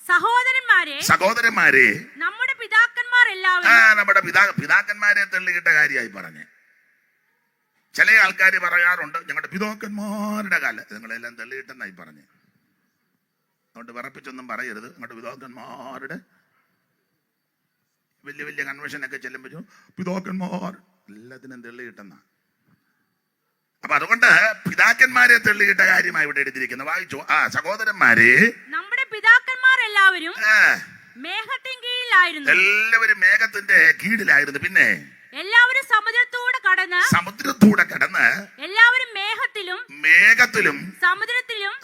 സഹോദരന്മാരെ നമ്മുടെ പിതാക്കന്മാർ എല്ലാവരും നമ്മുടെ പിതാക്കന്മാരെ തള്ളിയിട്ട കാര്യമായി പറഞ്ഞ്. ചില ആൾക്കാർ പറയാറുണ്ട് ഞങ്ങളുടെ പിതാക്കന്മാരുടെ കാലം നിങ്ങളെല്ലാം തള്ളിയിട്ടെന്നായി പറഞ്ഞ്. അതുകൊണ്ട് വിറപ്പിച്ചൊന്നും പറയരുത്. ഞങ്ങളുടെ പിതാക്കന്മാരുടെ വലിയ വലിയ കൺവെൻഷനൊക്കെ ചെല്ലുമ്പോൾ പിതാക്കന്മാർ എല്ലാത്തിനും തള്ളിയിട്ടെന്നാ. അപ്പൊ അതുകൊണ്ട് പിതാക്കന്മാരെ തള്ളിയിട്ട കാര്യമായി ഇവിടെ എഴുതിയിരിക്കുന്നത്. വായിച്ചു. സഹോദരന്മാരെ നമ്മുടെ പിതാക്കന്മാർ എല്ലാവരും മേഘത്തിൻ കീഴിലായിരുന്നു. എല്ലാവരും മേഘത്തിന്റെ കീഴിലായിരുന്നു. പിന്നെ എല്ലാവരും സമുദ്രത്തൂടെ കടന്ന് എല്ലാവരും മേഘത്തിലും സമുദ്രത്തിലും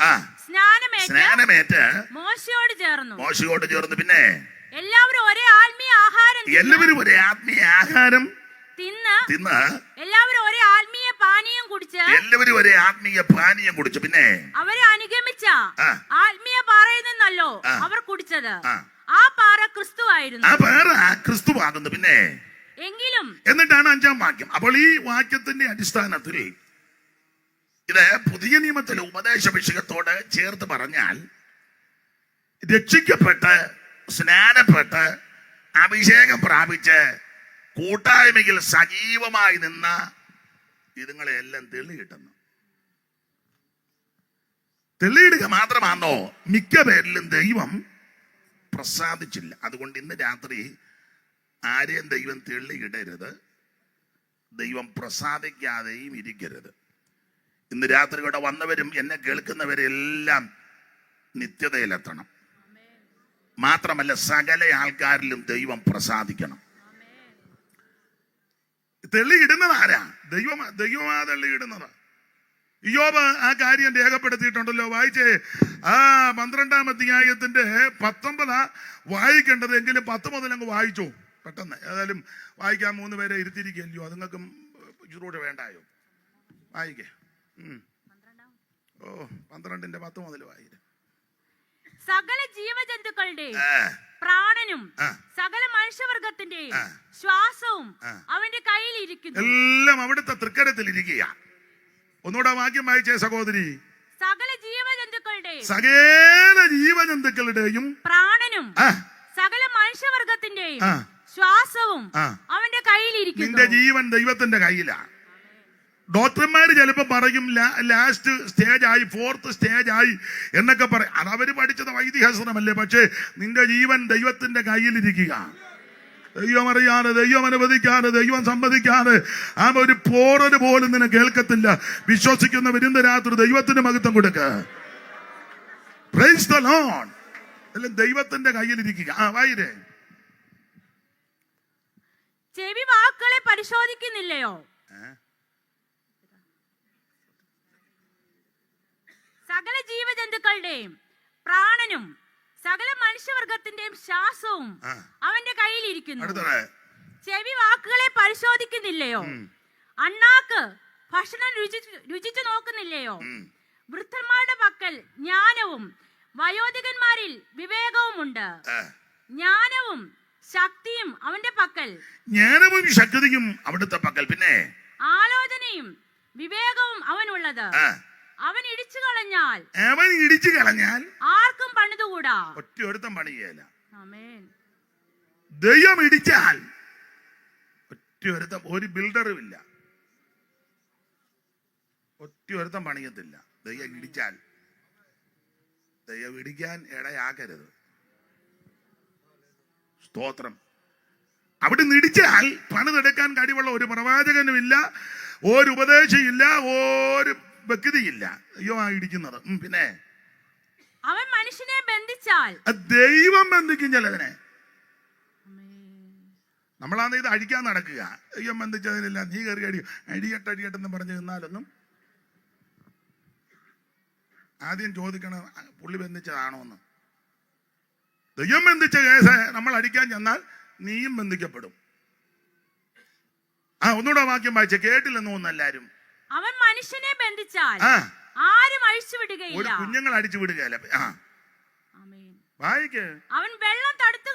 സ്നാനമേറ്റ് മോശയോട് ചേർന്നു. പിന്നെ എല്ലാവരും ഒരേ ആത്മീയ ആഹാരം തിന്ന് എല്ലാവരും ഒരേ ആത്മീയ പാനീയം കുടിച്ചു. പിന്നെ അവരെ അനുഗമിച്ച ആത്മീയ പാറയിൽ നിന്നല്ലോ അവർ കുടിച്ചത്. ആ പാറ ക്രിസ്തുവാകുന്നു. പിന്നെ എന്നിട്ടാണ് 5-ാം വാക്യം. അപ്പോൾ ഈ വാക്യത്തിന്റെ അടിസ്ഥാനത്തിൽ ഇത് പുതിയ നിയമത്തിലെ ഉപദേശ വിഷയത്തോട് ചേർത്ത് പറഞ്ഞാൽ രക്ഷിക്കപ്പെട്ട് സ്നാനപ്പെട്ട് അഭിഷേകം പ്രാപിച്ച് കൂട്ടായ്മയിൽ സജീവമായി നിന്ന ഇതുങ്ങളെല്ലാം തെളിയിടുന്നു. തെളിയിടുക മാത്രമാണോ? മിക്ക പേരിലും ദൈവം പ്രസാദിച്ചില്ല. അതുകൊണ്ട് ഇന്ന് രാത്രി ആരെയും ദൈവം തെളിയിടരുത്, ദൈവം പ്രസാദിക്കാതെയും ഇരിക്കരുത്. ഇന്ന് രാത്രി ഇവിടെ വന്നവരും എന്നെ കേൾക്കുന്നവരെല്ലാം നിത്യതയിലെത്തണം. മാത്രമല്ല സകല ആൾക്കാരിലും ദൈവം പ്രസാദിക്കണം. തെളിയിടുന്നത് ആരാ? ദൈവമാ തെളിയിടുന്നത്. ഇയ്യോബ് ആ കാര്യം രേഖപ്പെടുത്തിയിട്ടുണ്ടല്ലോ. വായിച്ചേ. 12-ാം അധ്യായത്തിന്റെ 19 വായിക്കേണ്ടത്. എങ്കിലും 10 മുതൽ അങ്ങ് വായിച്ചോ പെട്ടെന്ന്. ഏതായാലും വായിക്കാൻ 3 പേരെ ഇരുത്തിരിക്കല്ലോ. അതുങ്ങൾക്കും ചുറൂടെ വേണ്ടായോ? വായിക്കേ. 12-ന്റെ 10 മുതൽ വായിക്കും. സകല ജീവജന്തുക്കളുടെയും പ്രാണനും സകല മനുഷ്യവർഗത്തിന്റെയും ശ്വാസവും അവന്റെ കയ്യിലിരിക്കുന്നു. എല്ലാം അവിടുത്തെ തൃക്കരത്തിൽ ഇരിക്കുക. ഒന്നുകൂടെ വാക്യം വായിച്ചേ സഹോദരി. സകല ജീവജന്തുക്കളുടെയും പ്രാണനും സകല മനുഷ്യവർഗത്തിന്റെയും ശ്വാസവും അവന്റെ കയ്യിലിരിക്കുന്നു. നിന്റെ ജീവൻ ദൈവത്തിന്റെ കയ്യിലാണ്. ഡോക്ടർമാര് ചിലപ്പോ പറയും ലാസ്റ്റ് സ്റ്റേജ് ആയി, 4th സ്റ്റേജ് ആയി എന്നൊക്കെ പറയും. അതവര് പഠിച്ചത് വൈദ്യശാസ്ത്രമല്ലേ. പക്ഷെ നിന്റെ ജീവൻ ദൈവത്തിന്റെ കയ്യിലിരിക്കുക. ദൈവം അറിയാതെ, ദൈവം അനുവദിക്കാതെ, ദൈവം സമ്മതിക്കാതെ ഒരു പോറല് പോലും നിന്നെ കേൾക്കത്തില്ല. വിശ്വസിക്കുന്ന വരുന്ന രാത്രി ദൈവത്തിന് മഹത്വം കൊടുക്ക. Praise the Lord. എല്ലാം ദൈവത്തിന്റെ കയ്യിലിരിക്കുക. വായിരേ. ചെവി വാക്കുകളെ പരിശോധിക്കുന്നില്ലയോ? സകല ജീവജന്തുക്കളുടെയും പ്രാണനും സകല മനുഷ്യവർഗത്തിന്റെയും ശ്വാസവും അവന്റെ കയ്യിലിരിക്കുന്നു. ചെവി വാക്കുകളെ പരിശോധിക്കുന്നില്ലയോ? അണ്ണാക്ക് ഭക്ഷണം രുചിച്ചു നോക്കുന്നില്ലയോ? വൃദ്ധന്മാരുടെ പക്കൽ ജ്ഞാനവും വയോധികന്മാരിൽ വിവേകവുമുണ്ട്. ജ്ഞാനവും ശക്തിയും അവന്റെ പക്കൽ. ജ്ഞാനവും ശക്തിയും അവിടുത്തെ പക്കൽ. പിന്നെ ആലോചനയും വിവേകവും അവനുള്ളത്. അവൻ ഇടിച്ചു കളഞ്ഞാൽ ആർക്കും പണിതുകൂടാ. ഒറ്റയൊരുത്തം പണിയല്ല. ആമേൻ. ദൈവം ഇടിച്ചാൽ ഒറ്റയൊരുത്തം, ഒരു ബിൽഡറും ഇല്ല, ഒറ്റയൊരുത്തം പണിയത്തില്ല. ദൈവം ഇടിച്ചാൽ, ദൈവം ഇടിക്കാൻ ഇടയാക്കരുത്. സ്തോത്രം. അവിടെ ഇടിച്ചാൽ പണിതെടുക്കാൻ കഴിവുള്ള ഒരു പ്രവാചകനും ഇല്ല, ഒരു ഉപദേശിയില്ല, ഒരു വ്യക്തിയില്ല. അയ്യോ ഇടിക്കുന്നത്. പിന്നെ അവൻ മനുഷ്യനെ ബന്ധിച്ചാൽ ദൈവം ബന്ധിക്കും ചിലതിനെ. നമ്മളാണ് ഇത് അഴിക്കാൻ നടക്കുക. ദൈവം ബന്ധിച്ചതിനില്ല, നീ കയറി അടിയട്ടെന്ന് പറഞ്ഞു നിന്നാലൊന്നും ആദ്യം ചോദിക്കണം പുള്ളി ബന്ധിച്ചതാണോ എന്ന്. ദൈവം ബന്ധിച്ച കേസ് നമ്മൾ അടിക്കാൻ ചെന്നാൽ നീയും ബന്ധിക്കപ്പെടും. ഒന്നുകൂടെ വാക്യം വായിച്ച കേട്ടില്ലെന്ന് തോന്നുന്നു എല്ലാരും. അവൻ മനുഷ്യനെ ബന്ധിച്ചാൽ ആരും അഴിച്ചു വിടുകയില്ല. കുഞ്ഞുങ്ങൾ അടിച്ചു വിടുകയില്ല. വായിക്ക്. അവൻ വെള്ളം തടുത്തു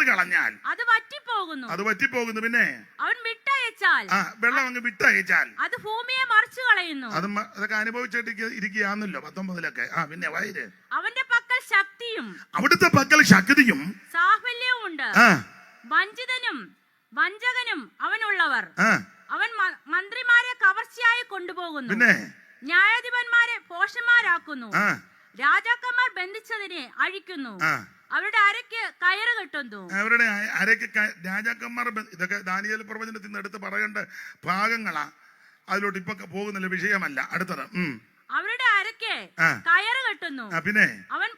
കളഞ്ഞാൽ അത് വറ്റിപ്പോകുന്നു. പിന്നെ അവൻ വിട്ടയച്ചാൽ വിട്ടയച്ചാൽ, വെള്ളം അങ്ങ് വിട്ടയച്ചാൽ അത് ഭൂമിയെ മറിച്ചു കളയുന്നു. അതൊക്കെ അനുഭവിച്ചിട്ട് ഇരിക്കുകയാണല്ലോ 19-ലൊക്കെ. പിന്നെ വൈര് അവന്റെ പക്കൽ ശക്തിയും അവിടുത്തെ പക്കൽ ശക്തിയും സാഫല്യവും ഉണ്ട്. വഞ്ചിതനും വഞ്ചകനും അവനുള്ളവർ. അവൻ മന്ത്രിമാരെ കവർച്ചയായി കൊണ്ടുപോകുന്നു, പിന്നെ ന്യായാധിപന്മാരെ പോഷന്മാരാക്കുന്നു. രാജാക്കന്മാർ ബന്ധിച്ചതിനെ അഴിക്കുന്നു, അവരുടെ അരയ്ക്ക് കയറ് കെട്ടുന്നു. അവരുടെ അരയ്ക്ക് രാജാക്കന്മാർ. ഇതൊക്കെ ദാനിയേൽ പ്രവചനത്തിൽ നിന്ന് എടുത്ത് പറയേണ്ട ഭാഗങ്ങളാ. അതിലോട്ട് ഇപ്പൊ പോകുന്നില്ല, വിഷയമല്ല. അടുത്തത് അവരുടെ അരയ്ക്ക് കയറ് കെട്ടുന്നു. പിന്നെ അവൻ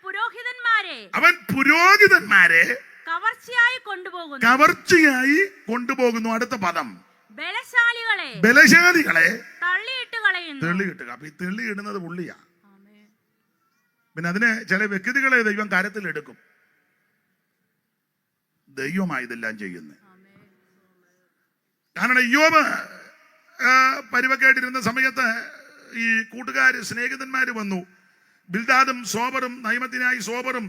പുരോഹിതന്മാരെ കവർച്ചയായി കൊണ്ടുപോകുന്നു. അടുത്ത പദം ബലശാലികളെ തള്ളിയിട്ട് കളയുന്നു. അപ്പൊ ഈ തെള്ളിയിടുന്നത് പുള്ളിയാ. പിന്നെ അതിന് ചില വ്യക്തികളെ ദൈവം കാര്യത്തിലെടുക്കും. ദൈവമായി ഇതെല്ലാം ചെയ്യുന്നത്. കാരണം യോബ് പരിവക്കേട്ടിരുന്ന സമയത്ത് ഈ കൂട്ടുകാര് സ്നേഹിതന്മാര് വന്നു. ബിൽദാദും സോബറും നൈമത്തിനായി സോബറും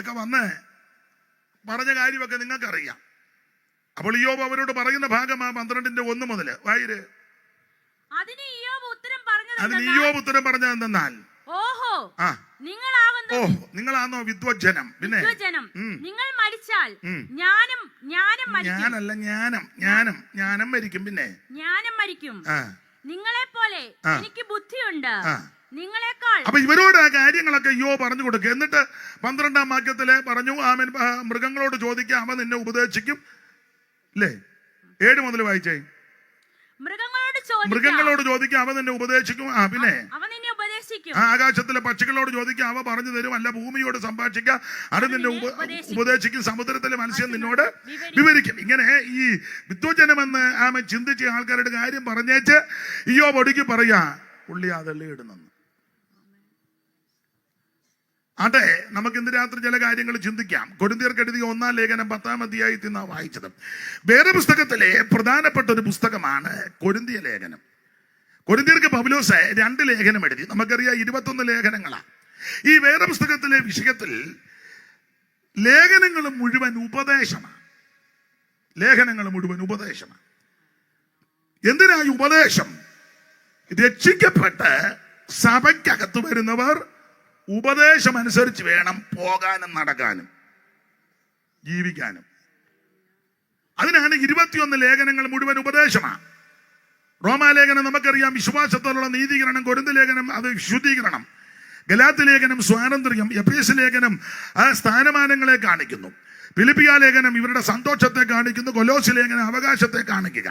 ഒക്കെ വന്ന് പറഞ്ഞ കാര്യമൊക്കെ നിങ്ങൾക്കറിയാം. അപ്പോൾ യോബ് അവരോട് പറയുന്ന ഭാഗം 12:1 മുതൽ വായിര്. അതിന് ഇയ്യോബ് ഉത്തരം പറഞ്ഞത് എന്തെന്നാൽ, ഓഹോ നിങ്ങളാണോ വിദ്വജ്ജനം. പിന്നെ നിങ്ങൾ മരിച്ചാൽ ജ്ഞാനം മരിക്കും. പിന്നെ ജ്ഞാനം മരിക്കും. നിങ്ങളെ പോലെ എനിക്ക് ബുദ്ധിയുണ്ട്, നിങ്ങളെക്കാൾ. അപ്പൊ ഇവരോട് ആ കാര്യങ്ങളൊക്കെ പറഞ്ഞു കൊടുക്കുക. എന്നിട്ട് 12-ാം വാക്യത്തില് പറഞ്ഞു, ആമേൻ, മൃഗങ്ങളോട് ചോദിക്കാം, അവ നിന്നെ ഉപദേശിക്കും. അല്ലേ? 7 മുതൽ വായിച്ചേ. മൃഗങ്ങളോട് ചോദിക്കാം, അവ നിന്നെ ഉപദേശിക്കും. പിന്നെ ആകാശത്തിലെ പക്ഷികളോട് ചോദിക്കാം, അവ പറഞ്ഞു തരും. അല്ല, ഭൂമിയോട് സംഭാഷിക്കാം, അത് നിന്നെ ഉപദേശിക്കും. സമുദ്രത്തിലെ മത്സ്യം നിന്നോട് വിവരിക്കും. ഇങ്ങനെ ഈ വിദ്വജനമെന്ന് ആമൻ ചിന്തിച്ച ആൾക്കാരുടെ കാര്യം പറഞ്ഞേച്ച് ഇയ്യോബ് ഒടുക്കി പറയാ, പുള്ളി അതള്ളിയിടുന്നു. അതെ, നമുക്ക് ഇന്ന് രാത്രി ചില കാര്യങ്ങൾ ചിന്തിക്കാം. കൊരിന്ത്യർക്ക് എഴുതിയ 1-ാം ലേഖനം 10-ാം അധ്യായത്തിൽ നിന്നാണ് വായിച്ചത്. വേദപുസ്തകത്തിലെ പ്രധാനപ്പെട്ട ഒരു പുസ്തകമാണ് കൊരിന്ത്യ ലേഖനം. കൊരിന്ത്യർക്ക് പൗലോസ് 2 ലേഖനം എഴുതി. നമുക്കറിയാം 21 ലേഖനങ്ങളാണ്. ഈ വേദപുസ്തകത്തിലെ വിഷയത്തിൽ ലേഖനങ്ങൾ മുഴുവൻ ഉപദേശമാണ്. എന്തിനായി ഉപദേശം? രക്ഷിക്കപ്പെട്ട് സഭയ്ക്കകത്ത് വരുന്നവർ ഉപദേശം അനുസരിച്ച് വേണം പോകാനും നടക്കാനും ജീവിക്കാനും. അതിനാണ് 21 ലേഖനങ്ങൾ മുഴുവൻ ഉപദേശമാണ്. റോമാലേഖനം നമുക്കറിയാം വിശ്വാസത്തോടുള്ള നീതീകരണം, കൊരിന്ത്യ ലേഖനം അത് ശുദ്ധീകരണം, ഗലാത്യ ലേഖനം സ്വാതന്ത്ര്യം, എഫേസ്യ ലേഖനം ആ സ്ഥാനമാനങ്ങളെ കാണിക്കുന്നു, ഫിലിപ്പിയ ലേഖനം ഇവരുടെ സന്തോഷത്തെ കാണിക്കുന്നു, കൊലോസ്യ ലേഖനം അവകാശത്തെ കാണിക്കുക,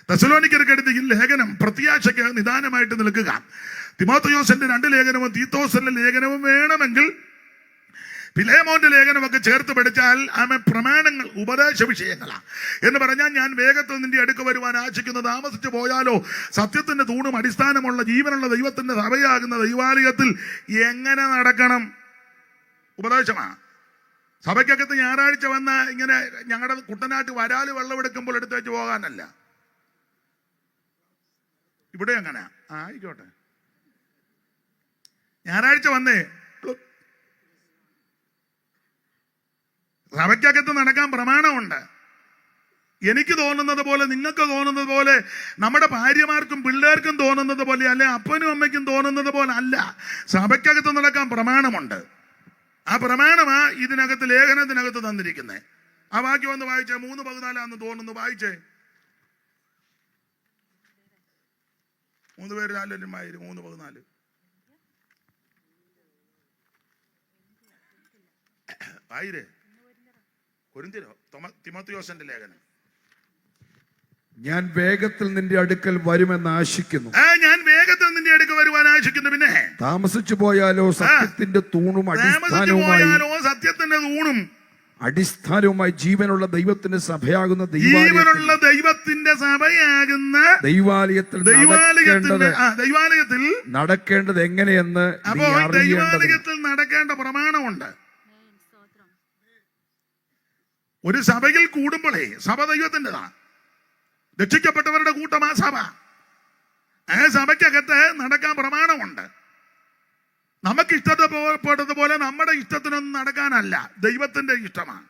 തെസ്സലോനിക്കർക്കെടുത്ത ഈ ലേഖനം പ്രത്യാശയ്ക്ക് നിദാനമായിട്ട് നിൽക്കുക, തിമോഥെയോസിന്റെ 2 ലേഖനവും തീത്തോസിന്റെ ലേഖനവും വേണമെങ്കിൽ ഫിലേമോന്റെ ലേഖനമൊക്കെ ചേർത്ത് പഠിച്ചാൽ പ്രമാണങ്ങൾ ഉപദേശ വിഷയങ്ങളാണ് എന്ന് പറഞ്ഞാൽ, ഞാൻ വേഗത്തിൽ നിന്റെ അടുക്ക് വരുവാൻ ആശിക്കുന്നു, താമസിച്ചു പോയാലോ സത്യത്തിന്റെ തൂണും അടിസ്ഥാനമുള്ള ജീവനുള്ള ദൈവത്തിന്റെ സഭയാകുന്ന ദൈവാലയത്തിൽ എങ്ങനെ നടക്കണം ഉപദേശമാണ്. സഭയ്ക്കകത്ത് ഞായറാഴ്ച വന്ന് ഇങ്ങനെ ഞങ്ങളുടെ കുട്ടനാട്ട് വരാല് വെള്ളമെടുക്കുമ്പോൾ എടുത്തു വെച്ച് പോകാനല്ല. ഇവിടെ അങ്ങനെ ആയിക്കോട്ടെ, ഞായറാഴ്ച വന്നേ സഭയ്ക്കകത്ത് നടക്കാൻ പ്രമാണമുണ്ട്. എനിക്ക് തോന്നുന്നത് പോലെ, നിങ്ങൾക്ക് തോന്നുന്നത് പോലെ, നമ്മുടെ ഭാര്യമാർക്കും പിള്ളേർക്കും തോന്നുന്നത് പോലെ, അല്ലെ അപ്പനും അമ്മയ്ക്കും തോന്നുന്നത് പോലെ അല്ല. സഭയ്ക്കകത്ത് നടക്കാൻ പ്രമാണമുണ്ട്. ആ പ്രമാണമാ ഇതിനകത്ത് ലേഖനത്തിനകത്ത് തന്നിരിക്കുന്നത്. ആ വാക്യം ഒന്ന് വായിച്ചേ. 3:14 തോന്നുന്നു, വായിച്ചേ. 3 പേര് 3:14 ആയിരേ. കൊരിന്ത്യരോ തിമോഥെയോസിന്റെ ലേഖനം. ഞാൻ വേഗത്തിൽ നിന്റെ അടുക്കൽ വരുമെന്ന് ആശിക്കുന്നു. ഞാൻ വേഗത്തിൽ നിന്റെ അടുക്കൽ വരുവാൻ ആശിക്കുന്നു. പിന്നെ താമസിച്ചു പോയാലോ സത്യത്തിന്റെ തൂണും അടിസ്ഥാനവുമായി ജീവനുള്ള ദൈവത്തിന്റെ സഭയാകുന്ന ദൈവാലയത്തിൽ നടക്കേണ്ടത് എങ്ങനെയെന്ന് ദൈവാലയത്തിൽ നടക്കേണ്ട പ്രമാണമുണ്ട്. ഒരു സഭയിൽ കൂടുമ്പോഴേ സഭ ദൈവത്തിൻ്റെതാണ്. രക്ഷിക്കപ്പെട്ടവരുടെ കൂട്ടമാ സഭ. ആ സഭയ്ക്കകത്ത് നടക്കാൻ പ്രമാണമുണ്ട്. നമുക്ക് ഇഷ്ടപ്പെട്ടതുപോലെ നമ്മുടെ ഇഷ്ടത്തിനൊന്നും നടക്കാനല്ല, ദൈവത്തിന്റെ ഇഷ്ടമാണ്.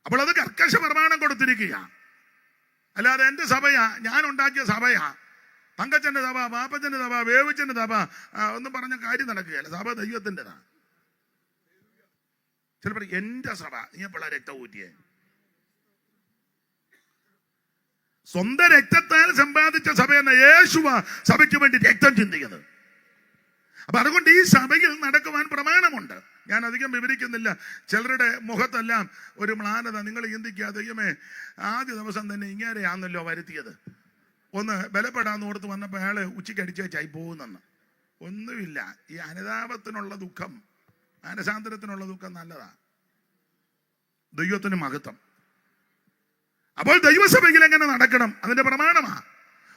അപ്പോൾ അത് കർക്കശ പ്രമാണം കൊടുത്തിരിക്കുക. അല്ലാതെ എന്റെ സഭയാ, ഞാൻ ഉണ്ടാക്കിയ സഭയാ, തങ്കച്ചന്റെ സഭ, പാപ്പച്ചന്റെ സഭ, വേവിച്ചന്റെ സഭ ഒന്നും പറഞ്ഞ കാര്യം നടക്കുകയല്ല. സഭ ദൈവത്തിൻ്റെതാ. ചിലപ്പോൾ എന്റെ സഭ നീ എപ്പോഴാ രക്തം ഊറ്റിയേ? സ്വന്തം രക്തത്താൽ സമ്പാദിച്ച സഭ എന്ന യേശുവ സഭയ്ക്ക് വേണ്ടി രക്തം ചിന്തിക്കുന്നത്. അപ്പൊ അതുകൊണ്ട് ഈ സഭയിൽ നടക്കുവാൻ പ്രമാണമുണ്ട്. ഞാൻ അധികം വിവരിക്കുന്നില്ല. ചിലരുടെ മുഖത്തെല്ലാം ഒരു മ്ലാനത. നിങ്ങൾ ചിന്തിക്കുക, ദൈവമേ ആദ്യ ദിവസം തന്നെ ഇങ്ങനെയാണല്ലോ വരുത്തിയത്. ഒന്ന് ബലപ്പെടാന്ന് ഓർത്ത് വന്നപ്പോൾ അയാള് ഉച്ചയ്ക്ക് അടിച്ചായി പോകുന്നെന്ന്. ഒന്നുമില്ല. ഈ അനുതാപത്തിനുള്ള ദുഃഖം, മാനസാന്തരത്തിനുള്ള ദുഃഖം നല്ലതാ. ദൈവത്തിന് മഹത്വം. അപ്പോൾ ദൈവസഭയിൽ എങ്ങനെ നടക്കണം? അതിന്റെ പ്രമാണമാ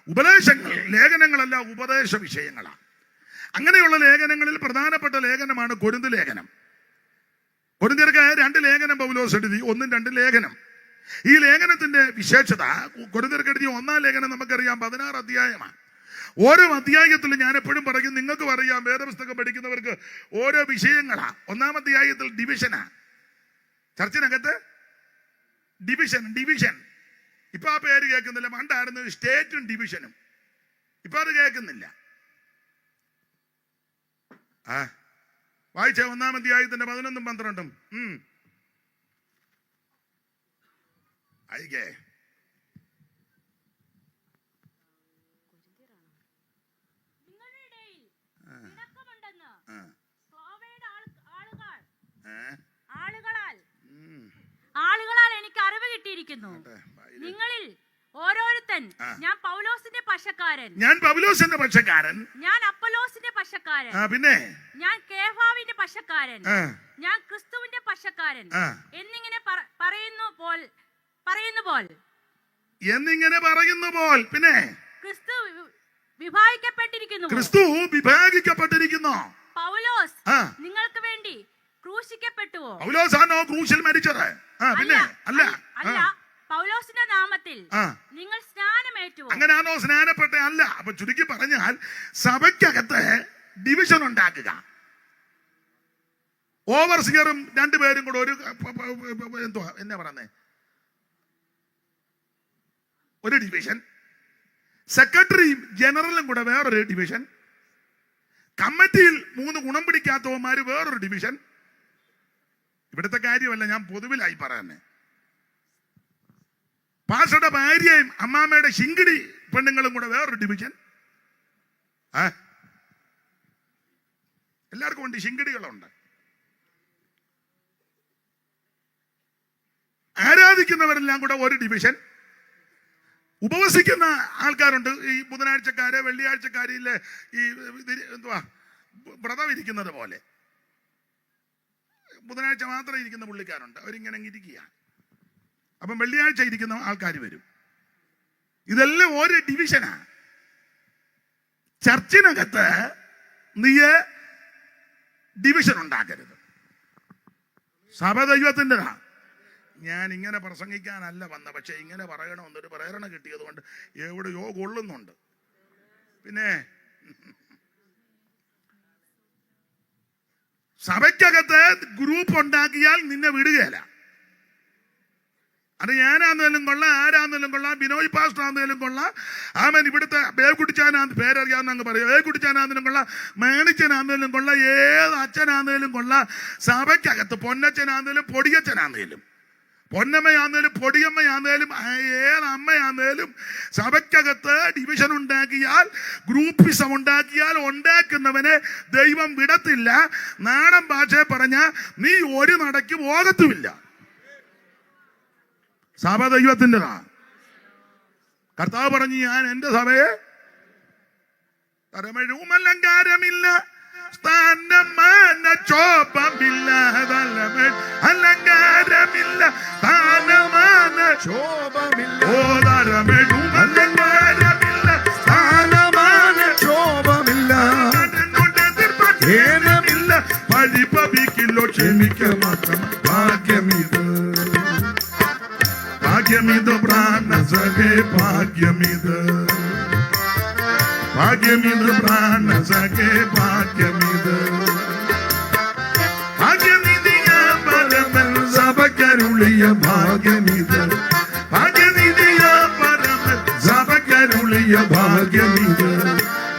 ഉപദേശങ്ങൾ. ലേഖനങ്ങളല്ല, ഉപദേശ വിഷയങ്ങളാ. അങ്ങനെയുള്ള ലേഖനങ്ങളിൽ പ്രധാനപ്പെട്ട ലേഖനമാണ് കൊരിന്ത് ലേഖനം. കൊരിന്ത്യർക്ക് 2 ലേഖനം പൗലോസ് എഴുതി, 1-2 ലേഖനം. ഈ ലേഖനത്തിന്റെ വിശേഷത, കൊരിന്ത്യർക്ക് എഴുതിയ 1-ാം ലേഖനം നമുക്കറിയാം 16 അധ്യായമാണ്. ഓരോ അധ്യായത്തിലും ഞാൻ എപ്പോഴും പറയും, നിങ്ങൾക്ക് പറയാം, വേദപുസ്തകം പഠിക്കുന്നവർക്ക് ഓരോ വിഷയങ്ങളാ. 1-ാം അധ്യായത്തിൽ ഡിവിഷനാ. ചർച്ചിനകത്ത് ഡിവിഷൻ. ഇപ്പൊ ആ പേര് കേൾക്കുന്നില്ല. പണ്ടായിരുന്നു സ്റ്റേറ്റും ഡിവിഷനും. ഇപ്പൊ അത് കേൾക്കുന്നില്ല. വായിച്ച 1-ാം അധ്യായത്തിന്റെ 11-12 അയക്കേ. ആളുകളാൽ എനിക്ക് അറിവ് കിട്ടിയിരിക്കുന്നു. നിങ്ങളിൽ ഓരോരുത്തൻ, ഞാൻ പൗലോസിന്റെ പക്ഷക്കാരൻ, ഞാൻ അപ്പൊലോസിന്റെ പക്ഷക്കാരൻ, പിന്നെ ഞാൻ കേഫാവിന്റെ പക്ഷക്കാരൻ, ഞാൻ ക്രിസ്തുവിന്റെ പക്ഷക്കാരൻ എന്നിങ്ങനെ പറയുന്നു പോൽ പിന്നെ ക്രിസ്തു വിഭാഗിക്കപ്പെട്ടിരിക്കുന്നു. പൗലോസ് നിങ്ങൾക്ക് വേണ്ടി ക്രൂശിക്കപ്പെട്ടുവോ? പൗലോസാണോ ക്രൂശിൽ മരിച്ചത്? പിന്നെ അല്ല, പൗലോസിന്റെ നാമത്തിൽ നിങ്ങൾ സ്നാനമേറ്റുവോ? അങ്ങനെയാണോ സ്നാനപ്പെട്ട? അല്ല. അപ്പൊ ചുരുക്കി പറഞ്ഞാൽ സഭയ്ക്കകത്ത് ഡിവിഷൻ ഉണ്ടാക്കുക. ഓവർസിയറും 2 പേരും കൂടെ എന്നാ പറയുന്നേ, ഒരു ഡിവിഷൻ. സെക്രട്ടറിയും ജനറലും കൂടെ വേറൊരു ഡിവിഷൻ. കമ്മിറ്റിയിൽ 3 ഗുണം പിടിക്കാത്തവന്മാര് വേറൊരു ഡിവിഷൻ. ഇവിടുത്തെ കാര്യമല്ല, ഞാൻ പൊതുവിലായി പറയാന്നെ. പാസ്റ്ററുടെ ഭാര്യയും അമ്മാമ്മയുടെ ശിങ്കിടി പെണ്ണുങ്ങളും കൂടെ വേറൊരു ഡിവിഷൻ. എല്ലാവർക്കും ഉണ്ട്, ശിങ്കിടികളുണ്ട്. ആരാധിക്കുന്നവരെല്ലാം കൂടെ ഒരു ഡിവിഷൻ. ഉപവസിക്കുന്ന ആൾക്കാരുണ്ട്. ഈ ബുധനാഴ്ചക്കാര്, വെള്ളിയാഴ്ചക്കാരിലെ ഈ വ്രതം ഇരിക്കുന്നത് പോലെ ബുധനാഴ്ച മാത്രം ഇരിക്കുന്ന പുള്ളിക്കാരുണ്ട്. അവരിങ്ങനെ ഇരിക്കുക. അപ്പം വെള്ളിയാഴ്ച ഇരിക്കുന്ന ആൾക്കാർ വരും. ഇതെല്ലാം ഒരു ഡിവിഷനാ. ചർച്ചിനകത്ത് നീ ഡിവിഷൻ ഉണ്ടാക്കരുത്. സഭ ദൈവത്തിൻ്റെതാ. ഞാൻ ഇങ്ങനെ പ്രസംഗിക്കാനല്ല വന്ന, പക്ഷെ ഇങ്ങനെ പറയണമെന്നൊരു പ്രേരണ കിട്ടിയത് കൊണ്ട് എവിടെയോ കൊള്ളുന്നുണ്ട്. പിന്നെ സഭയ്ക്കകത്ത് ഗ്രൂപ്പ് ഉണ്ടാക്കിയാൽ നിന്നെ വിടുകയില്ല. അത് ഞാനാന്നേലും കൊള്ളാം, ആരാന്നേലും കൊള്ളാം, ബിനോയ് പാസ്റ്റർ ആന്നേലും കൊള്ളാം, ആമൻ ഇവിടുത്തെ ബേക്കുട്ടിച്ചാനാന്ന് പേരറിയാവുന്ന അങ്ങ് പറയും, ബേക്കുട്ടിച്ചാനാന്നേലും കൊള്ളാം, മേണിച്ചനാന്നേലും കൊള്ളാം, ഏത് അച്ഛനാന്നേലും കൊള്ളാം. സഭയ്ക്കകത്ത് പൊന്നച്ഛനാന്നേലും പൊടിയച്ഛനാന്നേലും, പൊന്നമ്മയാന്നേലും പൊടിയമ്മയാന്നേലും ഏത് അമ്മയാന്നേലും സഭയ്ക്കകത്ത് ഡിവിഷൻ ഉണ്ടാക്കിയാൽ, ഗ്രൂപ്പിസം ഉണ്ടാക്കിയാൽ ഉണ്ടാക്കുന്നവനെ ദൈവം വിടത്തില്ല. നാടൻ ഭാഷയെ പറഞ്ഞ നീ ഒരു നടക്ക് പോകത്തുമില്ല. സഭ ദൈവത്തിൻ്റെതാ. കർത്താവ് പറഞ്ഞു, ഞാൻ എന്റെ സഭയെ തരമഴൂമലങ്കാരമില്ല, സ്ഥാനമാന ശോഭമില്ല, അലങ്കാരമില്ല, സ്ഥാനമാന ശോഭമില്ല, അലങ്കാരമില്ല, സ്ഥാനമാന ശോഭമില്ല, േനമില്ല, പരിഭവിക്കില്ലോ, ക്ഷമിക്ക മാത്രം. ഭാഗ്യമിത്, ഭാഗ്യമിത് പ്രാണസഖേ, ഭാഗ്യമിത്, ഭാഗ്യമിത് പ്രാണസഖേ, ഭാഗ്യമിത്. ഭാഗ്യനിധിയ പരമൻ സഭക്കരുളിയ ഭാഗ്യമിത്, ഭാഗ്യനിധിയ പരമൻ ഭാഗ്യമിത്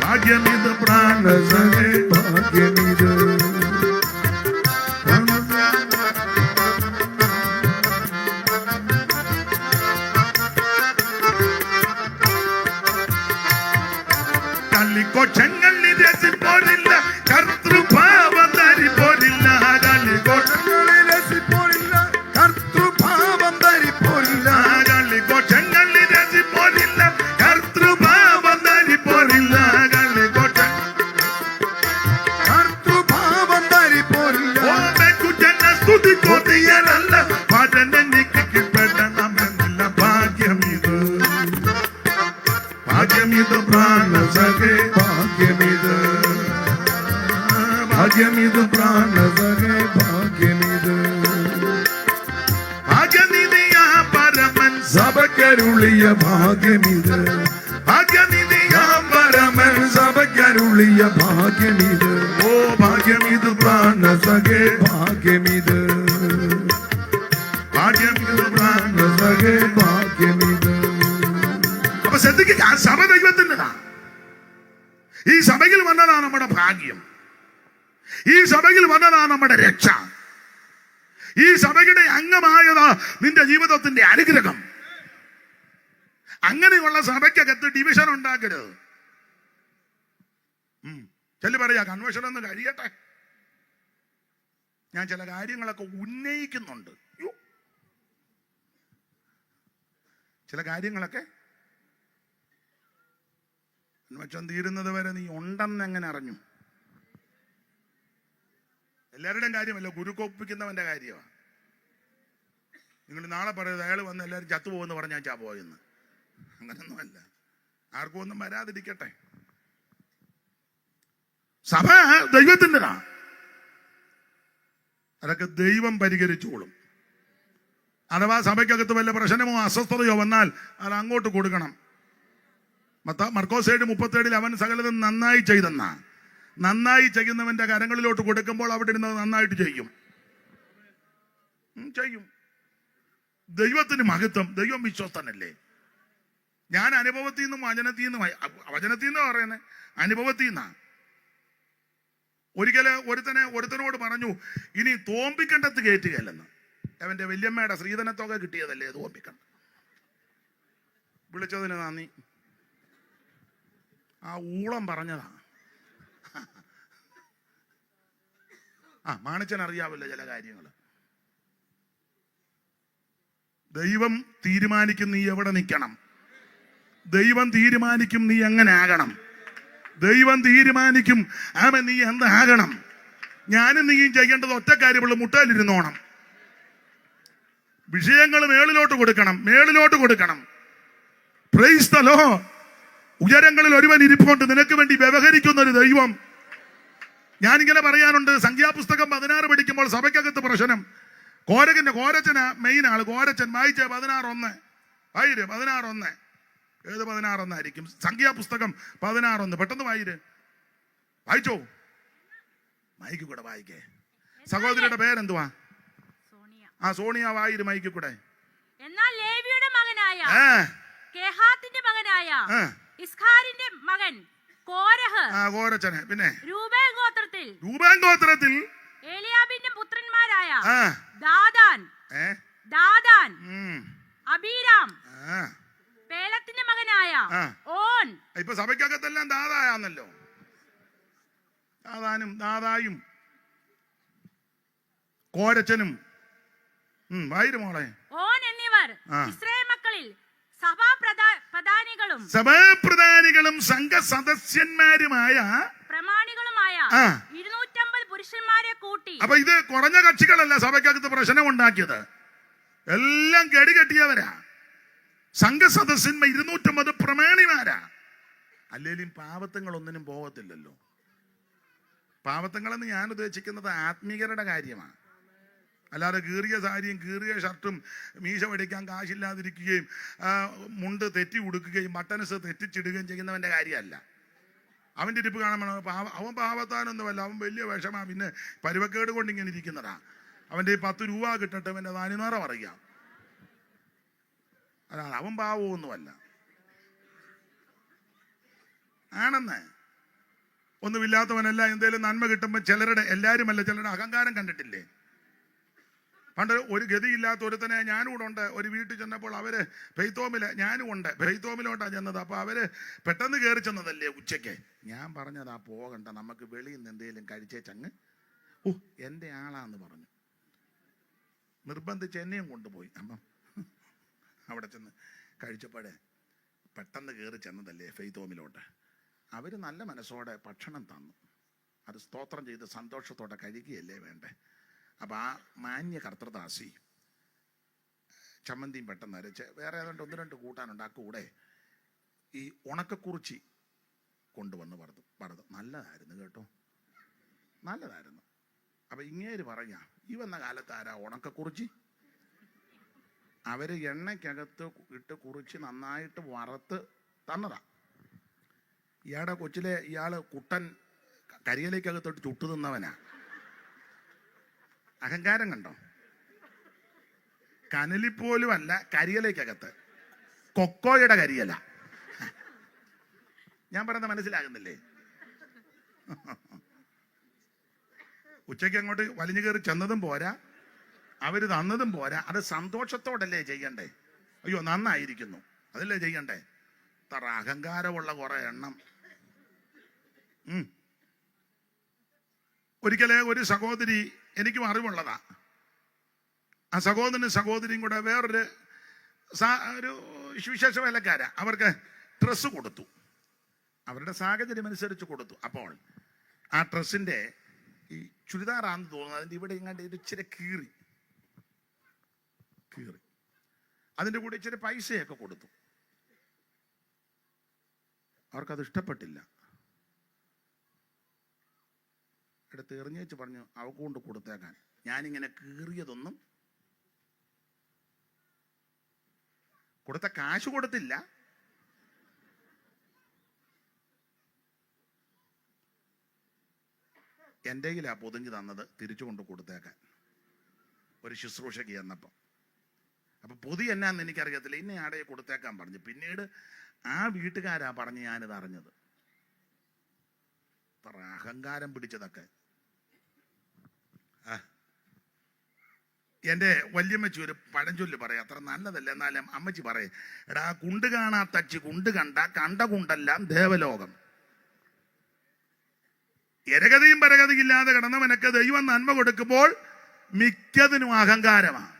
ഭാഗ്യമിത് പ്രാണസഖേ ഭാഗ്യമിത് കള്ളിക്കൊച്ചങ്ങളിൽ രസിപ്പോരില്ല കർത്തൃഭാവം ധരിപ്പോരില്ല കോട്ടങ്ങളിൽ രസിപ്പോരില്ല കർത്തൃഭാവം ധരിപ്പോരില്ല കള്ളിക്കൊച്ചങ്ങളിൽ രസിപ്പോരില്ല കർത്തൃഭാവം ധരിപ്പോരില്ല കർത്തൃഭാവം ധരിപ്പോരില്ല കുറ്റന്ന സ്തുതി കൊതിയലല്ല പരനെനിക്ക് കിട്ടണമെന്നില്ല ഭാഗ്യമിത് ഭാഗ്യമിത് പ്രാണസഖേ ഭാഗ്യമിത് ഭാഗ്യമിത് പ്രാണസഖേ ഭാഗ്യമിത് ഭാഗ്യനിധിയാ പരമൻ സഭക്കരുളിയ ഭാഗ്യമിത് ഭാഗ്യനിധിയാ പരമൻ സഭക്കരുളിയ ഭാഗ്യമിത് ഓ ഭാഗ്യമിത് പ്രാണസഖേ ഭാഗ്യമിത് ഭാഗ്യമിത് പ്രാണ സഖേ ഭാഗ്യമിത് അപ്പൊ ശ്രദ്ധിക്കുക, ആ സഭ ദൈവത്തിൻ്റെതാ. ഈ സഭയിൽ വന്നതാ നമ്മുടെ ഭാഗ്യം. ഈ സഭയിൽ വന്നതാ നമ്മുടെ രക്ഷ. ഈ സഭയുടെ അംഗമായതാ നിന്റെ ജീവിതത്തിന്റെ അനുഗ്രഹം. അങ്ങനെയുള്ള സഭയ്ക്കകത്ത് ഡിവിഷൻ ഉണ്ടാക്കരുത്. ചെല്ലു പറയാ കൺവെൻഷൻ ഒന്ന് കഴിയട്ടെ, ഞാൻ ചില കാര്യങ്ങളൊക്കെ ഉന്നയിക്കുന്നുണ്ട്. ചില കാര്യങ്ങളൊക്കെ കൺവെൻഷൻ തീരുന്നത് വരെ നീ ഉണ്ടെന്ന് എങ്ങനെ അറിഞ്ഞു? എല്ലാവരുടെയും കാര്യമല്ല, ഗുരുക്കൊപ്പിക്കുന്നവന്റെ കാര്യമാണ്. നിങ്ങൾ നാളെ പറയുന്നത് അയാൾ വന്ന് എല്ലാവരും ചത്തുപോകുമെന്ന് പറഞ്ഞാൽ പോയെന്ന്. അങ്ങനൊന്നുമല്ല, ആർക്കും ഒന്നും വരാതിരിക്കട്ടെ. സഭ ദൈവത്തിൻ്റെതാ, അതൊക്കെ ദൈവം പരിഹരിച്ചോളും. അഥവാ സഭയ്ക്കകത്ത് വല്ല പ്രശ്നമോ അസ്വസ്ഥതയോ വന്നാൽ അത് അങ്ങോട്ട് കൊടുക്കണം. മർക്കോസ് 7:37 അവൻ സകലതും നന്നായി ചെയ്തെന്ന, നന്നായി ചെയ്യുന്നവന്റെ കരങ്ങളിലോട്ട് കൊടുക്കുമ്പോൾ അവിടെ ഇരുന്നത് നന്നായിട്ട് ചെയ്യും. ദൈവത്തിന് മഹത്വം. ദൈവം വിശ്വസ്തനല്ലേ? ഞാൻ അനുഭവത്തിൽ നിന്നും വചനത്തിൽ നിന്നാ പറയുന്നത്, അനുഭവത്തിൽ നിന്നാ. ഒരുത്തനോട് പറഞ്ഞു, ഇനി തോമ്പിക്കണ്ടത്ത് കയറ്റുകയല്ലെന്ന്. അവന്റെ വല്യമ്മയുടെ ശ്രീധനത്തൊക്കെ കിട്ടിയതല്ലേ തോമ്പിക്കണ്ട. വിളിച്ചതിന് നന്ദി. ആ ഊളം പറഞ്ഞതാ. മാണിച്ചൻ അറിയാവില്ല ചില കാര്യങ്ങൾ. ദൈവം തീരുമാനിക്കും നീ എവിടെ നിൽക്കണം. ദൈവം തീരുമാനിക്കും നീ എങ്ങനെ ആകണം. ദൈവം തീരുമാനിക്കും നീ എന്താകണം. ഞാനും നീയും ചെയ്യേണ്ടത് ഒറ്റ കാര്യമുള്ള, മുട്ടയിലിരുന്നോണം. വിഷയങ്ങൾ മേളിലോട്ട് കൊടുക്കണം. Praise the Lord. ഉയരങ്ങളിൽ ഒരുവൻ ഇരിപ്പുണ്ട്, നിനക്ക് വേണ്ടി വ്യവഹരിക്കുന്ന ഒരു ദൈവം. ഞാനിങ്ങനെ പറയാനുണ്ട്, സംഖ്യാപുസ്തകം 16 പഠിക്കുമ്പോൾ സഭയ്ക്കകത്ത് പ്രശ്നം. കോരച്ചന മെയിൻ ആള്. കോരച്ചൻ വായിച്ചേ 16:1. 16:1. ഏത് 16:1 ആയിരിക്കും? സംഖ്യാപുസ്തകം 16:1. പെട്ടെന്ന് വായിച്ചോ. മൈക്ക് കൂടെ വായിക്കേ. സഹോദരിയുടെ പേരെന്തുവാ? സോണിയ. മൈക്ക് കൂടെ. എന്നാൽ ലേവിയുടെ മകനായ കെഹാത്തിന്റെ മകനായ ഇസ്ഹാരിന്റെ മകൻ കോരച്ചനെ, പിന്നെ രൂബേൻ ഗോത്രത്തിൽ ഏലിയാബിന്റെ പുത്രന്മാരായ ദാദാൻ, അബീരാം, പേലത്തിന്റെ മകനായ ഓൻ. ഇപ്പൊ സഭയ്ക്കകത്തെല്ലാം ദാദായാന്നല്ലോ. ദാദായും കോരച്ചനും മോളെ. ഓൻ എന്നിവർ ഇസ്രായേൽ മക്കളിൽ സഭാപ്രധാനികളും സംഘ സദസ്യന്മാരുമായ പ്രമാണികളുമായ 250 പുരുഷന്മാരെ കൂട്ടി. അപ്പൊ ഇത് കുറഞ്ഞ കക്ഷികളല്ല സഭയ്ക്കകത്ത് പ്രശ്നം ഉണ്ടാക്കിയത്, എല്ലാം ഗടികെട്ടിയവരാ. സംഘ സദസ്യന്മാർ 250 പ്രമാണിമാരാ. അല്ലേലും പാവത്തങ്ങൾ ഒന്നിനും പോകത്തില്ലല്ലോ. പാവത്തങ്ങളെന്ന് ഞാൻ ഉദ്ദേശിക്കുന്നത് ആത്മീയരുടെ കാര്യമാണ്. അല്ലാതെ കീറിയ സാരിയും കീറിയ ഷർട്ടും മീശ പഠിക്കാൻ കാശില്ലാതിരിക്കുകയും മുണ്ട് തെറ്റി ഉടുക്കുകയും ബട്ടൺസ് തെറ്റിച്ചിടുകയും ചെയ്യുന്നവന്റെ കാര്യമല്ല. അവന്റെ ഇരിപ്പ് കാണുമ്പോൾ അവൻ പാവത്താനൊന്നുമല്ല, അവൻ വലിയ വിഷമാ. പിന്നെ പരുവക്കേട് കൊണ്ട് ഇങ്ങനെ ഇരിക്കുന്നതാ. അവന്റെ 10 രൂപ കിട്ടട്ടെ, അവന്റെ 400 അറിയാം. അതാണ്, അവൻ പാവമൊന്നുമല്ല. ആണെന്ന്. ഒന്നുമില്ലാത്തവനല്ല, എന്തേലും നന്മ കിട്ടുമ്പോൾ എല്ലാവരുമല്ല, ചിലരുടെ അഹങ്കാരം കണ്ടിട്ടില്ലേ? പണ്ട് ഒരു ഗതിയില്ലാത്ത ഒരുത്തനെ ഞാനും കൂടെ ഉണ്ട്. ഒരു വീട്ടിൽ ചെന്നപ്പോൾ അവര് ഞാനും ഉണ്ട്, ഫെയ്ത്തോമിലോട്ടാണ് ചെന്നത്. അപ്പൊ അവര് പെട്ടെന്ന് കയറി ചെന്നതല്ലേ ഉച്ചയ്ക്ക്. ഞാൻ പറഞ്ഞതാ പോകണ്ട, നമുക്ക് വെളിയിൽ നിന്ന് എന്തേലും കഴിച്ചേച്ചങ്ങ്. എൻ്റെ ആളാന്ന് പറഞ്ഞു, നിർബന്ധിച്ച് എന്നെയും കൊണ്ടുപോയി. അപ്പം അവിടെ ചെന്ന് കഴിച്ചപ്പോഴേ പെട്ടെന്ന് കയറി ചെന്നതല്ലേ ഫെയ്ത്തോമിലോട്ട്. അവര് നല്ല മനസ്സോടെ ഭക്ഷണം തന്നു. അത് സ്തോത്രം ചെയ്ത് സന്തോഷത്തോടെ കഴിക്കുകയല്ലേ വേണ്ടേ. അപ്പം ആ മാന്യ കർത്തൃദാസി ചമ്മന്തിയും പെട്ടെന്ന് അരച്ച് വേറെ ഏതാണ്ട് 1-2 കൂട്ടാനുണ്ട്. ആ കൂടെ ഈ ഉണക്കക്കുറിച്ചി കൊണ്ടുവന്ന് വറുത്ത് നല്ലതായിരുന്നു കേട്ടോ, നല്ലതായിരുന്നു. അപ്പം ഇങ്ങേര് പറഞ്ഞ ഈ വന്ന കാലത്ത് ആരാ ഉണക്കക്കുറിച്ചി? അവര് എണ്ണയ്ക്കകത്ത് ഇട്ട് കുറിച്ച് നന്നായിട്ട് വറുത്ത് തന്നതാ. ഇയാളുടെ കൊച്ചിലെ ഇയാള് കുട്ടൻ കരിയിലേക്കകത്തോട്ട് ചുട്ടു തിന്നവനാ. അഹങ്കാരം കണ്ടോ? കനലിപ്പോലും അല്ല, കരിയലേക്കകത്ത് കൊക്കോയുടെ കരിയല. ഞാൻ പറയുന്നത് മനസ്സിലാകുന്നില്ലേ? ഉച്ചയ്ക്ക് അങ്ങോട്ട് വലിഞ്ഞു കയറി ചെന്നതും പോരാ, അവര് തന്നതും പോരാ. അത് സന്തോഷത്തോടല്ലേ ചെയ്യണ്ടേ? അയ്യോ നന്നായിരിക്കുന്നു അതല്ലേ ചെയ്യണ്ടേ? തറ അഹങ്കാരമുള്ള കുറെ എണ്ണം. ഒരിക്കലേ ഒരു സഹോദരി, എനിക്കും അറിവുള്ളതാ, ആ സഹോദരിയും കൂടെ വേറൊരു വിശേഷ വേലക്കാരാ, അവർക്ക് ഡ്രസ്സ് കൊടുത്തു. അവരുടെ സാഹചര്യം അനുസരിച്ച് കൊടുത്തു. അപ്പോൾ ആ ഡ്രസ്സിന്റെ ഈ ചുരിദാറാന്ന് തോന്നുന്നത്, അതിൻ്റെ ഇവിടെ ഇങ്ങോട്ട് ഇച്ചിരി കീറി അതിൻ്റെ കൂടെ ഇച്ചിരി പൈസയൊക്കെ കൊടുത്തു. അവർക്കത് ഇഷ്ടപ്പെട്ടില്ല. എടുത്ത് എറിഞ്ഞേച്ച് പറഞ്ഞു അവക്ക് കൊണ്ട് കൊടുത്തേക്കാൻ. ഞാനിങ്ങനെ കീറിയതൊന്നും കൊടുത്ത കാശ് കൊടുത്തില്ല. എൻ്റെ കയ്യിലാ പൊതിഞ്ഞ് തന്നത്, തിരിച്ചു കൊണ്ട് കൊടുത്തേക്കാൻ ഒരു ശുശ്രൂഷയ്ക്ക് ചെന്നപ്പം. അപ്പൊ പൊതി എന്നാന്ന് എനിക്കറിയത്തില്ല, ഇന്ന ആടയെ കൊടുത്തേക്കാൻ പറഞ്ഞു. പിന്നീട് ആ വീട്ടുകാരാ പറഞ്ഞ് ഞാനിത് അറിഞ്ഞത്. അഹങ്കാരം പിടിച്ചതൊക്കെ. എൻ്റെ വല്യമ്മച്ചി ഒരു പഴഞ്ചൊല്ല് പറയാം, അത്ര നല്ലതല്ല, എന്നാലും അമ്മച്ചി പറയും, എടാ കുണ്ട് കാണാത്തച്ചി കുണ്ട് കണ്ട കുണ്ടെല്ലാം ദേവലോകം. എരഗതിയും പരഗതിയില്ലാതെ കിടന്നവനൊക്കെ ദൈവം നന്മ കൊടുക്കുമ്പോൾ മിക്കതിനും അഹങ്കാരമാണ്.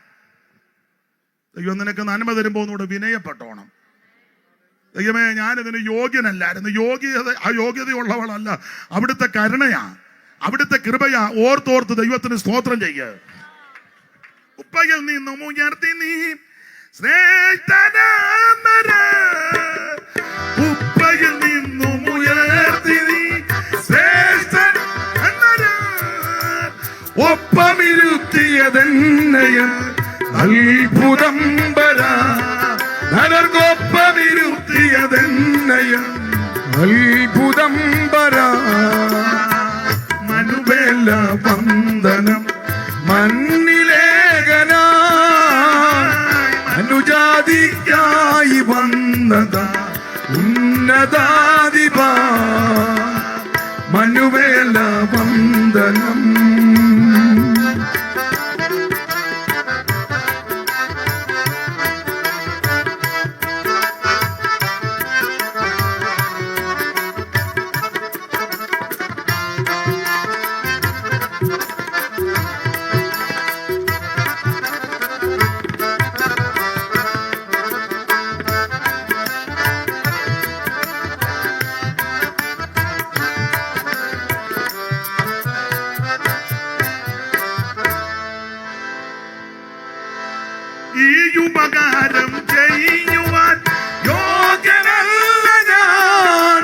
ദൈവം നിനക്ക് നന്മ തരുമ്പോൾ ഒന്നുകൂടെ വിനയപ്പെട്ടോണം. ദൈവമേ ഞാനിതിന് യോഗ്യനല്ലായിരുന്നു. അയോഗ്യതയുള്ളവളല്ല, അവിടുത്തെ കരുണയാ, അവിടുത്തെ കൃപയാ. ഓർത്തോർത്ത് ദൈവത്തിന് സ്തോത്രം ചെയ്യുക. ഉപ്പയിൽ നിന്നും ഉയർത്തി നീ ശ്രേഷ്ഠനാമര, ഉപ്പയിൽ നിന്നും ഉയർത്തി നീ ശ്രേഷ്ഠൻ, ഒപ്പമിരുത്തിയതെന്നയും അത്ഭുതം ധനർക്കൊപ്പമിരുത്തിയതെന്നയും അത്ഭുതം മനുവേല വന്ദനം മണ്ണിലേഖനായി അനുജാതിക്കായി വന്നത ഉന്നതാധിപ മനുവേല വന്ദനം. ഈ ഉപകാരം ചെയ്യുവാൻ യോഗ്യനല്ല ഞാൻ,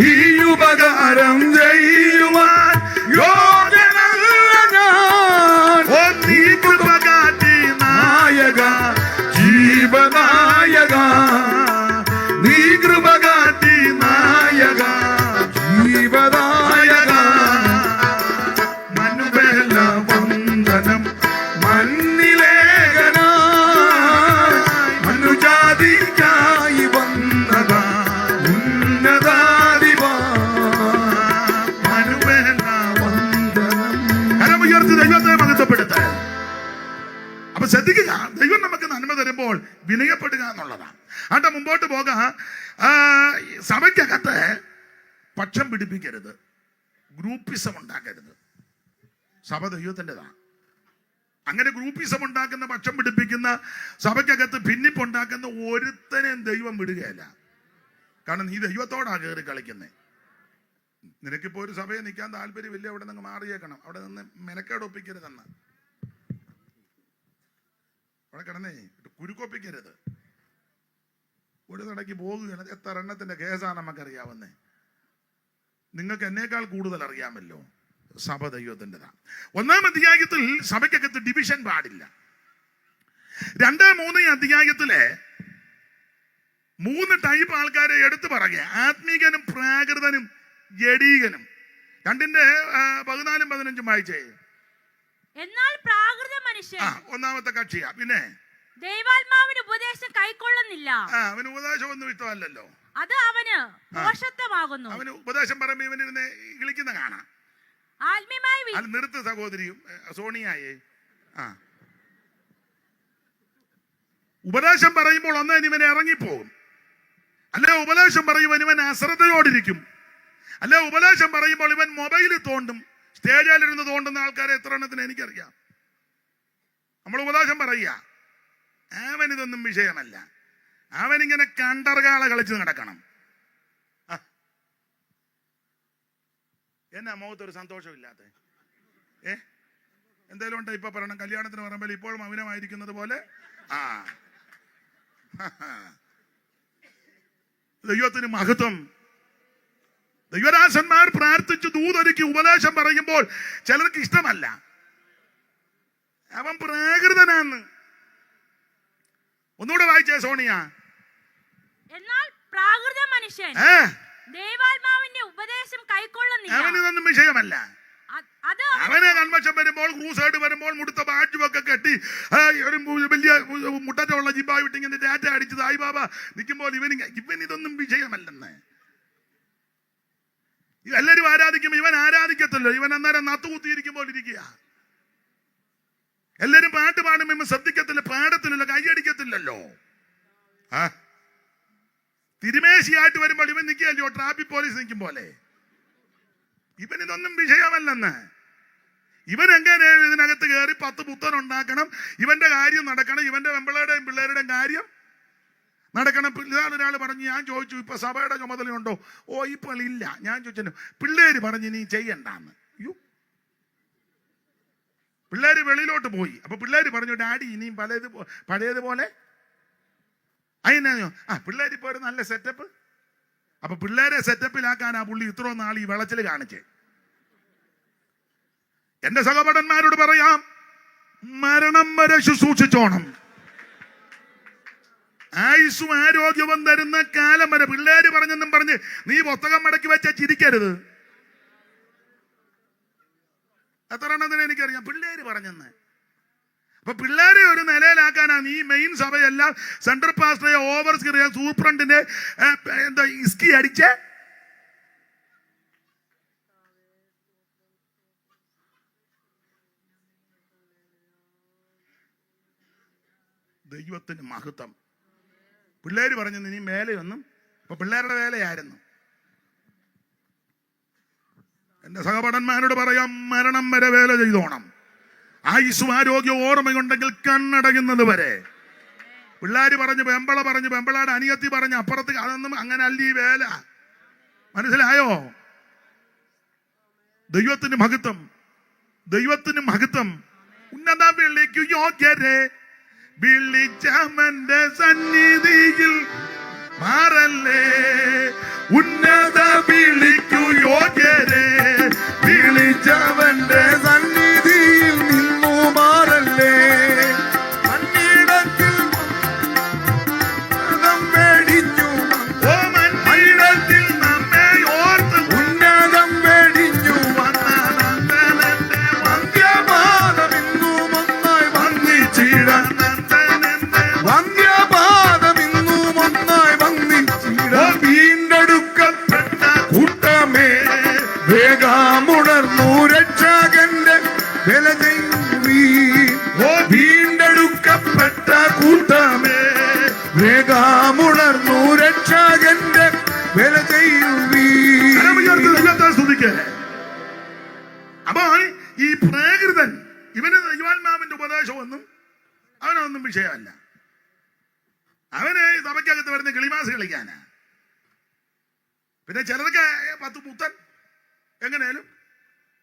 ഈ ഉപകാരം ചെയ്യുവാൻ യോഗ്യനല്ല ഞാൻ. നീ കൃപ കാട്ടി നായക ജീവനായക, നീ കൃപ കാട്ടി നായക ജീവനായക. മനുവേല വന്ദനം മണ്ണിലേഖനായി അനുജാതി അപ്പൊ ശ്രദ്ധിക്കുക, ദൈവം നമുക്ക് നന്മ തരുമ്പോൾ വിനയപ്പെടുക എന്നുള്ളതാണ്. ആട്ടെ, മുമ്പോട്ട് പോകാം. സഭയ്ക്കകത്ത് പക്ഷം പിടിപ്പിക്കരുത്, ഗ്രൂപ്പിസം ഉണ്ടാക്കരുത്. സഭ ദൈവത്തിൻ്റെതാണ്. അങ്ങനെ ഗ്രൂപ്പിസം ഉണ്ടാക്കുന്ന, പക്ഷം പിടിപ്പിക്കുന്ന, സഭയ്ക്കകത്ത് ഭിന്നിപ്പുണ്ടാക്കുന്ന ഒരുത്തനെയും ദൈവം വിടുകയല്ല. കാരണം നീ ദൈവത്തോടാ കയറി കളിക്കുന്നേ. നിനക്കിപ്പോ ഒരു സഭയെ നിൽക്കാൻ താല്പര്യമില്ല, അവിടെ നിന്ന് മാറിയേക്കണം, അവിടെ നിന്ന് മെനക്കേടൊപ്പിക്കരുതെന്ന്, അവിടെ കിടന്നേ കുരുക്കൊപ്പിക്കരുത്. ഒരു നടക്ക് പോകുകയാണ്. എത്ര എണ്ണത്തിന്റെ കേസാണ് നമുക്കറിയാവുന്നേ. നിങ്ങൾക്ക് എന്നേക്കാൾ കൂടുതൽ അറിയാമല്ലോ. സഭ ദൈവത്തിൻ്റെതാണ്. 1-ാം അധ്യായത്തിൽ സഭയ്ക്കകത്ത് ഡിവിഷൻ പാടില്ല. 2-3 അധ്യായത്തിലെ 3 ടൈപ്പ് ആൾക്കാരെ എടുത്തു പറയുക: ആത്മീകനും, പ്രാകൃതനും, ജഡീകനും. 2-14-15 വായിച്ചേ. എന്നാൽ പ്രാകൃത മനുഷ്യൻ ഒന്നാമത്തെ കക്ഷിയാ. പിന്നെ ദൈവാത്മാവിന്റെ ഉപദേശം കൈക്കൊള്ളുന്നില്ല. അവന് ഉപദേശം ഒന്നും ഇഷ്ടമല്ലല്ലോ. അത് അവന് ദോഷത്വമാകുന്നു. അവന് ഉപദേശം പറയുമ്പോ ഇവനിരുന്ന് വിളിക്കുന്ന കാണാം. ആത്മീയമായി അത് നിർത്ത് സഹോദരിയും സോണിയായേ. ഉപദേശം പറയുമ്പോൾ ഒന്നേ ഇവനെ ഇറങ്ങിപ്പോകും, അല്ലെ ഉപദേശം പറയുമ്പോൾ ഇവൻ അശ്രദ്ധയോടിരിക്കും, അല്ലെ ഉപദേശം പറയുമ്പോൾ ഇവൻ മൊബൈലിൽ തോണ്ടും. സ്റ്റേജിലിരുന്ന് തോണ്ടുന്ന ആൾക്കാരെ എത്ര എണ്ണത്തിന് എനിക്കറിയാം. നമ്മൾ ഉപദേശം പറയുക, അവനിതൊന്നും വിഷയമല്ല. അവനിങ്ങനെ കണ്ടർകാള കളിച്ച് നടക്കണം. എന്നാ മുഖത്തൊരു സന്തോഷമില്ലാത്ത എന്തായാലും ഉണ്ട്. ഇപ്പൊ പറയണം, കല്യാണത്തിന് പറയുമ്പോൾ ഇപ്പോഴും മൗനമായിരിക്കുന്നത് പോലെ. ദൈവത്തിന് മഹത്വം. ദൈവദാസന്മാർ പ്രാർത്ഥിച്ച് ദൂതൊരുക്കി ഉപദേശം പറയുമ്പോൾ ചിലർക്ക് ഇഷ്ടമല്ല. അവൻ പ്രാകൃതനാന്ന്. ഒന്നുകൂടെ വായിച്ചേ സോണിയ. എന്നാൽ പ്രാകൃത മനുഷ്യൻ ദൈവാത്മാവിന്റെ ഉപദേശം കൈക്കൊള്ളുന്നില്ല. അവനിതൊന്നും വിഷയമല്ല. അവനെ കൺവെൻഷൻ വരുമ്പോൾ, ക്രൂസൈഡ് വരുമ്പോൾ മുടുത്ത ബാഡ്ജുമൊക്കെ കെട്ടി ഒരു വലിയ മുട്ടറ്റുള്ള ജിബാ വിട്ട് ഇങ്ങനെ ടാറ്റ അടിച്ചത് ആയി ബാബ നിൽക്കുമ്പോൾ ഇവനിതൊന്നും വിഷയമല്ലെന്ന്. എല്ലാരും ആരാധിക്കുമ്പോൾ ഇവൻ ആരാധിക്കത്തില്ലോ. ഇവൻ അന്നേരം നത്തുകുത്തിയിരിക്കുമ്പോൾ ഇരിക്കുക. എല്ലാരും പാട്ട് പാടുമ്പോ ശ്രദ്ധിക്കത്തില്ല, പാടത്തില്ലല്ലോ, കൈയടിക്കത്തില്ലല്ലോ. തിരുമേശിയായിട്ട് വരുമ്പോൾ ഇവൻ നിൽക്കുകയല്ലോ, ട്രാഫിക് പോലീസ് നിൽക്കും പോലെ. ഇവൻ ഇതൊന്നും വിഷയമല്ലെന്ന്. ഇവൻ എങ്ങനെ ഇതിനകത്ത് കയറി 10 പുത്തൻ ഉണ്ടാക്കണം, ഇവന്റെ കാര്യം നടക്കണം, ഇവന്റെ വെമ്പളയുടെയും പിള്ളേരുടെയും കാര്യം നടക്കണം. ഒരാൾ പറഞ്ഞു, ഞാൻ ചോദിച്ചു ഇപ്പൊ സഭയുടെ ചുമതലയുണ്ടോ? ഓ ഇപ്പോൾ ഇല്ല. ഞാൻ ചോദിച്ചു, പിള്ളേര് പറഞ്ഞു നീ ചെയ്യണ്ടെന്ന്. പിള്ളേര് വെളിയിലോട്ട് പോയി. അപ്പൊ പിള്ളേര് പറഞ്ഞു, ഡാഡി ഇനിയും പഴയതുപോലെ അതിനോ. പിള്ളേര് ഇപ്പൊ ഒരു നല്ല സെറ്റപ്പ്. അപ്പൊ പിള്ളേരെ സെറ്റപ്പിലാക്കാൻ ആ പുള്ളി ഇത്രയും നാൾ ഈ വെളച്ചിൽ കാണിച്ച്. എന്റെ സഹോദരന്മാരോട് പറയാം, മരണം വരെ ശുശ്രൂഷിച്ചോണം. ആയുസ്സും ആരോഗ്യവും തരുന്ന കാലം വരെ. പിള്ളേര് പറഞ്ഞെന്നും പറഞ്ഞ് നീ പുസ്തകം മടക്കി വെച്ച ചിരിക്കരുത്. എത്ര എണ്ണത്തിന് എനിക്കറിയാം പിള്ളേര് പറഞ്ഞെന്ന്. അപ്പൊ പിള്ളേരെ ഒരു നിലയിലാക്കാനാ നീ മെയിൻ സഭയെല്ലാം സെൻട്രൽ പാസ്റ്ററെ, ഓവർ സൂപ്രണ്ടിനെ എന്താ ഇസ്കി അടിച്ച്. ദൈവത്തിന് മഹത്വം. പിള്ളേര് പറഞ്ഞു ഇനി മേലെയൊന്നും. അപ്പൊ പിള്ളേരുടെ വേലയായിരുന്നു. എന്റെ സഹപാഠന്മാരോട് പറയാം, മരണം വരെ വേല ചെയ്തോണം. ആയുസ്സും ആരോഗ്യവും ഓർമ്മയുണ്ടെങ്കിൽ കണ്ണടയുന്നത് വരെ. പിള്ളേര് പറഞ്ഞു, പെമ്പള പറഞ്ഞു, പെമ്പളാട് അനിയത്തി പറഞ്ഞു, അപ്പുറത്ത്. അതൊന്നും അങ്ങനെ അല്ല ഈ വേല. മനസ്സിലായോ? ദൈവത്തിന് മഹത്വം, ദൈവത്തിന് മഹത്വം. ഉന്നത വിളിക്കു യോഗ്യരെ വിളിച്ചവന്റെ സന്നിധിയിൽ മാറല്ലേ. ഉന്നത വിളിക്കു യോഗ്യരെ വിളിച്ചവന്റെ സന്നിധിയിൽ നിന്നു മാറല്ലേ. മണ്ണിടത്തിൽ മേടിഞ്ഞു, ഓ മണ്ണിടത്തിൽ നമ്മെ ഓർത്ത് ഉന്നതം മേടിഞ്ഞു വന്ന നന്ദനന്റെ വന്ധ്യപാദമിന്നും ഒന്നായി വന്നിച്ചിട. നന്ദനന്റെ വന്ധ്യപാദമിന്നും ഒന്നായി വന്നിച്ചിട. വീണ്ടെടുക്കപ്പെട്ട കൂട്ടമേ വേഗമുണർന്നു രക്ഷകന്റെ വില ചെയ്യൂ. വീണ്ടെടുക്ക ഉപദേശമൊന്നും അവനൊന്നും വിഷയമല്ല. അവന് സഭയ്ക്കകത്ത് വരുന്ന കിളിമാസ് കളിക്കാനാ. പിന്നെ ചിലർക്ക് 10 പുത്തൻ എങ്ങനെയാലും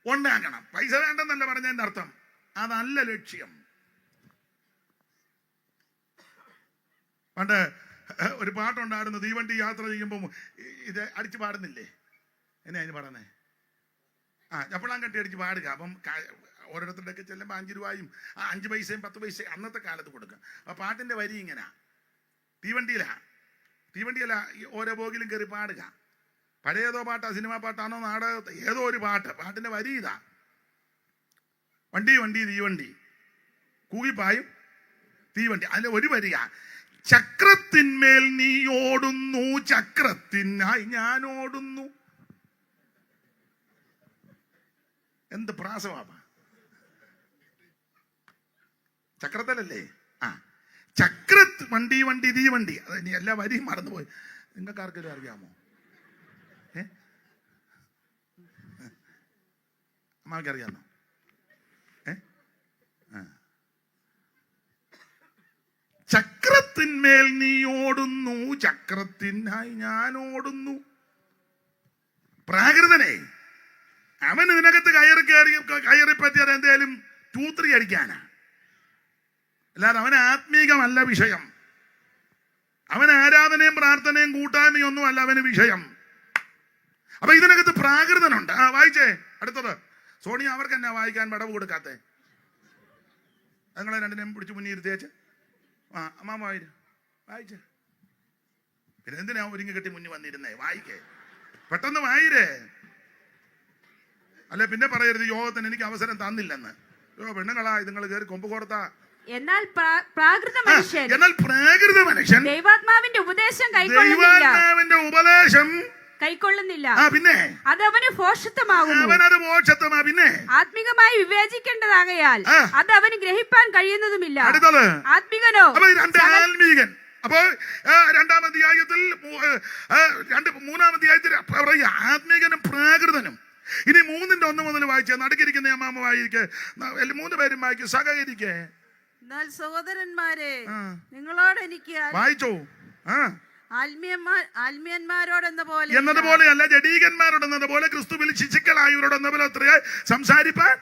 ഉണ്ടാക്കണം. പൈസ വേണ്ടെന്നല്ല പറഞ്ഞതിന്റെ അർത്ഥം, അതല്ല ലക്ഷ്യം. പണ്ട് ഒരു പാട്ടുണ്ടായിരുന്നു, തീവണ്ടി യാത്ര ചെയ്യുമ്പോൾ ഇത് അടിച്ചു പാടുന്നില്ലേ, എന്നെ അതിന് പറഞ്ഞേ, ചപ്പളാൻ കെട്ടി അടിച്ച് പാടുക. അപ്പം ഓരോരുത്തരുടെയൊക്കെ ചെല്ലുമ്പോൾ 5 രൂപയും 5 പൈസയും 10 പൈസയും അന്നത്തെ കാലത്ത് കൊടുക്കുക. അപ്പൊ പാട്ടിന്റെ വരി ഇങ്ങനെ, തീവണ്ടിയല്ല ഓരോ ബോഗിലും കയറി പാടുക. പഴയതോ പാട്ടാ, സിനിമാ പാട്ടാണോ, നാടകത്തെ ഏതോ ഒരു പാട്ടിന്റെ വരി ഇതാ: വണ്ടി വണ്ടി തീവണ്ടി കൂകിപ്പായും തീവണ്ടി. അതിൽ ഒരു വരിക: ചക്രത്തിന്മേൽ നീ ഓടുന്നു, ചക്രത്തിനായി ഞാൻ ഓടുന്നു. എന്ത് പ്രാസവാ! ചക്രത്തലല്ലേ? വണ്ടി വണ്ടി തീവണ്ടി. അത് ഇനി എല്ലാ വരിയും മറന്നുപോയി. നിങ്ങൾക്ക് ആർക്കെങ്കിലും അറിയാമോ? അമ്മക്കറിയാമോ? ചക്രത്തിന്മേൽ നീ ഓടുന്നു, ചക്രത്തിനായി ഞാൻ ഓടുന്നു. പ്രാകൃതനെ അവൻ ഇതിനകത്ത് കയറി പറ്റിയാൽ എന്തേലും തൂത്രി അടിക്കാനാ, അല്ലാതെ അവൻ ആത്മീകമല്ല വിഷയം. അവൻ ആരാധനയും പ്രാർത്ഥനയും കൂട്ടായ്മയും ഒന്നും അല്ല അവന് വിഷയം. അപ്പൊ ഇതിനകത്ത് പ്രാകൃതനുണ്ട്. വായിച്ചേ അടുത്തത്. സോണിയ, അവർക്ക് എന്നാ വായിക്കാൻ പടവ് കൊടുക്കാത്തേ? നിങ്ങളെ രണ്ടിനെയും പിടിച്ച് മുന്നിരുത്തിയേച്ച് അമ്മാമ വായിച്ചേ. പിന്നെ എന്തിനാ ഒരുങ്ങി കെട്ടി മുന്നിൽ വന്നിരുന്നേ? വായിക്കേ, പെട്ടെന്ന് വായിരേ. അല്ലെ പിന്നെ പറയരുത് യോഗത്തിന് എനിക്ക് അവസരം തന്നില്ലെന്ന്. പെണ്ണുങ്ങളാ നിങ്ങൾ കയറി കൊമ്പ് കോർത്താ. എന്നാൽ പ്രാകൃത മനുഷ്യൻ ദൈവാത്മാവിന്റെ ഉപദേശം കൈക്കൊള്ളുന്നില്ല. പിന്നെ അതവന് ഭോഷത്വമാകുന്നു. പിന്നെ ആത്മികമായി വിവേചിക്കേണ്ടതാകയാൽ അത് അവന് ഗ്രഹിപ്പാൻ കഴിയുന്നതുമില്ല. ആത്മികനോ ആത്മീകൻ. അപ്പോ 2-ാം അധ്യായത്തിൽ 3-ാം അധ്യായത്തിൽ പറയാ ആത്മീകനും പ്രാകൃതനും. ഇനി 3-ന്റെ 1 മുതൽ വായിച്ചേ. നടുക്കിരിക്കുന്ന അമ്മാമ വായിക്കേ, 3 പേരും വായിക്കേ, സഹകരിക്കേ. എന്നാൽ സഹോദരന്മാരെ, നിങ്ങളോട് എനിക്ക് വായിച്ചോ. എന്നതുപോലെയല്ല, ജഡീകന്മാരോടെന്നതുപോലെ ക്രിസ്തുവിൽ ശിശുക്കളായവരോടെന്നപോലെ അത്രേ സംസാരിപ്പാൻ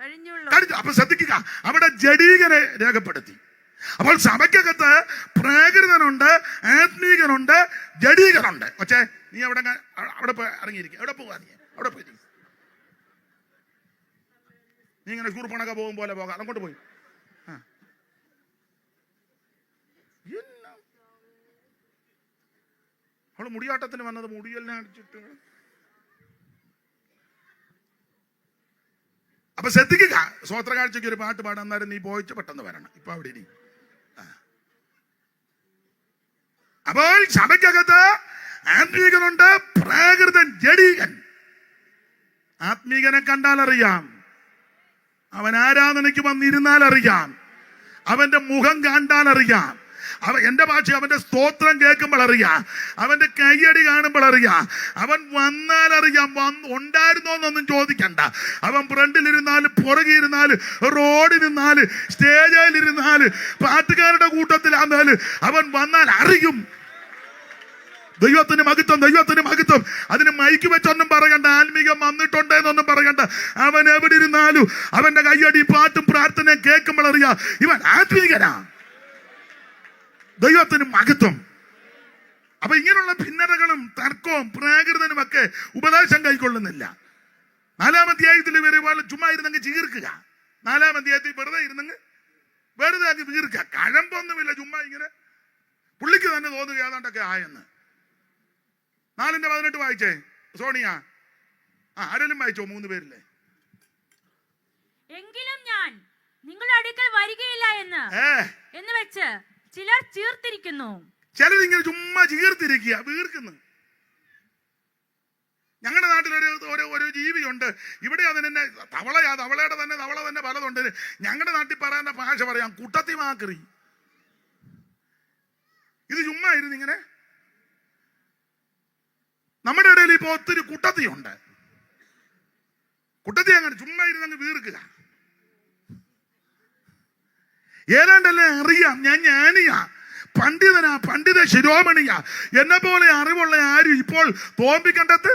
കഴിഞ്ഞു. അപ്പൊ ശ്രദ്ധിക്കുക, അവിടെ ജഡീകനെ രേഖപ്പെടുത്തി. അപ്പോൾ സഭയ്ക്കകത്ത് പ്രാകൃതനുണ്ട്, ആത്മീകനുണ്ട്, ജഡീകനുണ്ട്. പക്ഷേ നീ അവിടെ ഇറങ്ങിയിരിക്കുക. എവിടെ പോവാ? നീ അവിടെ പോയി നീ ഇങ്ങനെ കൂർപ്പണൊക്കെ പോകും പോലെ പോകാം. അങ്ങോട്ട് പോയി അവള് മുടിയാട്ടത്തിന് വന്നത് മുടിയെല്ലാം അടിച്ചിട്ട്. അപ്പൊ ശ്രദ്ധിക്കുക, സ്വോത്ര കാഴ്ചയ്ക്ക് ഒരു പാട്ട് പാടാൻ നേരം നീ പോയിച്ച് പെട്ടെന്ന് വരണം. ഇപ്പൊ അവിടെ ഇനി അപ്പോൾ സഭയ്ക്കകത്ത് ആത്മീകനുണ്ട്, പ്രാകൃതൻ, ജഡീകൻ. ആത്മീകനെ കണ്ടാൽ അറിയാം, അവൻ ആരാധനയ്ക്ക് വന്നിരുന്നാൽ അറിയാം, അവന്റെ മുഖം കണ്ടാൽ അറിയാം, എന്റെ ഭാഷ അവന്റെ സ്തോത്രം കേൾക്കുമ്പോൾ അറിയാം, അവന്റെ കയ്യടി കാണുമ്പോൾ അറിയാം, അവൻ വന്നാൽ അറിയാം. ഉണ്ടായിരുന്നോന്നൊന്നും ചോദിക്കണ്ട. അവൻ ഫ്രണ്ടിലിരുന്നാല്, പുറകിരുന്നാല്, റോഡിലിരുന്നാല്, സ്റ്റേജിലിരുന്നാല്, പാട്ടുകാരുടെ കൂട്ടത്തിലാന്നാല് അവൻ വന്നാൽ അറിയും. ദൈവത്തിന് മഹത്വം, ദൈവത്തിന് മഹത്വം. അതിന് മൈക്ക് വെച്ചൊന്നും പറയണ്ട, ആത്മീകം വന്നിട്ടുണ്ടെന്നൊന്നും പറയണ്ട. അവൻ എവിടെ ഇരുന്നാലും അവന്റെ കയ്യടി, പാട്ടും പ്രാർത്ഥനയും കേൾക്കുമ്പോൾ അറിയാം ഇവൻ ആത്മീകനാ. ദൈവത്തിന് മഹത്വം. അപ്പൊ ഇങ്ങനെയുള്ള ഭിന്നതകളും തർക്കവും പ്രാകൃതനും ഒക്കെ ഉപദേശം കൈക്കൊള്ളുന്നില്ല. 4-ാം അധ്യായത്തിൽ വരുമ്പോൾ ചുമ്മാ ഇരുന്നെങ്കിൽ ചീർക്കുക. 4-ാം അധ്യായത്തിൽ വെറുതെ ഇരുന്നെങ്കിൽ വെറുതെ അങ്ങ് തീർക്കുക. കഴമ്പൊന്നുമില്ല, ചുമ്മാ ഇങ്ങനെ പുള്ളിക്ക് തന്നെ തോന്നുക ഏതാണ്ടൊക്കെ ആയെന്ന്. 4-ന്റെ 18 വായിച്ചേ സോണിയ. ആരെങ്കിലും വായിച്ചോ? 3 പേരില്ലേ? എങ്കിലും ഞാൻ നിങ്ങളുടെ അടുക്കൽ വരികയില്ല എന്ന് വെച്ച് ചിലർ ചീർത്തിരിക്കുന്നു. ചിലരിങ്ങനെ ചുമ്മാ ചീർത്തിരിക്കുക, വീർക്കുന്നു. ഞങ്ങളുടെ നാട്ടിലൊരു ഒരു ജീവിയുണ്ട്. ഇവിടെ അതിനെ തവളയാ, തവളയുടെ തന്നെ തവള തന്നെ പലതുണ്ട്. ഞങ്ങളുടെ നാട്ടിൽ പറയുന്ന ഭാഷ പറയാം കുട്ടത്തി മാക്രി. ഇത് ചുമ്മാ ഇരുന്ന് ഇങ്ങനെ. നമ്മുടെ ഇടയിൽ ഇപ്പൊ ഒത്തിരി കുട്ടത്തിയുണ്ട്. കുട്ടത്തി അങ്ങനെ ചുമ്മാ ഇരുന്നങ്ങ് വീർക്കുക. ഏതാണ്ടല്ലേ അറിയാം, ഞാൻ ജ്ഞാനിയാ, പണ്ഡിതനാ, പണ്ഡിത ശിരോമണിയാ, എന്നെ പോലെ അറിവുള്ള ആരും ഇപ്പോൾ തോൽപ്പിക്കണ്ടത്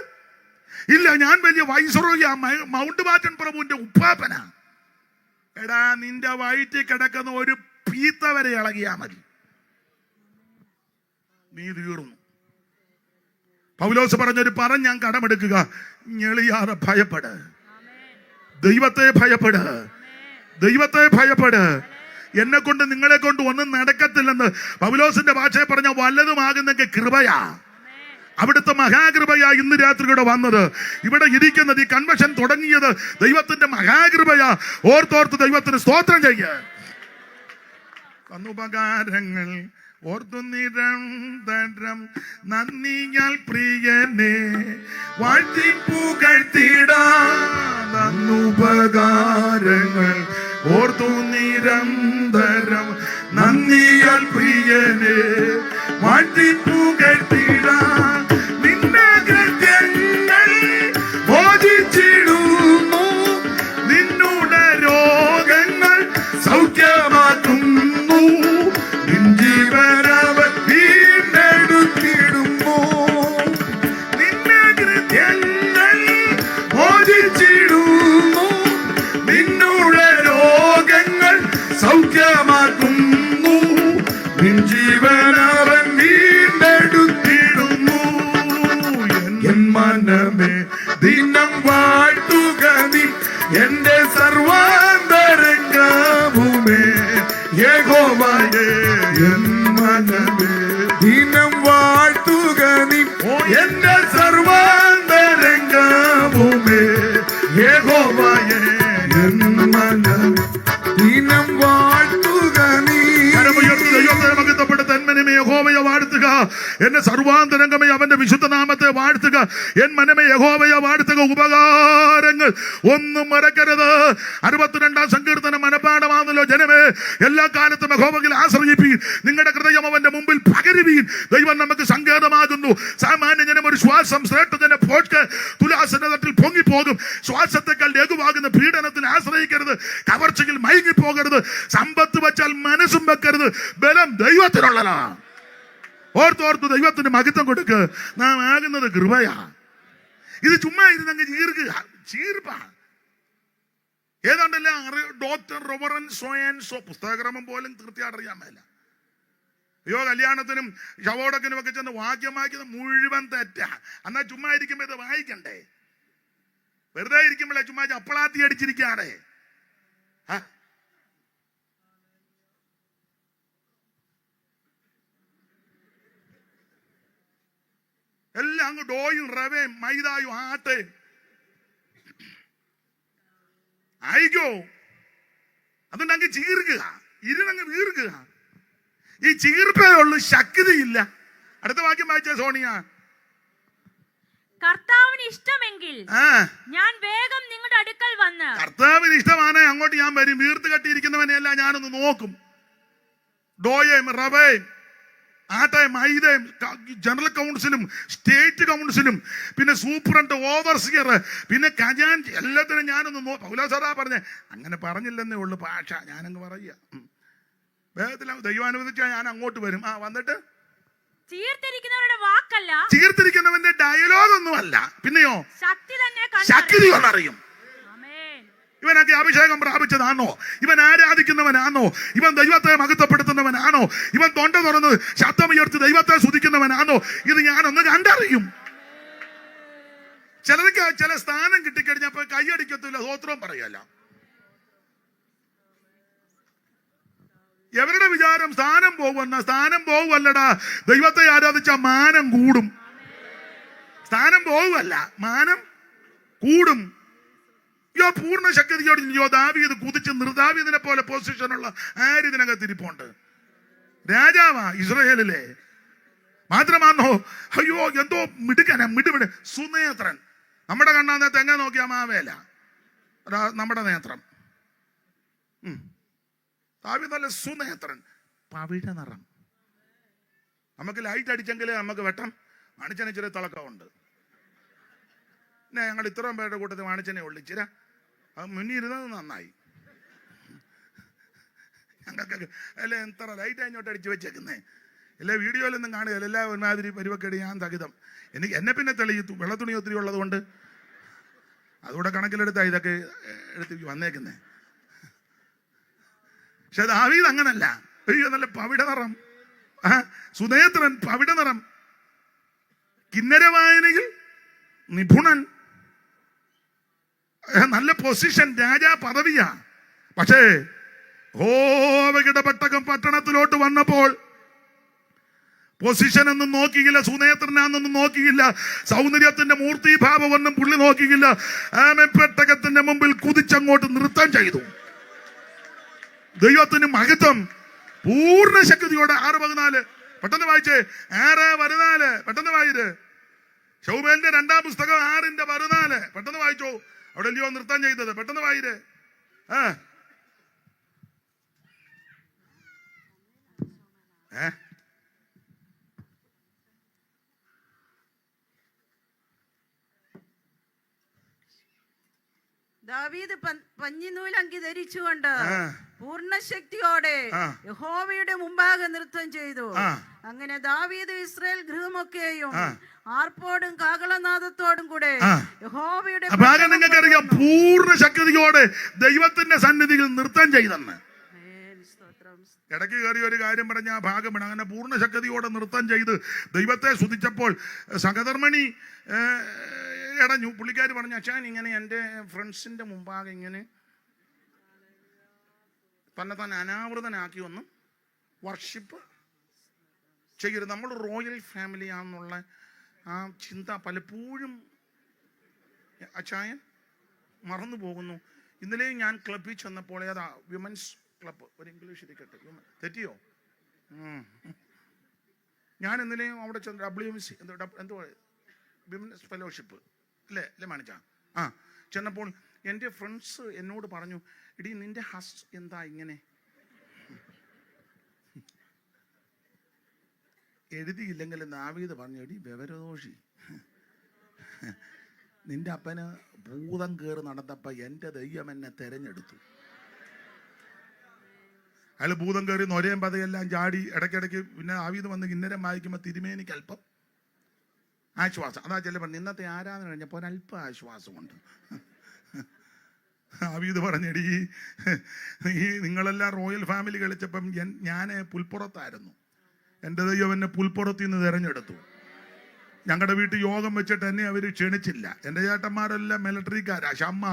ഇല്ല. ഞാൻ വലിയ വൈസ്രോയിയാ, മൗണ്ട് ബാറ്റൻ പ്രഭുവിന്റെ ഉപ്പാപ്പനാ. എടാ, നിന്റെ വയറ്റിൽ കിടക്കുന്ന ഒരു പീത്ത വരെ ഇളകിയാ മതി, നീ തീർന്നു. പൗലോസ് പറഞ്ഞൊരു ഞാൻ കടമെടുക്കുക, ഞെളിയാതെ ഭയപ്പെട്, ദൈവത്തെ ഭയപ്പെട്, ദൈവത്തെ ഭയപ്പെട്. എന്നെ കൊണ്ട് നിങ്ങളെ കൊണ്ട് ഒന്നും നടക്കത്തില്ലെന്ന് പൗലോസിന്റെ ഭാഷയെ പറഞ്ഞ വല്ലതുമാകുന്നെങ്കിൽ കൃപയാ, അവിടുത്തെ മഹാകൃപയാ ഇന്ന് രാത്രി ഇവിടെ വന്നത്, ഇവിടെ ഇരിക്കുന്നത്, ഈ കൺവെൻഷൻ തുടങ്ങിയത് ദൈവത്തിന്റെ മഹാകൃപയാ. ഓർത്തോർത്ത് ദൈവത്തിന് സ്തോത്രം ചെയ്യ. ഉപകാരങ്ങൾ ഓർത്തു നിരന്തരം നന്ദിയാൽ പ്രിയനെ വാഴ്ത്തി പുകഴ്ത്തിടാൻ. ഉപകാരങ്ങൾ ഓർത്തു നിരന്തരം നന്ദിയാൽ പ്രിയനെ വാഴ്ത്തി പുകഴ്ത്തിടാൻ. നിന്റെ കൃത്യങ്ങൾ മോചിച്ചിടുന്നു, നിന്നുടെ രോഗങ്ങൾ സൗഖ്യമാക്കുന്നു, നിൻ ജീവനവൻ വീണ്ടെടുത്തിടുന്നു. നിന്റെ കൃത്യങ്ങൾ മോചിച്ചിടുന്നു, നിന്നുടെ രോഗങ്ങൾ സൗഖ്യമാക്കുന്നു, നിൻ ജീവനവൻ വീണ്ടെടുത്തിടുന്നു. എൻ മനമേ ദിനം വാഴ്ത്തുക നീ, എന്റെ സർവാന്തരംഗവുമേ യഹോവയെ. എൻ മനമേ ദിനം വാഴ്ത്തുക നീ, എന്റെ സർവാന്തരംഗവുമേ യഹോവയെ. എൻ മനമേ ദിനം വാഴ്ത്തുക നീ. ദൈവത്തെ മഹത്വപ്പെടുത്ത എൻ മനമേ യഹോവയെ വാഴ്ത്തുക, എന്റെ സർവാന്തരംഗമേ അവന്റെ വിശുദ്ധ നാമത്തെ വാഴ്ത്തുക. എൻ മനമേ യഹോവയെ വാഴ്ത്തുക, ഉപകാരങ്ങൾ ഒന്നും മറക്കരുത്. 62-ാം സങ്കീർത്തനം മനപാഠമാണല്ലോ. ജനമേ, എല്ലാ കാലത്തും യഹോവയിൽ ആശ്രയിപ്പീൻ, നിങ്ങളുടെ ഹൃദയം അവന്റെ മുമ്പിൽ പകരുവീൻ. ദൈവം നമുക്ക് സങ്കേതമാകുന്നു. സാമാന്യ ജനം ഒരു ശ്വാസം ശ്രേഷ്ഠജന പോക്ക് തുലാസിന്റെ തട്ടിൽ പൊങ്ങിപ്പോകും. ശ്വാസത്തെക്കാൾ ലഘുവാകുന്ന പീഡനത്തിൽ ആശ്രയിക്കരുത്, കവർച്ചയിൽ മയങ്ങിപ്പോകരുത്, സമ്പത്ത് വെച്ചാൽ മനസ്സും വെക്കരുത്, ബലം ദൈവത്തിനുള്ളതാ. ഓർത്തോർത്ത് ദൈവത്തിന് മഹത്വം കൊടുക്ക്. നാം ആകുന്നത് കൃപയാ. ഇത് ചുമ്മാ ഇരുന്നങ്ങ് ചീർപ്പാ. ഏതാണ്ടല്ല ഡോക്ടർ റോബറൻ സോയൻസോ പുസ്തകക്രമം പോലും കൃത്യമായിട്ട് അറിയാൻ മേല. അയ്യോ, കല്യാണത്തിനും ശവോടക്കിനും ഒക്കെ ചെന്ന് വാക്യം വായിക്കുന്നത് മുഴുവൻ തെറ്റാ. എന്നാ ചുമ്മാ ഇരിക്കുമ്പോ ഇത് വായിക്കണ്ടേ? വെറുതെ ഇരിക്കുമ്പോഴേ ചുമ്മാ ചപ്പളാത്തി അടിച്ചിരിക്കാതെ. എല്ലാം അങ്ങ് ഡോയും റവയും മൈദായും ആട്ടയും ആയിക്കോ. അതുകൊണ്ട് അങ്ങ് ചീർക്കുക, ഇരുന്നങ്ങ് വീർക്കുക. ഈ ചീർപ്പേ ഉള്ളു, ശക്തിയില്ല. അടുത്ത വാക്യം വായിച്ച സോണിയ. കർത്താവിന് ഇഷ്ടമെങ്കിൽ ഞാൻ വേഗം നിങ്ങളുടെ അടുക്കൽ വന്ന്. കർത്താവിന് ഇഷ്ടമാണ് അങ്ങോട്ട് ഞാൻ വരും. വീർത്ത് കെട്ടിയിരിക്കുന്നവനെയല്ല ഞാനൊന്ന് നോക്കും. ഡോയും റവയും ആട്ടയും മൈദയും ജനറൽ കൗൺസിലും സ്റ്റേറ്റ് കൗൺസിലും പിന്നെ സൂപ്രണ്ട് ഓവർസിയർ പിന്നെ ഖജാൻജി എല്ലാത്തിനും ഞാനൊന്ന് പൗലോസാറാ പറഞ്ഞേ. അങ്ങനെ പറഞ്ഞില്ലെന്നേ ഉള്ളു ഭാഷ, ഞാനങ്ങ് പറയുക. വേഗത്തിൽ ദൈവാനുവദിച്ചാൽ ഞാൻ അങ്ങോട്ട് വരും. വന്നിട്ട് ചീർത്തിരിക്കുന്നവരുടെ വാക്കല്ല, ചീർത്തിരിക്കുന്നവന്റെ ഡയലോഗ് ഒന്നുമല്ല, പിന്നെയോ ശക്തി ഒന്നറിയും. ഇവനൊക്കെ അഭിഷേകം പ്രാപിച്ചതാണോ? ഇവൻ ആരാധിക്കുന്നവനാണോ? ഇവൻ ദൈവത്തെ മഹത്വപ്പെടുത്തുന്നവനാണോ? ഇവൻ തൊണ്ട തുറന്ന് ശബ്ദമുയർത്തി ദൈവത്തെ സ്തുതിക്കുന്നവനാണോ? ഇത് ഞാനൊന്ന് കണ്ടറിയും. ചിലർക്ക് ചില സ്ഥാനം കിട്ടിക്കഴിഞ്ഞപ്പോ കൈയടിക്കത്തില്ല, സ്വോത്രം പറയല്ല. എവരുടെ വിചാരം സ്ഥാനം പോകുമെന്ന? സ്ഥാനം പോകുമല്ലടാ, ദൈവത്തെ ആരാധിച്ച മാനം കൂടും. സ്ഥാനം പോകുമല്ല, മാനം കൂടും. പൂർണ്ണ ശക്തിയോട് ദാവീദ് കുതിച്ച് ദാവീദിനെ പോലെ പൊസിഷനുള്ള ആര് ഇതിനകത്ത് ഇരിപ്പുണ്ട്? രാജാവാ ഇസ്രായേലിലെ. മാത്രമാണോ? അയ്യോ, എന്തോ മിടുക്കന മിടുമിട് സുനേത്രൻ. നമ്മുടെ കണ്ണാ തെങ്ങ നോക്കിയാ മാവേല, നമ്മുടെ നേത്രം. ദാവീദ് നല്ല സുനേത്രൻ, പവിഴ നിറം. നമുക്ക് ലൈറ്റ് അടിച്ചെങ്കിലേ നമുക്ക് വെട്ടം. മണിച്ചനെ ഇച്ചിരി തിളക്കമുണ്ട്. പിന്നെ ഞങ്ങൾ ഇത്രയും പേരുടെ കൂട്ടത്തിൽ വാണിച്ചനെ ഉള്ളിച്ചിര അത് മുന്നിരുന്നത് നന്നായി. ഞങ്ങൾക്ക് അല്ലെ എത്ര ലൈറ്റ് അങ്ങോട്ട് അടിച്ചു വെച്ചേക്കുന്നേ. എല്ലാ വീഡിയോയിലൊന്നും കാണുകയില്ല, എല്ലാ ഒരുമാതിരി പരിവക്കേട് ഞാൻ സഹിതം. എന്നെ പിന്നെ തെളിയിത്തു, വെള്ളത്തുണി ഒത്തിരി ഉള്ളത് കൊണ്ട് അതുകൂടെ കണക്കിലെടുത്താ ഇതൊക്കെ എടുത്ത് വന്നേക്കുന്നേ. പക്ഷെ ദാവീദ് അങ്ങനല്ല. അയ്യോ, നല്ല പവിട നിറം, സുനേത്രൻ, പവിട നിറം, കിന്നര വായനയിൽ നിപുണൻ, നല്ല പൊസിഷൻ, രാജാ പദവിയാ. പക്ഷേ യഹോവയുടെ പെട്ടകം പട്ടണത്തിലോട്ട് വന്നപ്പോൾ പൊസിഷൻ ഒന്നും നോക്കിയില്ല, സുനേത്രനാന്നൊന്നും നോക്കിയില്ല, സൗന്ദര്യത്തിന്റെ മൂർത്തിഭാവം ഒന്നും പുള്ളി നോക്കിയില്ല. പെട്ടകത്തിന്റെ മുമ്പിൽ കുതിച്ചങ്ങോട്ട് നൃത്തം ചെയ്തു. ദൈവത്തിന് മഹത്വം. പൂർണ്ണ ശക്തിയോടെ 6:14 പെട്ടെന്ന് വായിച്ചേ. 6:14 പെട്ടെന്ന് വായിര്. ശൗമേലിന്റെ 2-ാം പുസ്തകം 6:14 പെട്ടെന്ന് വായിച്ചോ. അവിടെ അല്ലയോ നൃത്തം ചെയ്തത്, പെട്ടെന്ന് വായിര്. ദാവീദ് പഞ്ഞിനൂലങ്കി ധരിച്ചുകൊണ്ട് പൂർണ്ണശക്തിയോടെ യഹോവയുടെ മുമ്പാകെ നൃത്തം ചെയ്തു. അങ്ങനെ ദാവീദ് ഇസ്രായേൽ ഗൃഹമൊക്കെയും ആർപ്പോടും കാഹളനാദത്തോടും കൂടെ യഹോവയുടെ നിങ്ങൾക്കറിയാം, പൂർണ്ണ ശക്തിയോടെ ദൈവത്തിന്റെ സന്നിധിയിൽ നൃത്തം ചെയ്തെന്ന്. ഇടയ്ക്ക് കയറി ഒരു കാര്യം പറഞ്ഞ ആ ഭാഗം വേണം. അങ്ങനെ പൂർണ്ണ ശക്തിയോടെ നൃത്തം ചെയ്ത് ദൈവത്തെ സ്തുതിച്ചപ്പോൾ സഹധർമ്മിണി ഇടഞ്ഞു. പുള്ളിക്കാർ പറഞ്ഞു, അച്ഛൻ ഇങ്ങനെ എൻ്റെ ഫ്രണ്ട്സിന്റെ മുമ്പാകെ ഇങ്ങനെ തന്നെ അനാവൃതനാക്കി ഒന്നും വർഷിപ്പ് ചെയ്യരുത്. നമ്മൾ റോയൽ ഫാമിലിയാണെന്നുള്ള ആ ചിന്ത പലപ്പോഴും അച്ചായൻ മറന്നു പോകുന്നു. ഇന്നലെയും ഞാൻ ക്ലബിൽ ചെന്നപ്പോൾ, ഏതാ വിമൻസ് ക്ലബ്ബ്, ഒരു ഇംഗ്ലീഷ് ഇരിക്കട്ടെ, തെറ്റിയോ? ഞാൻ ഇന്നലെയും അവിടെ ചെന്ന് WMC എന്തോ വിമൻസ് ഫെലോഷിപ്പ് അല്ലേ മാണിച്ച ചെന്നപ്പോൾ എൻ്റെ ഫ്രണ്ട്സ് എന്നോട് പറഞ്ഞു, എടീ നിന്റെ ഹസ് എന്താ ഇങ്ങനെ എഴുതിയില്ലെങ്കിൽ ദാവീദ് പറഞ്ഞു, എടീ വിവരദോഷി, നിന്റെ അപ്പന് ഭൂതം കയറി നടന്നപ്പോൾ എൻ്റെ ദൈവം എന്നെ തെരഞ്ഞെടുത്തു. അയാൾ ഭൂതം കയറി നൊരയും പതയെല്ലാം ചാടി ഇടയ്ക്കിടയ്ക്ക് പിന്നെ ദാവീദ് വന്ന് കിന്നരം വായിക്കുമ്പോൾ തിരുമേനിക്ക് അല്പം ആശ്വാസം. അതാ ചിലപ്പോൾ ഇന്നത്തെ ആരാധന കഴിഞ്ഞപ്പോൾ ഒരല്പം ആശ്വാസമുണ്ട്. ദാവീദ് പറഞ്ഞെടി, നിങ്ങളെല്ലാം റോയൽ ഫാമിലി കളിച്ചപ്പം ഞാൻ പുൽപ്പുറത്തായിരുന്നു, എൻ്റെ ദൈവം എന്നെ പുൽപ്പുറത്തിൽ നിന്ന് തിരഞ്ഞെടുത്തു. ഞങ്ങളുടെ വീട്ടിൽ യോഗം വെച്ചിട്ട് എന്നെ അവർ ക്ഷണിച്ചില്ല. എൻ്റെ ചേട്ടന്മാരെല്ലാം മിലിറ്ററിക്കാരാ, ഷമ്മ,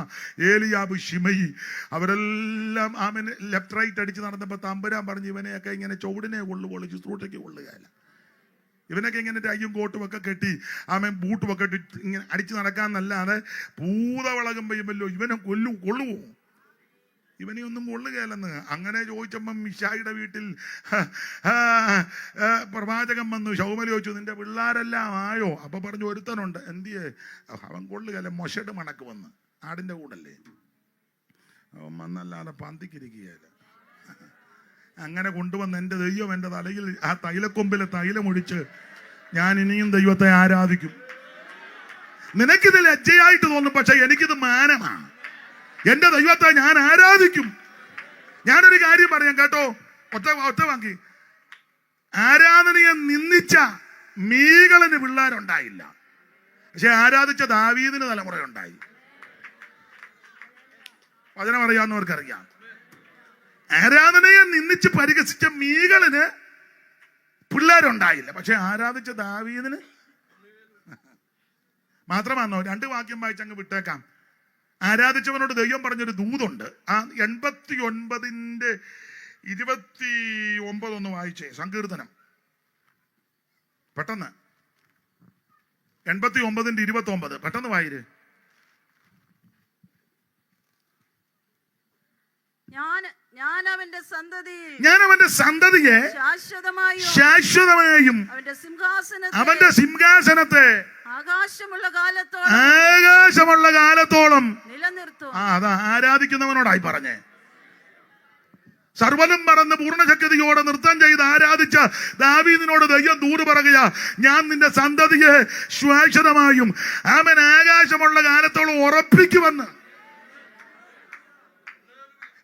ഏലിയാബ്, ഷിമയി, അവരെല്ലാം ആമന് ലെഫ്റ്റ് റൈറ്റ് അടിച്ച് നടന്നപ്പോൾ തമ്പുരാൻ പറഞ്ഞു, ഇവനെയൊക്കെ ഇങ്ങനെ ചുവടിനെ കൊള്ളുകയുള്ളൂ, ശുശ്രൂഷയ്ക്ക് കൊള്ളുകയല്ല. ഇവനൊക്കെ ഇങ്ങനെ ടൈയും കോട്ടും ഒക്കെ കെട്ടി ആമൻ ബൂട്ടും ഒക്കെ ഇട്ട് ഇങ്ങനെ അടിച്ച് നടക്കാന്നല്ലാതെ ഭൂതവളകം പെയ്യുമല്ലോ ഇവനെ കൊള്ളുവോ? ഇവനെ ഒന്നും കൊള്ളുകയല്ലെന്ന്. അങ്ങനെ ചോദിച്ചപ്പം മിശായിയുടെ വീട്ടിൽ പ്രവാചകൻ വന്നു. ശൗമൽ ചോദിച്ചു, നിന്റെ പിള്ളേരെല്ലാം ആയോ? അപ്പൊ പറഞ്ഞു, ഒരുത്തനുണ്ട്. എന്തിയെ? അവൻ കൊള്ളുകയല്ല, മൊശട് മണക്ക് വന്ന് ആടിന്റെ കൂടല്ലേ അവൻ വന്നല്ലാതെ പന്തിക്കിരിക്കുകയല്ല. അങ്ങനെ കൊണ്ടുവന്ന് എൻ്റെ ദൈവം എൻ്റെ തലയിൽ ആ തൈലക്കൊമ്പിലെ തൈലമൊഴിച്ച് ഞാൻ ഇനിയും ദൈവത്തെ ആരാധിക്കും. നിനക്കിത് ലജ്ജയായിട്ട് തോന്നും, പക്ഷെ എനിക്കിത് മാനമാണ്. എൻ്റെ ദൈവത്തെ ഞാൻ ആരാധിക്കും. ഞാനൊരു കാര്യം പറയാം കേട്ടോ, ഒറ്റ വാങ്ങി. ആരാധനയെ നിന്ദിച്ച മീകളന് പിള്ളേരുണ്ടായില്ല, പക്ഷെ ആരാധിച്ച ദാവീദിന് തലമുറയുണ്ടായി. വചനം അറിയാവുന്നവർക്കറിയാം. ആരാധനയെ നിന്ദിച്ച് പരിഹസിച്ച മീകളിന് പിള്ളേരുണ്ടായില്ല, പക്ഷെ ആരാധിച്ച ദാവീദിന് മാത്രമാണോ? 2 വാക്യം വായിച്ചങ്ങ് വിട്ടേക്കാം. ആരാധിച്ചവനോട് ദൈവം പറഞ്ഞൊരു ദൂതുണ്ട്. ആ 89:29 ഒന്ന് വായിച്ചേ. സങ്കീർത്തനം പെട്ടെന്ന് 89:29 പെട്ടെന്ന് വായിര്. ഞാൻ അവന്റെ സന്തതിയെ ശാശ്വതമായും അവന്റെ സിംഹാസനത്തെ ആകാശമുള്ള കാലത്തോളം നിലനിർത്തും. അതാ ആരാധിക്കുന്നവനോടായി പറഞ്ഞേ. സർവ്വനും മറന്ന് പൂർണ്ണശക്തിയോടെ നൃത്തം ചെയ്ത് ആരാധിച്ച ദാവീദിനോട് ദൈവം ദൂത് പറയുക, ഞാൻ നിന്റെ സന്തതിയെ ശാശ്വതമായും അവൻ ആകാശമുള്ള കാലത്തോളം ഉറപ്പിക്കുമെന്ന്.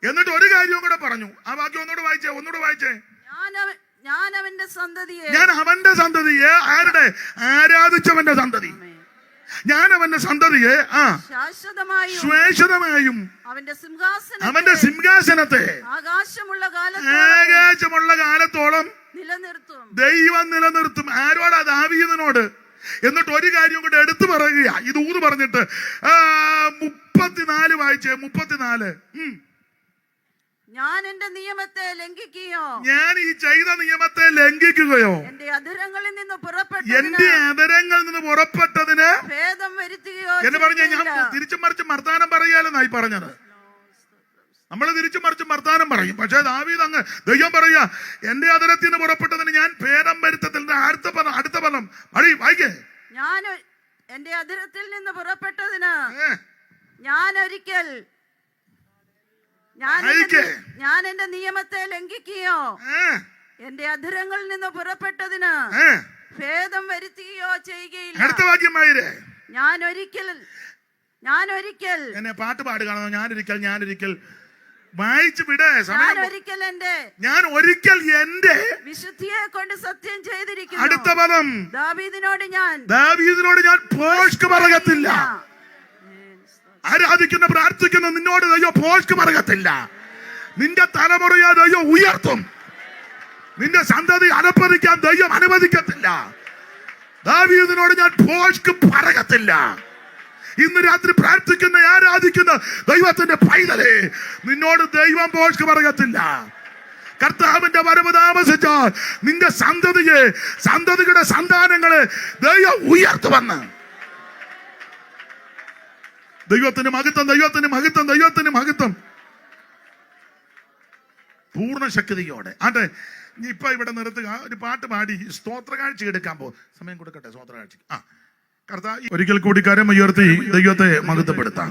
എന്നിട്ട് ഒരു കാര്യവും കൂടെ പറഞ്ഞു. ആ വാക്യം ഒന്നുകൂടെ വായിച്ചേ. ഞാൻ അവന്റെ സന്തതിയെ, ഞാൻ അവന്റെ സന്തതിയെ, ആരുടെ? ആരാധിച്ചവന്റെ സന്തതി. ഞാൻ അവന്റെ സന്തതിയെ ശാശ്വതമായും അവന്റെ സിംഹാസനത്തെ ആകാശമുള്ള കാലത്തോളം ദൈവം നിലനിർത്തും. ആരോടാ? ദാവീദിനോട്. എന്നിട്ട് ഒരു കാര്യം കൂടെ എടുത്തു പറയുക. ഇത് ഊത് പറഞ്ഞിട്ട് 34 വായിച്ചേ. 34. ഞാൻ എന്റെ നിയമത്തെ ലംഘിക്കുകയോ, ഞാൻ ഈ ചെയ്ത നിയമത്തെ ലംഘിക്കുകയോ, എന്റെ അധരങ്ങളിൽ നിന്ന് പുറപ്പെട്ടതിന് ഭേദം വരുത്തുകയോ എന്ന് പറഞ്ഞ ഞാൻ തിരിച്ചും മറിച്ചും വർത്താനം പറയാലെന്നായി പറഞ്ഞത്. നമ്മൾ തിരിച്ചും മറിച്ചും വർത്താനം പറയും. പക്ഷെ ദാവീദ് അങ്ങ് ദൈവം പറയുക, എന്റെ അധരത്തിൽ നിന്ന് പുറപ്പെട്ടതിന് ഞാൻ ഭേദം വരുത്തത്തില്ല. അടുത്ത പദം വായിക്കേ. ഞാൻ എന്റെ അധരത്തിൽ നിന്ന് പുറപ്പെട്ടതിന് ഞാൻ എന്റെ നിയമത്തെ ലംഘിക്കുകയോ, എന്റെ അധരങ്ങളിൽ നിന്ന് പുറപ്പെട്ടതിന് ഭേദം വരുത്തുകയോ ചെയ്യുകയില്ല. അടുത്ത വാക്യം വായിരേ. ഞാൻ ഒരിക്കൽ എന്നെ പാട്ട് പാടുകയാണോ? ഞാനൊരിക്കൽ വായിച്ചു വിടേ. ഞാൻ ഒരിക്കൽ എന്റെ വിശുദ്ധിയെ കൊണ്ട് സത്യം ചെയ്തിരിക്കുന്നു. അടുത്ത പദം. ദാവീദിനോട് ഞാൻ ഭോഷ്ക് പറയത്തില്ല. ആരാധിക്കുന്ന പ്രാർത്ഥിക്കുന്ന നിന്നോട് ദൈവം ഭോഷ്ക് പറയത്തില്ല. നിന്റെ തലമുറയെ ദൈവം ഉയർത്തും. നിന്റെ സന്തതി അലപ്പതിക്കാൻ ദൈവം അനുവദിക്കത്തില്ല. ദാവീദിനോട് ഞാൻ ഭോഷ്ക് പറയത്തില്ല. ഇന്ന് രാത്രി പ്രാർത്ഥിക്കുന്ന ആരാധിക്കുന്ന ദൈവത്തിന്റെ പൈതലേ, നിന്നോട് ദൈവം ഭോഷ്ക് പറയത്തില്ല. കർത്താവിന്റെ വരവ് താമസിച്ചാൽ നിന്റെ സന്തതിയുടെ സന്താനങ്ങളെ ദൈവം ഉയർത്തുവന്ന്. ദൈവത്തിന് മഹത്വം പൂർണ്ണ ശക്തിയോടെ. ആട്ടെ, ഇപ്പൊ ഇവിടെ നിർത്തുക. ഒരു പാട്ട് പാടി സ്തോത്രകാഴ്ച എടുക്കാൻ പോകും. സമയം കൊടുക്കട്ടെ സ്തോത്രകാഴ്ച. കർത്താവ് ഒരിക്കൽ കൂടി കരമുയർത്തി ദൈവത്തെ മഹത്വപ്പെടുത്താം.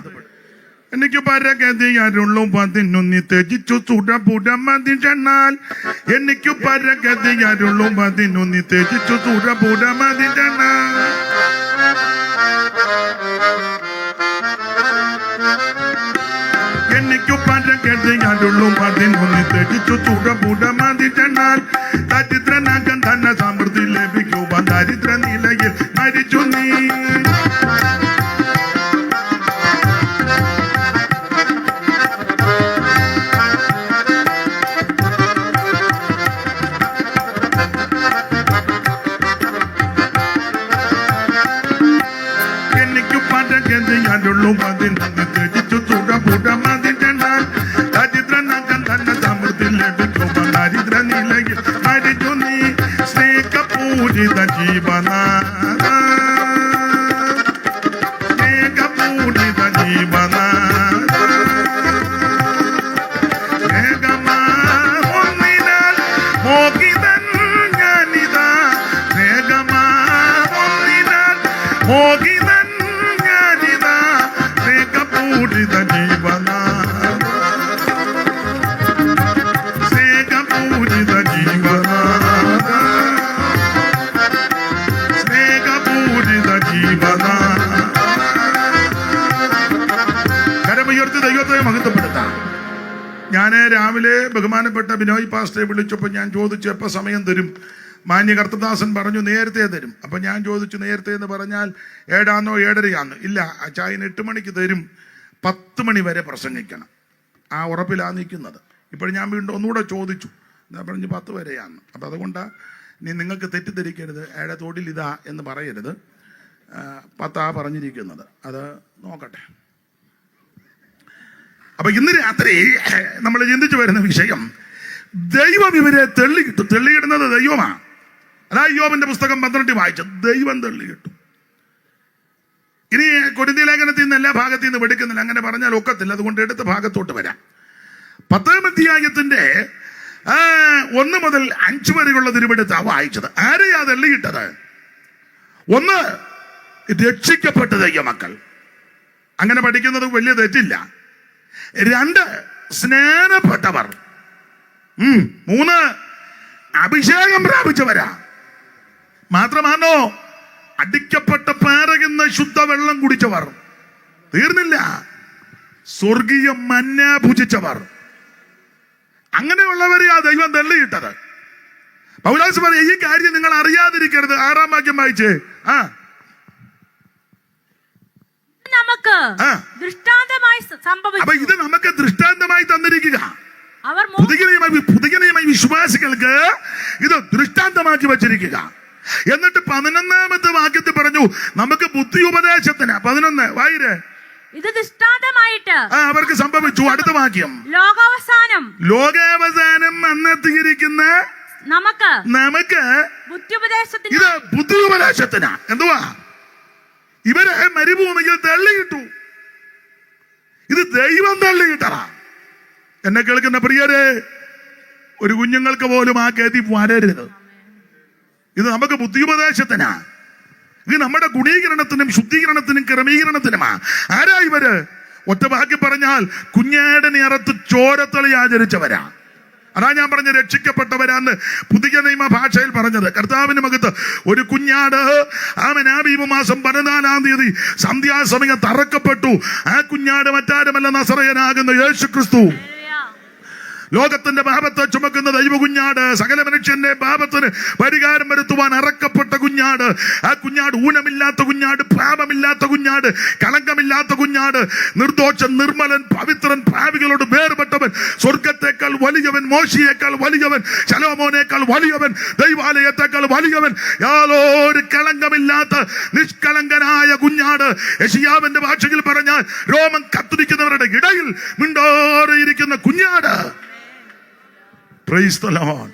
എനിക്ക് പരഗതിയാരുള്ളൂ 11 ത്യജിച്ചു സുരപുരമതിനാൽ. എനിക്ക് പരഗതിയാരുള്ളൂ 11 ത്യജിച്ചു സുരപുരമതിനാൽ. എനിക്ക് പരഗതിയാരുള്ളൂ 11 ത്യജിച്ചു സുരപുരമതിനാൽ. ദരിദ്രനാകൻ ധന സമൃദ്ധി ലഭിക്കുവാൻ ദരിദ്ര നിലയിൽ മരിച്ചു നീ. എനിക്ക് പരഗതിയാരുള്ളൂ 11 ത്യജിച്ചു സുരപുരമതിനാൽ. ദരിദ്രനാകൻ ധന സമൃദ്ധി ലഭിക്കുവാൻ ദരിദ്ര നിലയിൽ മരിച്ചു നീ. സ്നേഹപൂരിത ജീവനാഥ, സ്നേഹപൂരിത ജീവനാഥ, സ്നേഹമായൊന്നിനാൽ മോഹിതൻ ഞാനിതാ. സ്നേഹമായൊന്നിനാൽ മോഹിതൻ ഞാനിതാ. സ്നേഹപൂരിത ജീവനാഥ, സ്നേഹപൂരിത ജീവനാഥ, സ്നേഹപൂരിത ജീവനാഥ. കരമുയർത്തി ദൈവത്തെ മഹത്വപ്പെടുത്താം. ഞാൻ രാവിലെ ബഹുമാനപ്പെട്ട ബിനോയ് പാസ്റ്ററെ വിളിച്ചപ്പോൾ ഞാൻ ചോദിച്ചു എപ്പോൾ സമയം തരും. മാന്യ കർത്തദാസൻ പറഞ്ഞു നേരത്തെ തരും. അപ്പം ഞാൻ ചോദിച്ചു നേരത്തെ എന്ന് പറഞ്ഞാൽ 7 7:30 ഇല്ല അച്ചായന് 8 മണിക്ക് തരും. 10 മണി വരെ പ്രസംഗിക്കണം. ആ ഉറപ്പിലാണ് നിൽക്കുന്നത്. ഇപ്പോൾ ഞാൻ വീണ്ടും ഒന്നുകൂടെ ചോദിച്ചു. എന്താ പറഞ്ഞു 10 വരെയാണ്. അപ്പം അതുകൊണ്ടാണ് ഇനി നിങ്ങൾക്ക് തെറ്റിദ്ധരിക്കരുത്. ഏടെ തൊടിൽ ഇതാ എന്ന് പറയരുത്. 10 പറഞ്ഞിരിക്കുന്നത്. അത് നോക്കട്ടെ. അപ്പൊ ഇന്ന് രാത്രി നമ്മൾ ചിന്തിച്ചു വരുന്ന വിഷയം, ദൈവം ഇവരെ തെള്ളിയിടുന്നത് ദൈവമാണ്. അതാ യോബിന്റെ പുസ്തകം 12 വായിച്ചു. ദൈവം തെള്ളിയിട്ടു. ഇനി കൊരിന്ത്യർ ലേഖനത്തിൽ നിന്ന് എല്ലാ ഭാഗത്തു നിന്ന് വെടിക്കുന്നില്ല. അങ്ങനെ പറഞ്ഞാൽ ഒക്കത്തില്ല. അതുകൊണ്ട് എടുത്ത ഭാഗത്തോട്ട് വരാം. 10-ാം അധ്യായത്തിന്റെ 1 മുതൽ 5 വരെയുള്ള തിരുവെടുത്താ വായിച്ചത്. ആരെയാ തെള്ളിയിട്ടത്? 1, രക്ഷിക്കപ്പെട്ട ദൈവമക്കൾ. അങ്ങനെ പഠിക്കുന്നത് വലിയ തെറ്റില്ല. 2, സ്നാനപ്പെട്ടവർ. 3, അഭിഷേകം പ്രാപിച്ചവരാ. മാത്രമാണോ അടിക്കപ്പെട്ട പാറകുന്ന ശുദ്ധവെള്ളം കുടിച്ചവർ. തീർന്നില്ല, സ്വർഗീയ മന്ന ഭുജിച്ചവർ. അങ്ങനെയുള്ളവരെയാ ദൈവം തള്ളിയിട്ടത്. പൗലോസ് പറയും ഈ കാര്യം നിങ്ങൾ അറിയാതിരിക്കരുത്. 6-ാം വാക്യം വായിച്ചേ. നമുക്ക് ദൃഷ്ടാന്തമായി സംഭവിച്ചു. അപ്പൊ ഇത് നമുക്ക് ദൃഷ്ടാന്തമായി തന്നിരിക്കുക. അവർ പുതിയ നിയമ വിശ്വാസികൾക്ക് ഇത് ദൃഷ്ടാന്തമാക്കി വച്ചിരിക്കുക. എന്നിട്ട് 11-ാമത്തെ വാക്യത്തിൽ പറഞ്ഞു നമുക്ക് ബുദ്ധി ഉപദേശത്തിന്. 11 വായിരേ. ഇത് ദൃഷ്ടാന്തമായിട്ട് അവർക്ക് സംഭവിച്ചു. അടുത്ത വാക്യം ലോകാവസാനം വന്നെത്തിയിരിക്കുന്ന നമുക്ക് ഇത് ബുദ്ധി ഉപദേശത്തിന്. എന്തുവാ? ഇവരെ മരുഭൂമിയിൽ തള്ളിയിട്ടു. ഇത് ദൈവം തള്ളിയിട്ടതാ. എന്നെ കേൾക്കുന്ന പ്രിയരെ, ഒരു കുഞ്ഞുങ്ങൾക്ക് പോലും ആ ഗതി വരരുത്. ഇത് നമുക്ക് ബുദ്ധിയുപദേശത്തിനാ. ഇത് നമ്മുടെ ഗുണീകരണത്തിനും ശുദ്ധീകരണത്തിനും ക്രമീകരണത്തിനുമാ. ആരാ ഇവര്? ഒറ്റ വാക്കി പറഞ്ഞാൽ കുഞ്ഞാടെ നിറത്ത് ചോരത്തളി ആചരിച്ചവരാ. അതാ ഞാൻ പറഞ്ഞ രക്ഷിക്കപ്പെട്ടവരാന്ന് പുതിയ നിയമ ഭാഷയിൽ പറഞ്ഞത്. കർത്താവിന് മകത്ത് ഒരു കുഞ്ഞാട് ആബീബ് മാസം 14-ാം തീയതി സന്ധ്യാസമയം തറക്കപ്പെട്ടു. ആ കുഞ്ഞാട് മറ്റാരുമല്ല, നസറയനാകുന്ന യേശു ക്രിസ്തു. ലോകത്തിന്റെ പാപത്തെ ചുമക്കുന്ന ദൈവ കുഞ്ഞാട്, സകല മനുഷ്യന്റെ പാപത്തിന് പരിഹാരം വരുത്തുവാൻ അറക്കപ്പെട്ട കുഞ്ഞാട്. ആ കുഞ്ഞാട് ഊനമില്ലാത്ത കുഞ്ഞാട്, പാപമില്ലാത്ത കുഞ്ഞാട്, കളങ്കമില്ലാത്ത കുഞ്ഞാട്, നിർദോഷൻ, നിർമ്മലൻ, പവിത്രൻ, ഭാവികളോട് വേർപെട്ടവൻ, സ്വർഗത്തെക്കാൾ വലിയവൻ, മോശിയേക്കാൾ വലിയവൻ, ശലോമോനേക്കാൾ വലിയവൻ, ദൈവാലയത്തെക്കാൾ വലിയവൻ, യാതൊരു കളങ്കമില്ലാത്ത നിഷ്കളങ്കനായ കുഞ്ഞാട്. യെശയ്യാവിന്റെ ഭാഷയിൽ പറഞ്ഞാൽ രോമം കത്തിരിക്കുന്നവരുടെ ഇടയിൽ മിണ്ടോറിയിരിക്കുന്ന കുഞ്ഞാട്. Praise the Lord.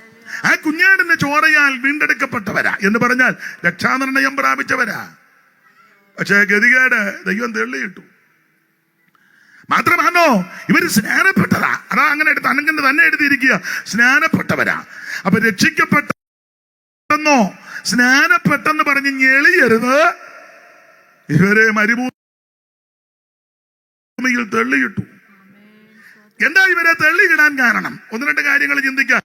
ആ കുഞ്ഞാടിന്റെ ചോരയാൽ വീണ്ടെടുക്കപ്പെട്ടവരാ എന്ന് പറഞ്ഞാൽ രക്ഷാനിർണയം പ്രാപിച്ചവരാ. പക്ഷേ ഗതികേട് ദൈവം തള്ളിയിട്ടു. മാത്രമാണോ ഇവര് സ്നാനപ്പെട്ടതാ. അതാ അങ്ങനെ എടുത്ത് അനങ്ങനെ തന്നെ എഴുതിയിരിക്കുക, സ്നാനപ്പെട്ടവരാ. അപ്പൊ രക്ഷിക്കപ്പെട്ടെന്നോ സ്നാനപ്പെട്ടെന്ന് പറഞ്ഞ് ഞെളിയരുത്. ഇവരെ മരുഭൂമിയിൽ തള്ളിയിട്ടു. എന്താ ഇവരെ തള്ളിയിടാൻ കാരണം? 1-2 കാര്യങ്ങൾ ചിന്തിക്കാം.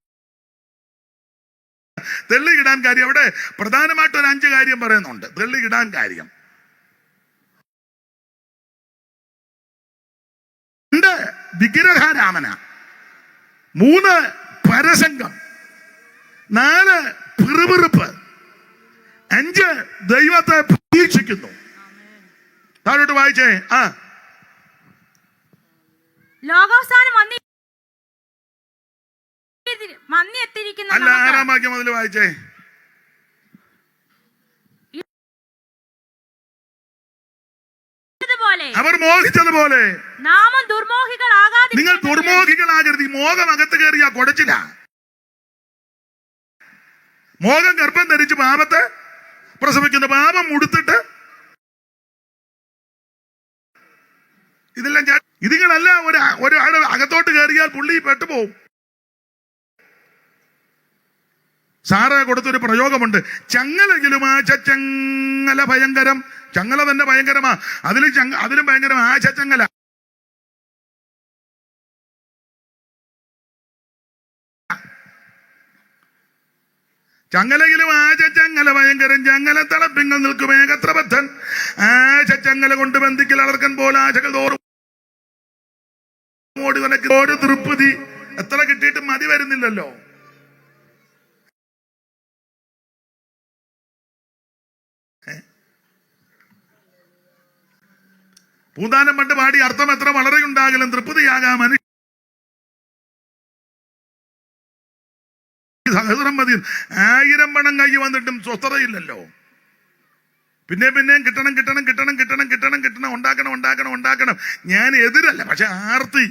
തള്ളിയിടാൻ കാര്യം അവിടെ പ്രധാനമായിട്ട് ഒരു 5 കാര്യം പറയുന്നുണ്ട്. തള്ളിയിടാൻ കാര്യം 2 വിഗ്രഹാരാമന, 3 പരസംഗം, 4 പിറുപിറുപ്പ്, 5 ദൈവത്തെ പ്രതീക്ഷിക്കുന്നു. താഴോട്ട് വായിച്ചേ. ലോകാവസാനം അല്ല, 6-ാം വാക്യം മുതൽ വായിച്ചേ. അവർ മോഹിച്ചതുപോലെ നിങ്ങൾ ദുർമോഹികളാകരുത്. ഈ മോഹം അകത്ത് കയറിയ കൊടച്ചില്ല. മോഹം ഗർഭം ധരിച്ച് പാപത്തെ പ്രസവിക്കുന്ന, പാപം ഉടുത്തിട്ട് ഇതെല്ലാം ഇതിങ്ങളല്ല. ഒരാൾ അകത്തോട്ട് കയറിയാൽ പുള്ളി പെട്ടുപോകും. സാറ് കൊടുത്തൊരു പ്രയോഗമുണ്ട്, ചങ്ങലെങ്കിലും ആശച്ചങ്ങല ഭയങ്കരം. ചങ്ങല തന്നെ ഭയങ്കരമാ, അതിലും ഭയങ്കരം ആശച്ചങ്ങല. ചങ്ങലയിലും ആശച്ചങ്ങല ഭയങ്കരം. ചങ്ങല തളപ്പിങ്ങൾ നിൽക്കും ഏകത്രബദ്ധൻ. ആശച്ചങ്ങല കൊണ്ട് ബന്ധിക്കൽ അളർക്കൻ പോലെ ആശകൾ തോറും ഓടി വനക്ക് ഒരു തൃപ്തി. എത്ര കിട്ടിയിട്ട് മതി വരുന്നില്ലല്ലോ. പൂന്താനം പണ്ട് പാടി അർത്ഥം എത്ര വളരെ ഉണ്ടാകലും തൃപ്തിയാകാം മനുഷ്യ സഹസ്രം മതി. 1000 പണം കൈ വന്നിട്ടും സ്വസ്ഥതയില്ലല്ലോ. പിന്നെയും കിട്ടണം, ഉണ്ടാക്കണം. ഞാൻ എതിരല്ല, പക്ഷെ ആർത്തി.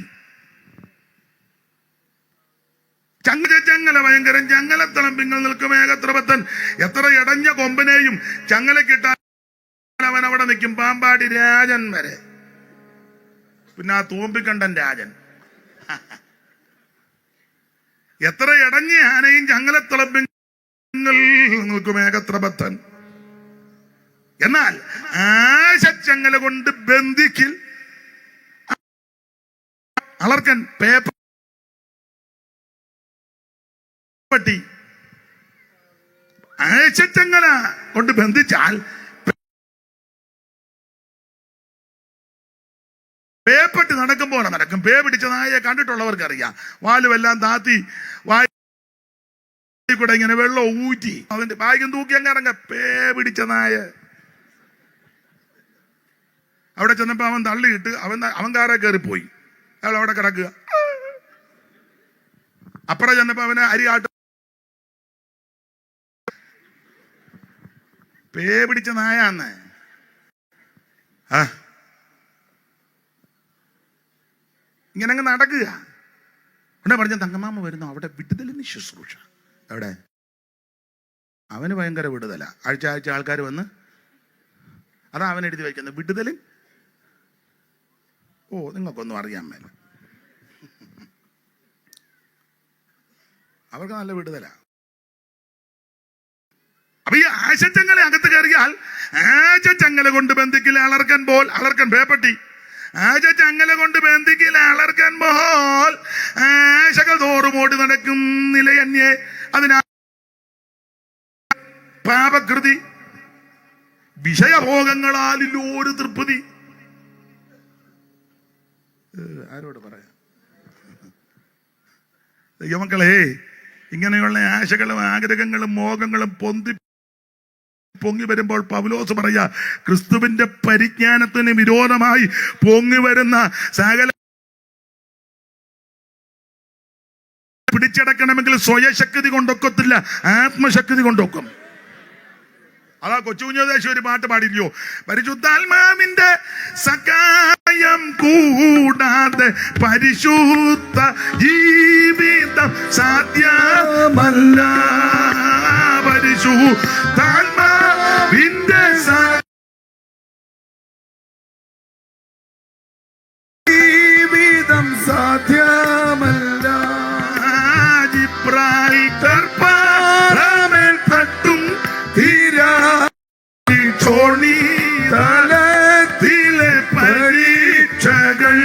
ചങ്ങല ഭയങ്കരം. ചങ്ങലത്തളം പിങ്ങൾ നിൽക്കും ഏകത്രപത്തൻ. എത്ര ഇടഞ്ഞ കൊമ്പനെയും ചങ്ങലക്കിട്ടാൻ അവൻ അവിടെ നിൽക്കും. പാമ്പാടി രാജൻ വരെ, പിന്നെ ആ തൂമ്പിക്കണ്ടൻ രാജൻ. എത്ര ഇടഞ്ഞ ആനയും ചങ്ങലത്തിളപ്പിങ്ങൾ നിൽക്കും ഏകത്രപത്തൻ. എന്നാൽ ആശച്ചങ്ങല കൊണ്ട് ബന്ധിക്കിൽ അളർക്കൻ പേപ്പർ പട്ടി. ആശച്ചങ്ങല കൊണ്ട് ബന്ധിച്ചാൽ പേപ്പെട്ട് നടക്കുമ്പോൾ നടക്കും. പേ പിടിച്ച നായയെ കണ്ടിട്ടുള്ളവർക്ക് അറിയാം. വാലുമെല്ലാം താത്തി വായി കൂടെ ഇങ്ങനെ വെള്ളം ഊറ്റി അവന്റെ ബാഗും തൂക്കി അങ്ങ് ഇറങ്ങ. പേ പിടിച്ച നായ. അവിടെ ചെന്നപ്പോ അവൻ തള്ളിയിട്ട് അവൻ കാറെ കയറിപ്പോയി. അയാൾ അവിടെ കിടക്കുക. അപ്പുറം ചെന്നപ്പോ അവനെ അരിയാട്ട്. പേ പിടിച്ച നായാന്ന്. ഇങ്ങനെ അങ്ങ് നടക്കുക. ഉടനെ പറഞ്ഞ തങ്കമാമ വരുന്നു. അവിടെ വിടുതലിന് ശുശ്രൂഷ. എവിടെ? അവന് ഭയങ്കര വിടുതല. ആഴ്ച ആഴ്ച ആൾക്കാർ വന്ന് അതാ അവൻ എഴുതി വയ്ക്കുന്നത് വിടുതലും. ഓ, നിങ്ങൾക്കൊന്നും അറിയാൻ മേല. അവർക്ക് നല്ല വിടുതല. അപ്പൊ ഈ ആശച്ചങ്ങല അകത്ത് കയറിയാൽ ആശച്ചങ്ങല കൊണ്ട് ബന്ധിക്കില്ല അളർക്കൻ പോൽ. അളർക്കൻ പേപ്പട്ടി. ആശച്ചങ്ങല കൊണ്ട് ബന്ധിക്കില്ല അളർക്കൻ പോൽ. ആശകൾ തോറും ഓടി നടക്കും നിലയന്യേ. അതിനാ പാപകൃതി വിഷയഭോഗങ്ങളാലില്ലോ ഒരു തൃപ്തി. ആരോട് പറയാം? ദൈവമക്കളെ, ഇങ്ങനെയുള്ള ആശകളും ആഗ്രഹങ്ങളും മോഹങ്ങളും പൊങ്ങി വരുമ്പോൾ പൗലോസ് പറയാ, ക്രിസ്തുവിന്റെ പരിജ്ഞാനത്തിന് വിരോധമായി പൊങ്ങി വരുന്ന സകല പിടിച്ചടക്കണമെങ്കിൽ സ്വയശക്തി കൊണ്ടൊക്കത്തില്ല, ആത്മശക്തി കൊണ്ടൊക്കും. അതാ കൊച്ചുകുഞ്ഞോദേശി ഒരു പാട്ട് പാടില്ലയോ? പരിശുദ്ധാത്മാവിന്റെ സഹായം കൂടാതെ പരിശുദ്ധ ജീവിതം സാധ്യമല്ല. പരിശുദ്ധാത്മാവിന്റെ ജീവിതം സാധ്യമല്ല. ോണി തലത്തിലെ പരീക്ഷകൾ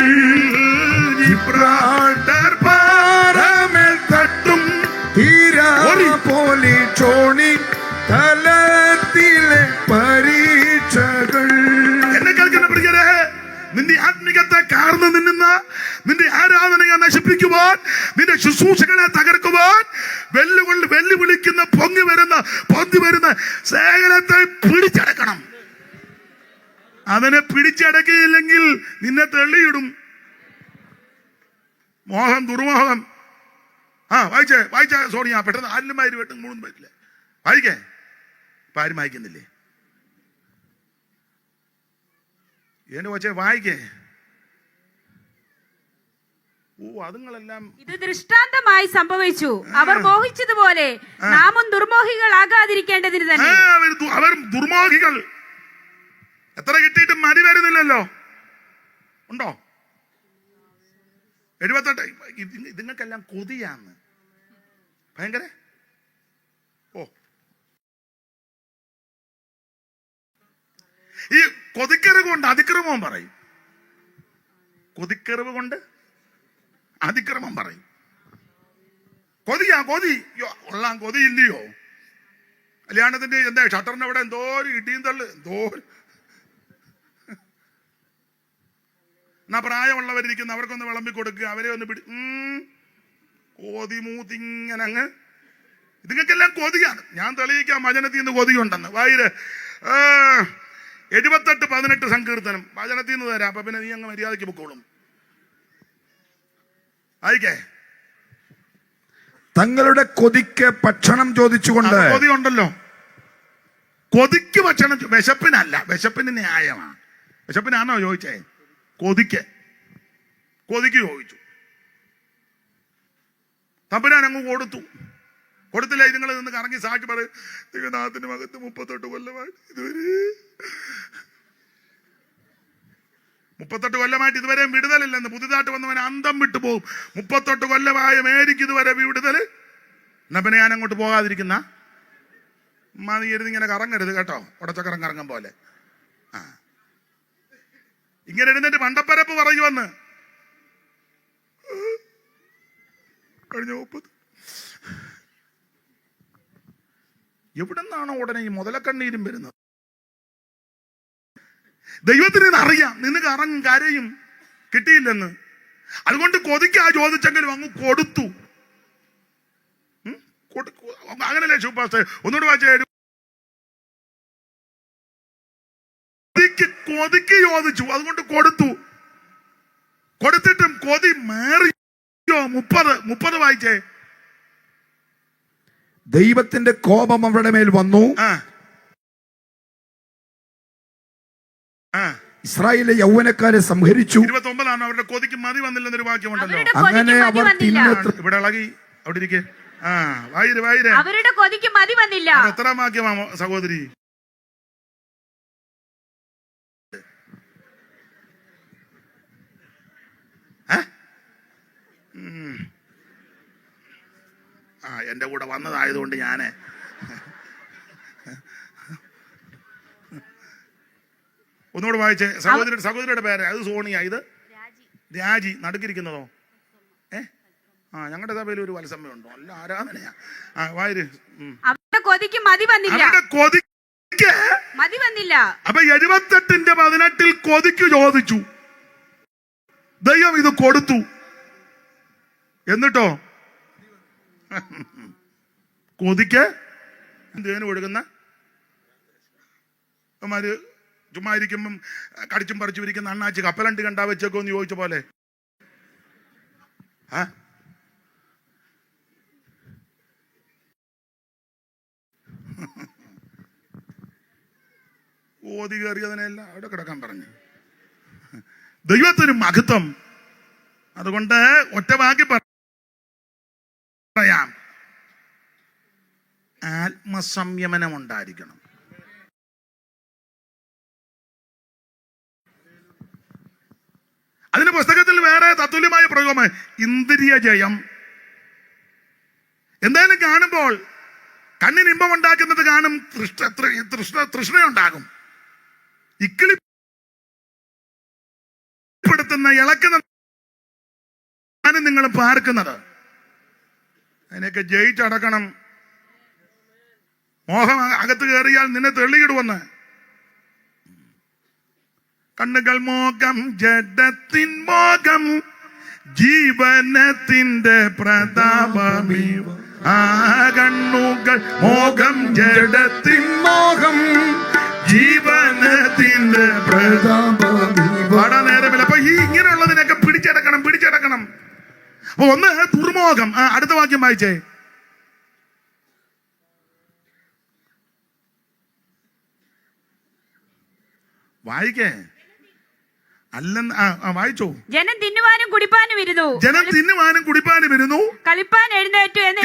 തട്ടും തീരാ പോലെ ചോണി തലത്തിലെ പരീക്ഷകൾ. എന്നെ കേൾക്കുന്ന പ്രിയരെ, നിന്റെ ആത്മികത്തെ കാർന്നു നിന്നുന്ന, നിന്റെ ആരാധനയെ നശിപ്പിക്കുവാൻ, നിന്റെ ശുശ്രൂഷകളെ തകർക്കുവാൻ വെല്ലുവിളിക്കുന്ന പൊങ്ങി വരുന്ന സകലത്തെ പിടിച്ചടക്കണം. അതിനെ പിടിച്ചടക്കിയില്ലെങ്കിൽ നിന്നെ തള്ളിയിടും. മോഹം, ദുർമോഹം. വായിച്ചേ സോണിയ. പെട്ടെന്ന് ആരിലും വാരി വെട്ടും മൂന്നും പറ്റില്ല. വായിക്കേ. ഇപ്പൊ ആരും വായിക്കുന്നില്ലേ? എന്നെ വച്ചേ വായിക്കേ. അതുങ്ങളെല്ലാം ഇത് ദൃഷ്ടാന്തമായി സംഭവിച്ചു. അവർ മോഹിച്ചതുപോലെ നാമും ദുർമോഹികളാകാതിരിക്കേണ്ടതിന് തന്നെ. അവർ ദുർമോഹികൾ. എത്ര കിട്ടിയിട്ടും മതി വരുന്നില്ലല്ലോ. ഉണ്ടോ? 78. ഇതുങ്ങൾക്കെല്ലാം കൊതിയാന്ന്. ഭയങ്കര. ഈ കൊതിക്കറിവ് കൊണ്ട് അതിക്രമം പറയും. കൊതിക്കറിവ് കൊണ്ട് അതിക്രമം പറയും. കൊതി ഉള്ളാൻ കൊതിയില്ലയോ? കല്യാണത്തിന്റെ എന്താ ഷട്ടറിന്റെ അവിടെ എന്തോ ഇടിയും തള്ളു എന്നാ പ്രായമുള്ളവരിയ്ക്കുന്ന അവർക്കൊന്ന് വിളമ്പി കൊടുക്കുക, അവരെ ഒന്ന് കൊതി മൂത്തിങ്ങനെ അങ്ങ്. ഇതുങ്ങൾക്കെല്ലാം കൊതിയാണ്. ഞാൻ തെളിയിക്കാം വചനത്തിൽ നിന്ന് കൊതിയുണ്ടെന്ന്. വായിര് 78:18 സങ്കീർത്തനം വചനത്തിൽ നിന്ന് തരാം. അപ്പൊ പിന്നെ നീ അങ്ങ് മര്യാദയ്ക്ക് പൊക്കോളും. ആയിക്കേ. തങ്ങളുടെ കൊതിക്ക് ഭക്ഷണം ചോദിച്ചുകൊണ്ട്. കൊതിയുണ്ടല്ലോ. കൊതിക്ക് ഭക്ഷണം. വിശപ്പിനല്ല. വിശപ്പിന് ന്യായമാണ്. വിശപ്പിനാണോ ചോദിച്ചേ? കൊതിക്ക് ചോദിച്ചു. തമ്പുരാൻ അങ്ങ് കൊടുത്തില്ല. ഇതുങ്ങൾ നിന്ന് കറങ്ങി സാക്ഷി പറയും, ദൈവനാഥന്റെ മകത്ത് 38 കൊല്ലമായിട്ട് ഇതുവരെ വിടുതലില്ലെന്ന്. പുതുതായിട്ട് വന്നവൻ അന്തം വിട്ടു പോകും. 38 കൊല്ലമായ മേരിക്ക് ഇതുവരെ വിടുതല്. എന്നാ പിന്നെ ഞാൻ അങ്ങോട്ട് പോകാതിരിക്കുന്ന മതിയിരുന്ന് ഇങ്ങനെ കറങ്ങരുത് കേട്ടോ. ഉടച്ചക്കറം കറങ്ങും പോലെ. ഇങ്ങനെ എഴുന്നേറ്റ് മണ്ടപ്പരപ്പ് പറയുവന്ന്. കഴിഞ്ഞ 30 എവിടെ നിന്നാണോ ഉടനെ ഈ മുതലക്കണ്ണീരും വരുന്നത്? ദൈവത്തിന് അറിയാം. നിന്ന് കരയും. കിട്ടിയില്ലെന്ന്. അതുകൊണ്ട് കൊതിക്കാ ചോദിച്ചെങ്കിലും അങ്ങ് കൊടുത്തു. അങ്ങനല്ലേ ശുപാസ്? ഒന്നുകൂടെ വായിച്ചേ. കൊതിക്ക് ചോദിച്ചു, അതുകൊണ്ട് കൊടുത്തു. കൊടുത്തിട്ടും കൊതി മേറിയോ? 30 വായിച്ചേ. ദൈവത്തിന്റെ കോപം അവരുടെ മേൽ വന്നു. ഇസ്രായേലിലെ യൗവനക്കാരെ സംഹരിച്ചു. 29 അവരുടെ കൊതിക്ക് മതി വന്നില്ലെന്നൊരു വാക്യമുണ്ടല്ലോ. അങ്ങനെ അവർ ഇവിടെ ഇളകി അവിടെ ഇരിക്കെ. വായിരെ. അവരുടെ കൊതിക്ക് മതി വന്നില്ല. എത്രാം വാക്യമാ സഹോദരി? എന്റെ കൂടെ വന്നതായതുകൊണ്ട് ഞാന് ഒന്നുകൂടെ വായിച്ചേ. സഹോദരിയുടെ പേര് അത് സോണിയ, ഇത് രാജി. നടുക്കിരിക്കുന്നതോ? ഞങ്ങളുടെ സഭയിൽ ഒരു വത്സമ്മ ഉണ്ടോ? നല്ല ആരാധനയാ. വായിര്. അവരുടെ കൊതിക്ക് മതി വന്നില്ല. കൊതിക്ക് മതി വന്നില്ല. അപ്പൊ 78:18 കൊതിക്ക് ചോദിച്ചു, ദൈവം ഇത് കൊടുത്തു. എന്നിട്ടോ കൊതിക്ക് എന്തിനു കൊടുക്കുന്ന ചുമ്മാ ഇരിക്കുമ്പം കടിച്ചും പറിച്ചു ഇരിക്കുന്ന അണ്ണാച്ചി കപ്പലണ്ടി കണ്ടാ വെച്ചേക്കോ എന്ന് ചോദിച്ച പോലെ. ഓതി കയറിയതിനെല്ലാം അവിടെ കിടക്കാൻ പറഞ്ഞു. ദൈവത്തിന് മഹത്വം. അതുകൊണ്ട് ഒറ്റ വാക്കി പറയാം, ആത്മസംയമനം ഉണ്ടായിരിക്കണം. അതിന് പുസ്തകത്തിൽ വേറെ തത്തുല്യമായ പ്രയോഗമാണ് ഇന്ദ്രിയ ജയം. എന്തായാലും കാണുമ്പോൾ കണ്ണിന് ഇമ്പം ഉണ്ടാക്കുന്നത് കാണും, തൃഷ്ണയുണ്ടാകും. ഇക്കിളിപ്പെടുത്തുന്ന ഇളക്കുന്ന നിങ്ങൾ പാർക്കുന്നത് അതിനൊക്കെ ജയിച്ചടക്കണം. മോഹം അകത്ത് കയറിയാൽ നിന്നെ തെള്ളിയിടുവന്ന്. കണ്ണുകൾ മോഹം ജഡത്തിൻ മോഹം ജീവനത്തിന്റെ പ്രതാപമീ. കണ്ണുകൾ മോഹം ജഡത്തിൻ മോഹം ജീവനത്തിന്റെ പ്രതാപമീ. പാടാൻ നേരമില്ല. അപ്പൊ ഈ ഇങ്ങനെയുള്ളതിനൊക്കെ പിടിച്ചടക്കണം. അപ്പൊ ഒന്ന് ദുർമോഹം. അടുത്ത വാക്യം വായിച്ചേ. വായിക്കേ. അല്ലെന്ന് വായിച്ചോ. ജനം തിന്നുവാനും കുടിപ്പാനും ഇരുന്നു, കളിപ്പാൻ എഴുന്നേറ്റു എന്ന്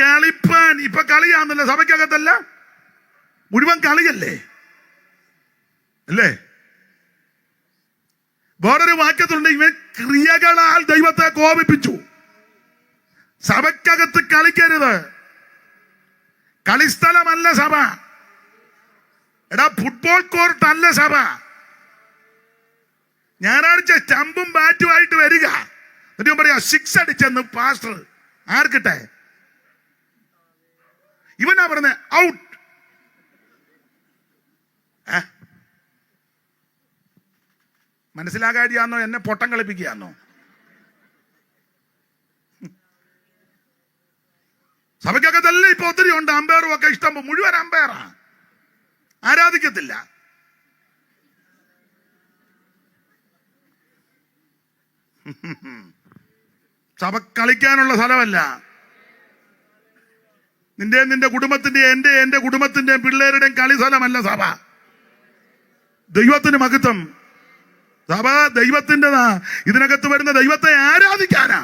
കളിപ്പാൻ. ഇപ്പൊ കളിയാന്നല്ലോ, സഭയ്ക്കകത്തല്ല, മുഴുവൻ കളിയല്ലേ അല്ലേ? വേറൊരു വാക്യത്തിലുണ്ട്, ഇവൻ ക്രിയകളാൽ ദൈവത്തെ കോപിപ്പിച്ചു. സഭയ്ക്കകത്ത് കളിക്കരുത്. കളിസ്ഥലമല്ല സഭ. ഫുട്ബോൾ കോർട്ട് അല്ല സഭ. ഞായറാഴ്ച സ്റ്റമ്പും ബാറ്റുമായിട്ട് വരിക, എന്നിട്ട് പറയാ 6 അടിച്ചെന്ന് പാസ്റ്റർ. ആർക്കിട്ടെ? ഇവനാ പറഞ്ഞ ഔട്ട്. മനസ്സിലാകാതെയാന്നോ എന്നെ പൊട്ടം കളിപ്പിക്കുകയാന്നോ? സഭയ്ക്കകത്തല്ല ഇപ്പൊ ഒത്തിരി ഉണ്ട് അമ്പയറും ഒക്കെ ഇഷ്ടം. മുഴുവൻ അമ്പയറാ, ആരാധിക്കത്തില്ല. സഭ കളിക്കാനുള്ള സ്ഥലമല്ല. നിന്റെ കുടുംബത്തിന്റെ എന്റെ കുടുംബത്തിന്റെ പിള്ളേരുടെയും കളി സ്ഥലമല്ല സഭ. ദൈവത്തിന് മഹത്വം. സഭ ദൈവത്തിൻ്റെതാ. ഇതിനകത്ത് വരുന്ന ദൈവത്തെ ആരാധിക്കാനാ.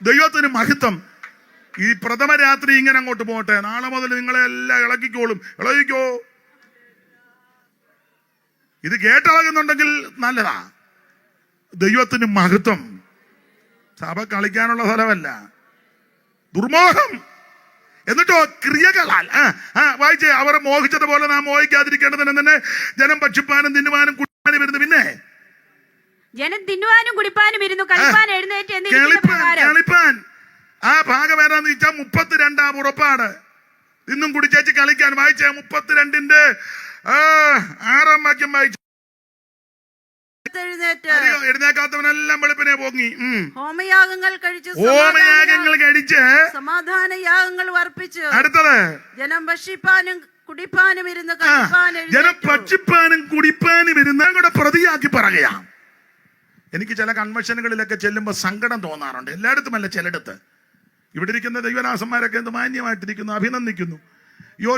ദൈവത്തിന് മഹത്വം. ഈ പ്രഥമ രാത്രി ഇങ്ങനെ അങ്ങോട്ട് പോട്ടെ. നാളെ മുതൽ നിങ്ങളെ എല്ലാം ഇളകിക്കോ. ഇത് കേട്ടിളകുന്നുണ്ടെങ്കിൽ നല്ലതാ. ദൈവത്തിന് മഹത്വം. സഭ കളിക്കാനുള്ള സ്ഥലമല്ല. ദുർമോഹം. എന്നിട്ടോ ക്രിയകളാൽ വായിച്ചേ. അവർ മോഹിച്ചതുപോലെ നാം മോഹിക്കാതിരിക്കേണ്ടതിന് തന്നെ ജനം ഭക്ഷിപ്പാനും തിന്നുവാനും കുടിപ്പാനും ഇരുന്നു. പിന്നെ ജനം തിന്നുവാനും കുടിപ്പാനും ഇരുന്നു, കളിപ്പാൻ എഴുന്നേറ്റ്. കളിപ്പാൻ ആ ഭാഗം ഏതാന്ന് വെച്ചാൽ 32 പുറപ്പാട്. ഇന്നും കുടിച്ചേച്ച് കളിക്കാൻ. വായിച്ചേ 32 6 വാക്യം വായിച്ചു. ഉയർത്തെഴുന്നേറ്റ് എഴുന്നേക്കാത്തവനെല്ലാം വെളുപ്പിനെ പോങ്ങി. ഹോമയാഗങ്ങൾ കഴിച്ച് ഹോമയാഗങ്ങൾ കഴിച്ച് സമാധാന യാഗങ്ങൾ വർപ്പിച്ച് അടുത്തത് ജനം ഭക്ഷിപ്പാനും കുടിപ്പാനും ഇരുന്ന് ജനം ഭക്ഷിപ്പാനും കുടിപ്പാനും ഇരുന്ന് കൂടെ പ്രതിയാക്കി പറയുക. എനിക്ക് ചില കൺവെൻഷനുകളിലൊക്കെ ചെല്ലുമ്പോൾ സങ്കടം തോന്നാറുണ്ട്. എല്ലായിടത്തുമല്ല, ചിലയിടത്ത്. ഇവിടെ ഇരിക്കുന്ന ദൈവദാസന്മാരൊക്കെ എന്ത് മാന്യമായിട്ടിരിക്കുന്നു, അഭിനന്ദിക്കുന്നു.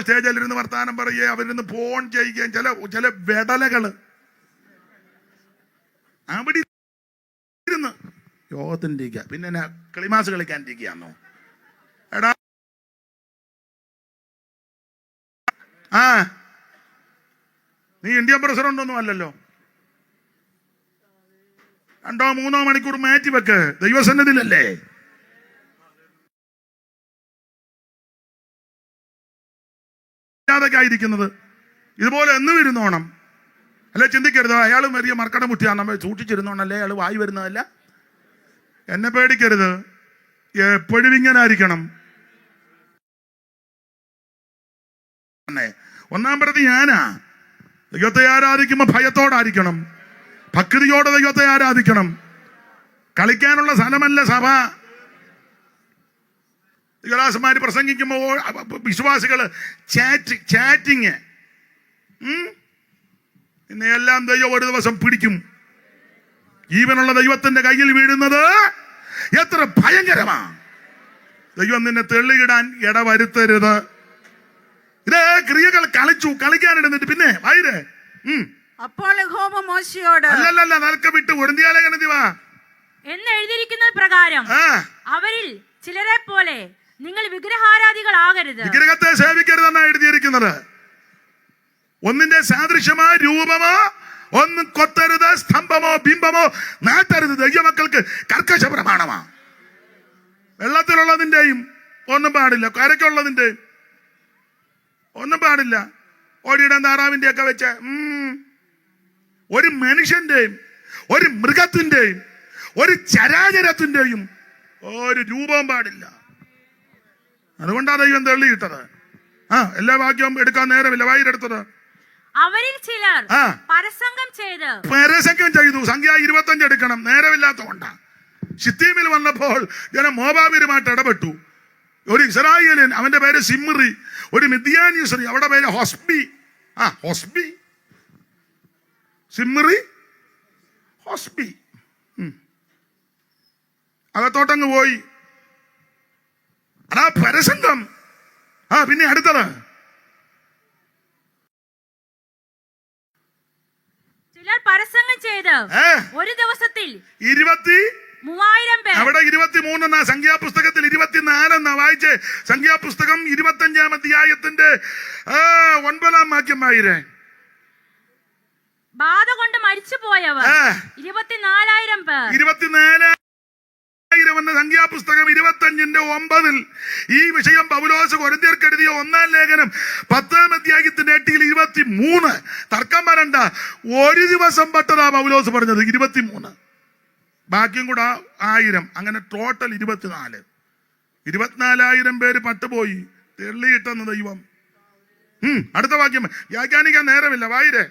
സ്റ്റേജിലിരുന്ന് വർത്താനം പറയുകയും അവരിന്ന് ഫോൺ ചെയ്യുകയും ചില വെടലകള് അവിടെ ഇരുന്ന് യോഗത്തിന്റെ പിന്നെ കളിമാസ് കളിക്കാനിരിക്കുകയാണോ? എടാ നീ ഇന്ത്യൻ പ്രസിഡന്റ് ഒന്നും അല്ലല്ലോ. 2-3 മണിക്കൂർ മാറ്റി വെക്ക്, ദൈവസന്നിധിയിലല്ലേ. ായിരിക്കുന്നത് ഇതുപോലെ എന്നും ഇരുന്നോണം. അല്ലെ ചിന്തിക്കരുത് അയാളും വലിയ മർക്കട മുട്ടിയാണ്, നമ്മൾ സൂക്ഷിച്ചിരുന്നോണല്ലേ അയാൾ വായി വരുന്നതല്ല. എന്നെ പേടിക്കരുത്, എപ്പോഴും ഇങ്ങനെ ആയിരിക്കണം. ഒന്നാം പ്രതി ഞാനാ. ദൈവത്തെ ആരാധിക്കുമ്പോ ഭയത്തോടായിരിക്കണം, ഭക്തിയോടെ ദൈവത്തെ ആരാധിക്കണം. കളിക്കാനുള്ള സ്ഥലമല്ല സഭ. ദൈവദാസന്മാര് പ്രസംഗിക്കുമ്പോൾ വിശ്വാസികള് ചാറ്റിങ് പിന്നെ എല്ലാം ദൈവം ഒരു ദിവസം പിടിക്കും. ജീവനുള്ള ദൈവത്തിന്റെ കയ്യിൽ വീഴുന്നത് എത്ര ഭയങ്കരമാ. ദൈവം നിന്നെ തെള്ളിയിടാൻ ഇടവരുത്തരുത്. ഇതേ ക്രിയകൾ കളിക്കാനിടുന്നിട്ട് പിന്നെ വൈര് അപ്പോൾ യഹോവ മോശയോട് അല്ലല്ല നിനക്ക് വിട്ട് കൊടുന്തിയാലെവാ എന്ന് എഴുതിയിരിക്കുന്നത് പ്രകാരം അവരിൽ ചിലരെ പോലെ നിങ്ങൾ വിഗ്രഹാരാധികളാകരുത്. വിഗ്രഹത്തെ സേവിക്കരുതെന്നാണ് എഴുതിയിരിക്കുന്നത്. ഒന്നിന്റെ സാദൃശ്യമായ രൂപമോ ഒന്നും കൊത്തരുത്, സ്തംഭമോ ബിംബമോ നാട്ടരുത്. ദൈവമക്കൾക്ക് കർക്കശ പ്രമാണമാ. വെള്ളത്തിലുള്ളതിന്റെയും ഒന്നും പാടില്ല, കരയ്ക്കുള്ളതിന്റെയും ഒന്നും പാടില്ല. ഓടിയിടാൻ താറാവിന്റെ ഒക്കെ വെച്ച് ഒരു മനുഷ്യന്റെയും ഒരു മൃഗത്തിന്റെയും ഒരു ചരാചരത്തിന്റെയും ഒരു രൂപവും പാടില്ല. അതുകൊണ്ടാണ് ദൈവം തള്ളിയിട്ടത്. എല്ലാ വാക്യവും എടുക്കാൻ നേരമില്ല, വായിലെടുത്തത്. അവരിൽ ചിലർ പരസംഗം ചെയ്തു. സംഖ്യ 25 എടുക്കണം, നേരമില്ലാത്തതുകൊണ്ടാ. ശിത്തീമിൽ വന്നപ്പോൾ ജനം മോവാബിരുമായിട്ട് ഇടപെട്ടു. ഒരു ഇസ്രായേലിയൻ, അവന്റെ പേര് സിമ്രി, ഒരു മിദ്യാനി സ്ത്രീ, അവിടെ പേര് ഹൊസ്ബി. സിമ്രി ഹൊസ്ബി അകത്തോട്ടങ്ങ് പോയി. അതാ പരസംഗം. പിന്നെ അടുത്തത് ചിലർ പരസംഗം ചെയ്ത് ഒരു ദിവസത്തിൽ 23,000 പേർ. അവിടെ 23 എന്നാ, സംഖ്യാപുസ്തകത്തിൽ 24 എന്നാ വായിച്ചേ. സംഖ്യാപുസ്തകം 25-ാം അധ്യായത്തിന്റെ 9-ാം വാക്യം വായിരേ. ബാധ കൊണ്ട് മരിച്ചുപോയവർ 24,000 പേർ. 24,000 എന്ന സംഖ്യാപുസ്തകം 25-9 ഈ വിഷയം പൗലോസ് കൊരിന്ത്യർക്ക് എഴുതിയ 1-ാം ലേഖനം 10-ാം അധ്യായത്തിന്റെ 8-ൽ 23. തർക്കം വരണ്ട, ഒരു ദിവസം പെട്ടതാ പൗലോസ് പറഞ്ഞത് 23, ബാക്കിയും കൂടെ 1000, അങ്ങനെ ടോട്ടൽ 24. 24,000 പേര് പട്ടുപോയി, തെള്ളിയിട്ടെന്ന് ദൈവം. അടുത്ത വാക്യം വ്യാഖ്യാനിക്കാൻ നേരമില്ല, വായിരേ.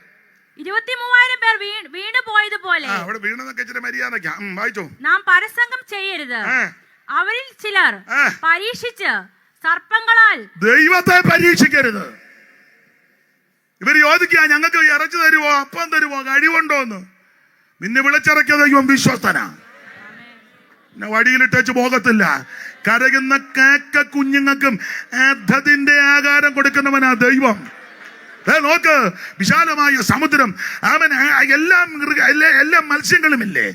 23,000 പേർ വീണു പോയതുപോലെ അവിടെ വീണെന്നൊക്കെ ഇച്ചിരി മര്യാദയ്ക്കാ. വായിച്ചോ. നാം പരസംഗം ചെയ്യരുത്. അവരിൽ ചിലർ പരീക്ഷിച്ച് സർപ്പങ്ങളാൽ ദൈവത്തെ പരീക്ഷിക്കരുത്. ഇവര് ചോദിക്കുക, ഞങ്ങൾക്ക് ഇറച്ചി തരുവോ, അപ്പം തരുവോ, കഴിവുണ്ടോന്ന്. നിന്നെ വിളിച്ചിറക്കിയ ദൈവം വിശ്വസ്തനാ. പിന്നെ വഴിയിലിട്ടേച്ച് പോകത്തില്ല. കരയുന്ന കാക്ക കുഞ്ഞുങ്ങൾക്കും അധതിന്റെ ആകാരം കൊടുക്കുന്നവനാ ദൈവം. നോക്ക്, വിശാലമായ സമുദ്രം, അവൻ എല്ലാ മത്സ്യങ്ങളുമില്ലേ.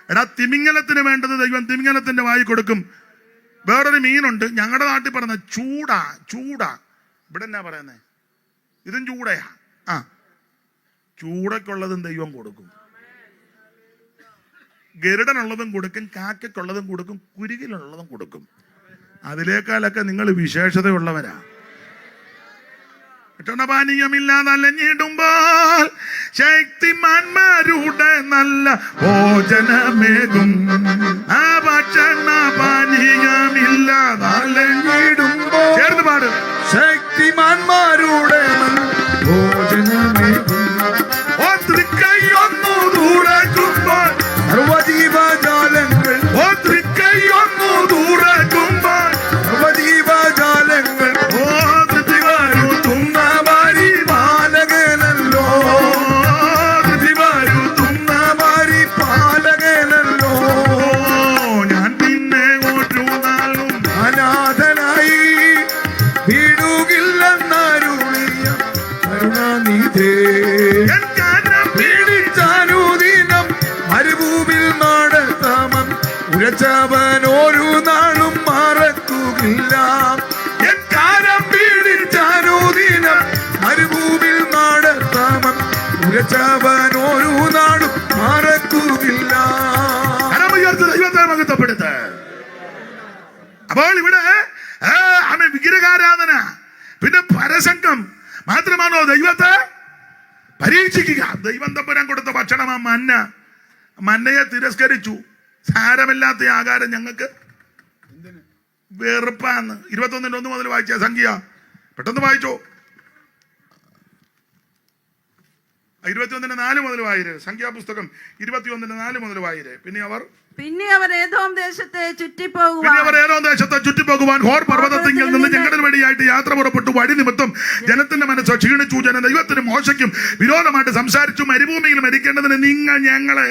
എടാ, തിമിംഗലത്തിന് വേണ്ടത് ദൈവം തിമിംഗലത്തിന്റെ വായി കൊടുക്കും. വേറൊരു മീനുണ്ട് ഞങ്ങളുടെ നാട്ടിൽ പറയുന്ന ചൂടാ. ഇവിടെ എന്നാ പറയുന്നേ, ഇതും ചൂടയാ. ചൂടക്കുള്ളതും ദൈവം കൊടുക്കും, ഗരുഡനുള്ളതും കൊടുക്കും, കാക്കയ്ക്കുള്ളതും കൊടുക്കും, കുരുകിലുള്ളതും കൊടുക്കും. അതിലേക്കാളൊക്കെ നിങ്ങൾ വിശേഷതയുള്ളവരാ. പാനീയമില്ലാതെ അലഞ്ഞിടുമ്പോൾ ശക്തിമാന്മാരുടെ നല്ല ഭോജനമേകും. ആ ഭക്ഷണ പാനീയമില്ലാതെ അലഞ്ഞിടുമ്പോൾ ചേർന്ന് പാട്. ശക്തിമാന്മാരുടെ ഭോജനമേകും. ഒന്നു ദൂരെ ഉരച്ചവൻ ഒരു നാളും മറക്കുകയില്ല. എക്കാലം പീഡിച്ചാനുദിനം മരുഭൂമിയിൽ നടത്താമൻ ഉരച്ചവൻ ഒരു നാളും മറക്കുകയില്ല. ദൈവത്തെ മഹത്വപ്പെടുത്ത. അപ്പോൾ ഇവിടെ വിഗ്രഹാരാധന, പിന്നെ പരസംഗം മാത്രമാണോ ദൈവത്തെ പരീക്ഷിക്കുക? ദൈവം തമ്പുരാൻ കൊടുത്ത ഭക്ഷണം ആ മന്നയെ തിരസ്കരിച്ചു. സാരമില്ലാത്ത ആഹാരം ഞങ്ങൾക്ക് വെറുപ്പാന്ന്. 21:1 മുതൽ വായിച്ച സംഖ്യ, പെട്ടെന്ന് വായിച്ചോ. 21:4 മുതൽ വായിര്. സംഖ്യാപുസ്തകം 21:4 മുതൽ വായിര്. പിന്നെ അവർ ഏദോം ദേശത്തെ ചുറ്റിപ്പോകുവാൻ ഹോർ പർവ്വതത്തിങ്കിൽ നിന്ന് ചെങ്കടൽ വഴിയായിട്ട് യാത്ര പുറപ്പെട്ടു. വഴി നിമിത്തം ജനത്തിന്റെ മനസ്സ് ക്ഷീണിച്ചു. ജനം ദൈവത്തിനും മോശയ്ക്കും വിരോധമായിട്ട് സംസാരിച്ചു. മരുഭൂമിയിൽ മരിക്കേണ്ടതിന് നിങ്ങൾ ഞങ്ങളെ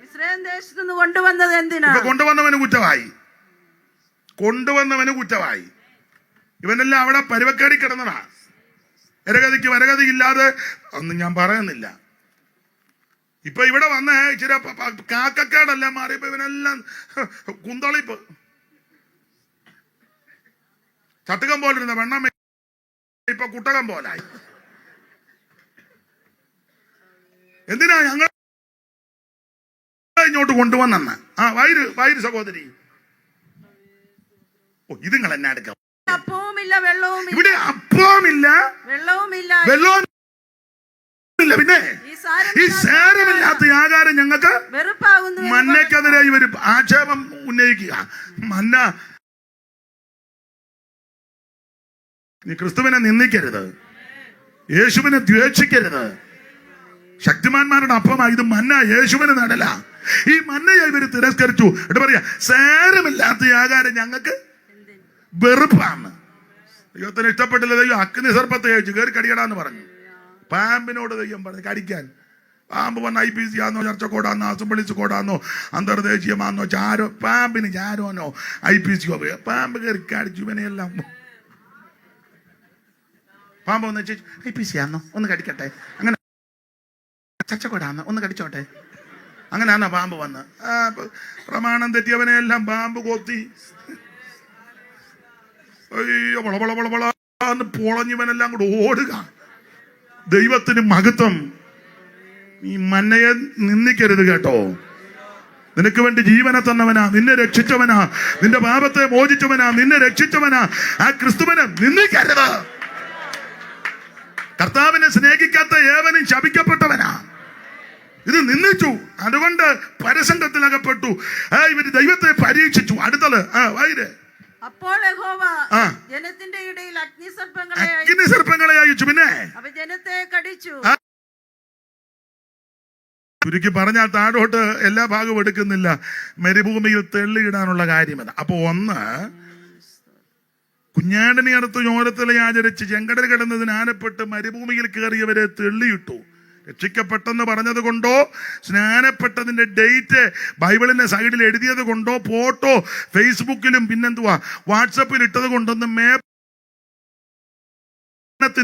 ഇസ്രായേൽ ദേശത്ത് നിന്ന് കൊണ്ടുവന്നത് എന്തിനാ? കൊണ്ടുവന്നവന് കുറ്റമായി. ഇവനെല്ലാം അവിടെ പരുവക്കേടി കിടന്നതാ. വരഗതിക്ക് വരഗതി ഇല്ലാതെ ഒന്നും ഞാൻ പറയുന്നില്ല. ഇപ്പൊ ഇവിടെ വന്ന് ഇച്ചിരി കാക്കക്കേടെല്ലാം മാറിയപ്പോ ഇവനെല്ലാം കുന്തളിപ്പ്. ചട്ടുകം പോലിരുന്ന വെണ്ണം ഇപ്പൊ കുട്ടകം പോലായി. എന്തിനാ ഞങ്ങൾ ഇങ്ങോട്ട് കൊണ്ടുവന്നെന്ന്? വൈര് സഹോദരി, ഇതുങ്ങൾ എന്നെ അടുക്ക. ഇവിടെ അപ്പവുമില്ല വെള്ളവും പിന്നെ ഈ സാരമില്ലാത്ത ആകാരം ഞങ്ങൾക്ക് മന്നയ്ക്കെതിരെ ഇവര് ആക്ഷേപം ഉന്നയിക്കുക. മന്ന, നീ ക്രിസ്തുവിനെ നിന്ദിക്കരുത്, യേശുവിനെ ദ്വേഷിക്കരുത്. ശക്തിമാന്മാരുടെ അപ്പമാ ഇത്. മന്ന യേശുവിന് നടല. ഈ മന്നയെ ഇവര് തിരസ്കരിച്ചു. എന്നിട്ട് പറയാ സാരമില്ലാത്ത ആകാരം ഞങ്ങൾക്ക് വെറുപ്പാണ്. ദൈവത്തിന് ഇഷ്ടപ്പെട്ടില്ല. ദൈവം അഗ്നി സർപ്പത്തെ അയച്ചു കയറി കടിയടാന്ന് പറഞ്ഞു. പാമ്പിനോട് ദൈവം പറഞ്ഞു കടിക്കാൻ. പാമ്പ് വന്ന് IPC ആന്നോ, ചർച്ചക്കോടാന്നോ, അസംബ്ലീസ് കോടാന്നോ, അന്തർദേശീയമാന്നോ, ചാരോ, പാമ്പിന് ചാരോനോ IPCയോ പാമ്പ് കയറി കടിച്ചു. ഇവനെല്ലാം പാമ്പ് ഒന്ന് IPC ആന്നോ ഒന്ന് കടിക്കട്ടെ, അങ്ങനെ ചർച്ചക്കോടാന്നോ ഒന്ന് കടിച്ചോട്ടെ, അങ്ങനെയാണോ പാമ്പ് വന്ന് പ്രമാണം തെറ്റിയവനെല്ലാം പാമ്പ് കൊത്തി. അയ്യോ വളവളവളവളന്ന് പൊളഞ്ഞവനെല്ലാം കൂടെ ഓടുക. ദൈവത്തിന് മഹത്വം. ഈ മന്നയെ നിന്ദിക്കരുത് കേട്ടോ. നിനക്ക് വേണ്ടി ജീവനെ തന്നവനാ, നിന്നെ രക്ഷിച്ചവനാ, നിന്റെ പാപത്തെ മോചിച്ചവനാ, നിന്നെ രക്ഷിച്ചവനാ. ആ ക്രിസ്തുവിനെ നിന്ദിക്കരുത്. കർത്താവിനെ സ്നേഹിക്കാത്ത ഏവനും ശപിക്കപ്പെട്ടവനാ. ഇത് നിന്ദിച്ചു, അതുകൊണ്ട് പരസംഗത്തിലകപ്പെട്ടു. ഇവര് ദൈവത്തെ പരീക്ഷിച്ചു. അടുത്തത് വൈര്. അപ്പോൾ യഹോവ ജനത്തിന്റെ ഇടയിൽ അഗ്നിസർപ്പങ്ങളെ അയച്ചു. പിന്നെ ജനത്തെ കടിച്ചു. ചുരുക്കി പറഞ്ഞാൽ താഴോട്ട് എല്ലാ ഭാഗവും എടുക്കുന്നില്ല. മരുഭൂമിയിൽ തെള്ളിയിടാനുള്ള കാര്യം അത്. അപ്പൊ ഒന്ന്, കുഞ്ഞാടിനെ അടുത്ത് ചോരത്തിലെ ആചരിച്ച് ചെങ്കടൽ കിടന്നതിന് ആനപ്പെട്ട് മരുഭൂമിയിൽ കയറിയവരെ തെള്ളിയിട്ടു. രക്ഷിക്കപ്പെട്ടെന്ന് പറഞ്ഞത് കൊണ്ടോ, സ്നാനപ്പെട്ടതിന്റെ ഡേറ്റ് ബൈബിളിന്റെ സൈഡിൽ എഴുതിയത് കൊണ്ടോ, ഫോട്ടോ ഫേസ്ബുക്കിലും പിന്നെന്തുവാ വാട്സപ്പിൽ ഇട്ടത് കൊണ്ടൊന്നും മേത്തി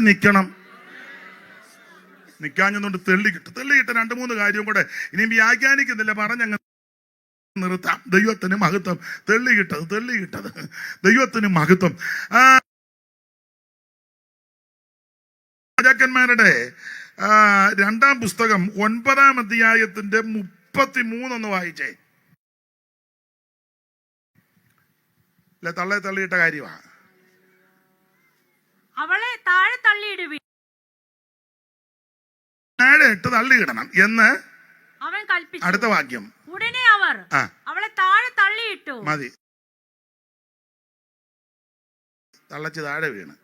നിൽക്കണം. നിൽക്കാഞ്ഞതുകൊണ്ട് തെള്ളിക്കിട്ടു. 2-3 കാര്യവും കൂടെ ഇനി വ്യാഖ്യാനിക്കുന്നില്ല, പറഞ്ഞങ്ങ് നിർത്താം. ദൈവത്തിന് മഹത്വം. തെള്ളിക്കിട്ടത് ദൈവത്തിന് മഹത്വം. രാജാക്കന്മാരുടെ 2-ാം പുസ്തകം 9-ാം അധ്യായത്തിന്റെ 33 ഒന്ന് വായിച്ചേ. തള്ളെ തള്ളിയിട്ട കാര്യമാ. അവളെ താഴെ തള്ളിയിടുവി, താഴെ ഇട്ട് തള്ളിയിടണം എന്ന് അവൻ കൽപ്പിച്ചു. അടുത്ത വാക്യം. ഉടനെ അവർ അവളെ താഴെ തള്ളിയിട്ടു. മതി, തള്ളച്ച് താഴെ വീണ്.